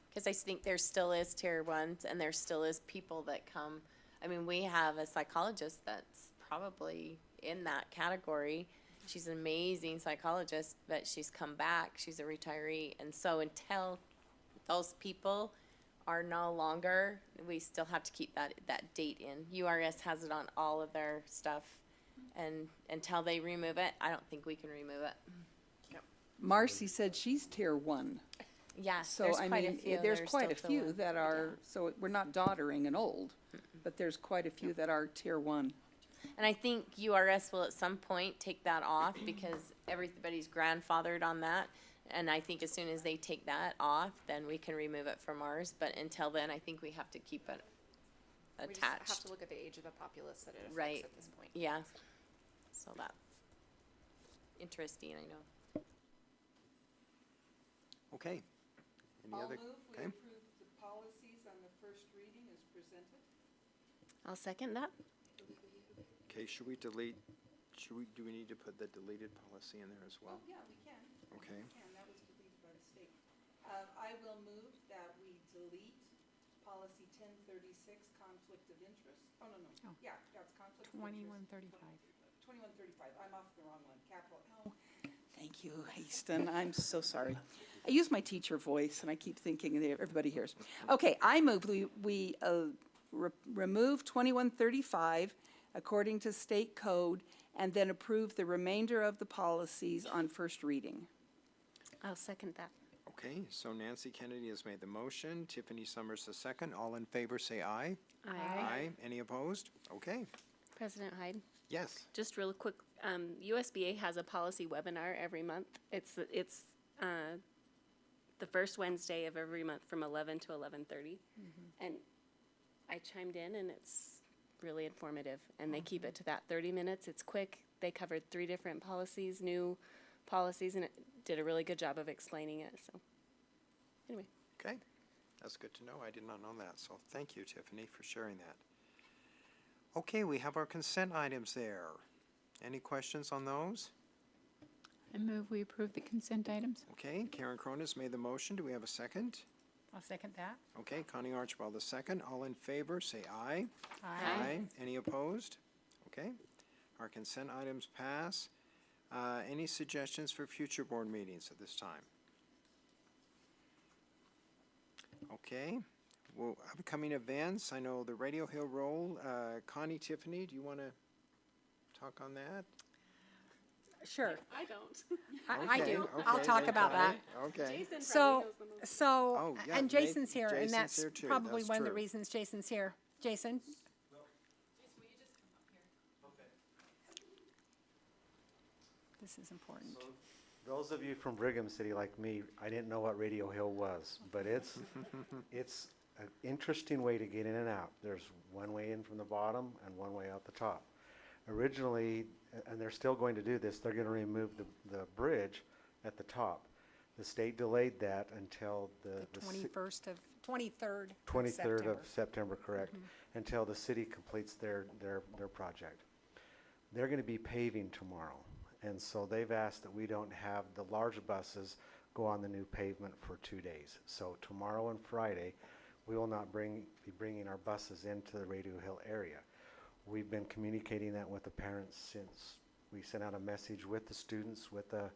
Because I think there still is Tier 1s and there still is people that come. I mean, we have a psychologist that's probably in that category. She's an amazing psychologist, but she's come back. She's a retiree. And so until those people are no longer, we still have to keep that date in. URS has it on all of their stuff. And until they remove it, I don't think we can remove it. Yep. Marcy said she's Tier 1. Yeah, So, there's I quite mean, a few. there's that are quite a still few filling. that are, so we're not doddering and old, but there's quite a few that are Tier 1. And I think URS will at some point take that off because everybody's grandfathered on that. And I think as soon as they take that off, then we can remove it from ours. But until then, I think we have to keep it attached. We just have to look at the age of the populace that it affects Right. at this point. Yeah. So that's interesting, I know. Okay. Any other? Okay. approve the policies on the first reading as presented. I'll second that. Okay, do we need to put the deleted policy in there as well? Yeah, we can. Okay. We can, that was deleted by mistake. I will move that we delete policy 1036, conflict of interest. Oh, no. Oh. Yeah, that's conflict of interest. 2135. 2135, I'm off the wrong one, capital L. Thank you, Hasten, I'm so sorry. I use my teacher voice, and I keep thinking that everybody hears. Okay, I move we remove 2135 according to state code, and then approve the remainder of the policies on first reading. I'll second that. Okay, so Nancy Kennedy has made the motion, Tiffany Summers the second. All in favor, say aye. Aye. Any opposed? Okay. President Hyde? Yes. Just real quick, USBA has a policy webinar every month. It's the first Wednesday of every month from 11 to 11:30. And I chimed in, and it's really informative. And they keep it to that 30 minutes. It's quick. They covered 3 different policies, new policies, and it did a really good job of explaining it. So anyway. Okay, that's good to know. I did not know that, so thank you, Tiffany, for sharing that. Okay, we have our consent items there. Any questions on those? I move we approve the consent items. Okay, Karen Cronin made the motion. Do we have a second? I'll second that. Okay, Connie Archibald the second. All in favor, say aye. Aye. Any opposed? Okay, our consent items pass. Any suggestions for future board meetings at this time? Okay, well, upcoming events, I know the Radio Hill Roll. Connie, Tiffany, do you want to talk on that? Sure. I don't. I Okay, do. okay, I'll talk then about that. Connie. Okay. Jason So, probably knows the most. Oh, yeah, and Jason's here, and Jason's that's here too, probably that's one of the true. reasons Jason's here. Jason? This is important. Those of you from Brigham City like me, I didn't know what Radio Hill was, but it's an interesting way to get in and out. There's one way in from the bottom and one way out the top. Originally, and they're still going to do this, they're going to remove the bridge at the top. The state delayed that until the 23rd of 23rd of September, correct, until the city completes their project. They're going to be paving tomorrow, and so they've asked that we don't have the large buses go on the new pavement for 2 days. So tomorrow and Friday, we will not be bringing our buses into the Radio Hill area. We've been communicating that with the parents since we sent out a message with the students with a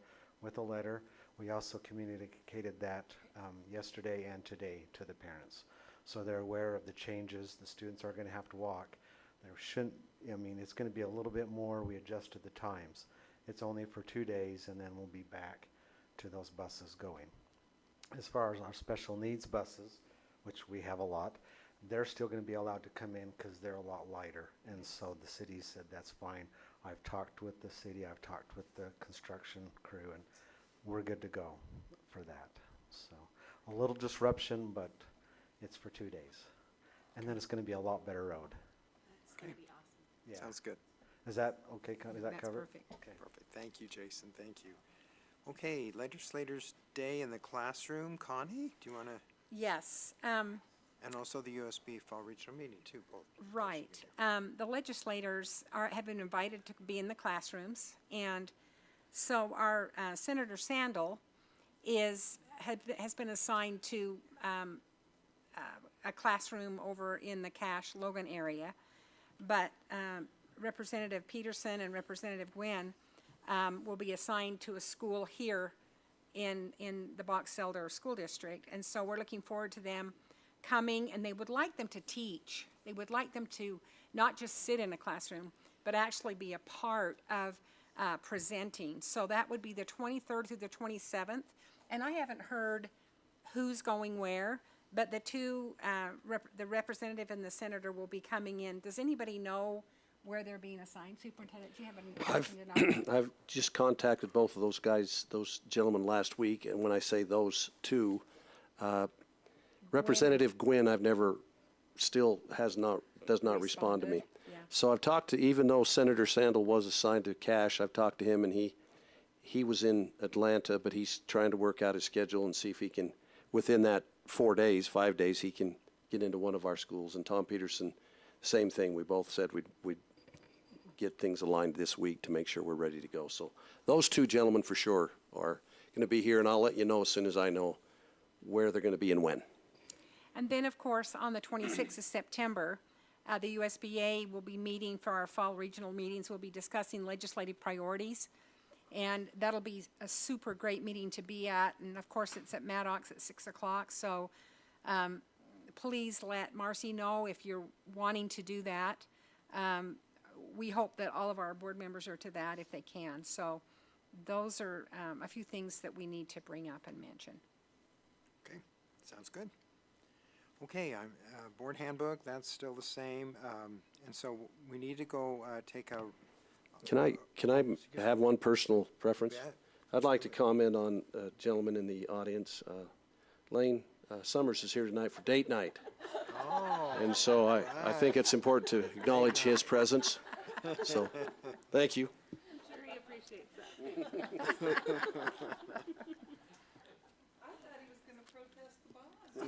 letter. We also communicated that yesterday and today to the parents. So they're aware of the changes. The students are going to have to walk. There shouldn't, I mean, it's going to be a little bit more. We adjusted the times. It's only for 2 days, and then we'll be back to those buses going. As far as our special needs buses, which we have a lot, they're still going to be allowed to come in because they're a lot lighter. And so the city said that's fine. I've talked with the city, I've talked with the construction crew, and we're good to go for that. So a little disruption, but it's for 2 days. And then it's going to be a lot better road. That's going to be awesome. Yeah. Sounds good. Is that okay? Is that covered? That's perfect. Okay. Perfect. Thank you, Jason. Thank you. Okay, Legislators' Day in the Classroom. Connie, do you want to? Yes. And also the USB Fall Regional Meeting, too, both. Right. The legislators have been invited to be in the classrooms, and so our Senator Sandel has been assigned to a classroom over in the Cache Logan area, but Representative Peterson and Representative Gwynn will be assigned to a school here in the Box Elder School District, and so we're looking forward to them coming, and they would like them to teach. They would like them to not just sit in a classroom, but actually be a part of presenting. So that would be the 23rd through the 27th, and I haven't heard who's going where, but the two, the representative and the senator will be coming in. Does anybody know where they're being assigned? Superintendent, do you have any information to know? I've just contacted both of those guys, those gentlemen last week, and when I say those two, Representative Gwynn, I've never, still does not respond to me. Yeah. So I've talked to, even though Senator Sandel was assigned to Cache, I've talked to him, and he was in Atlanta, but he's trying to work out his schedule and see if he can, within that 5 days, he can get into one of our schools. And Tom Peterson, same thing. We both said we'd get things aligned this week to make sure we're ready to go. So those two gentlemen for sure are going to be here, and I'll let you know as soon as I know where they're going to be and when. And then, of course, on the 26th of September, the USBA will be meeting for our fall regional meetings. We'll be discussing legislative priorities, and that'll be a super great meeting to be at. And of course, it's at Maddox at 6 o'clock. So please let Marcy know if you're wanting to do that. We hope that all of our board members are to that if they can. So those are a few things that we need to bring up and mention. Okay, sounds good. Okay, board handbook, that's still the same. And so we need to go take a... Can I have one personal preference? Yeah. I'd like to comment on a gentleman in the audience. Lane Summers is here tonight for date night. Oh. And so I think it's important to acknowledge his presence. So, thank you. I'm sure he appreciates that.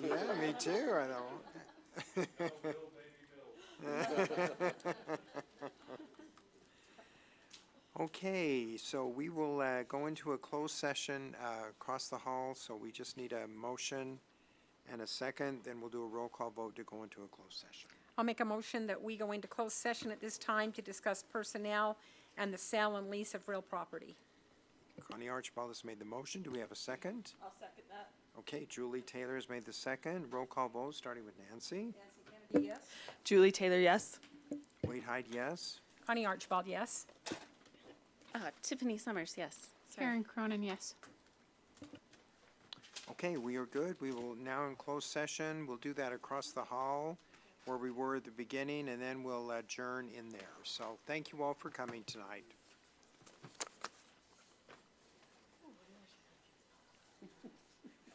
Yeah, me too, I know. Okay, so we will go into a closed session across the hall, so we just need a motion and a second, then we'll do a roll call vote to go into a closed session. I'll make a motion that we go into closed session at this time to discuss personnel and the sale and lease of real property. Connie Archibald has made the motion. Do we have a second? I'll second that. Okay, Julie Taylor has made the second. Roll call vote, starting with Nancy. Nancy Kennedy, yes. Julie Taylor, yes. Wade Hyde, yes. Connie Archibald, yes. Tiffany Summers, yes. Sorry. Karen Cronin, yes. Okay, we are good. We will now in closed session. We'll do that across the hall where we were at the beginning, and then we'll adjourn in there. So thank you all for coming tonight.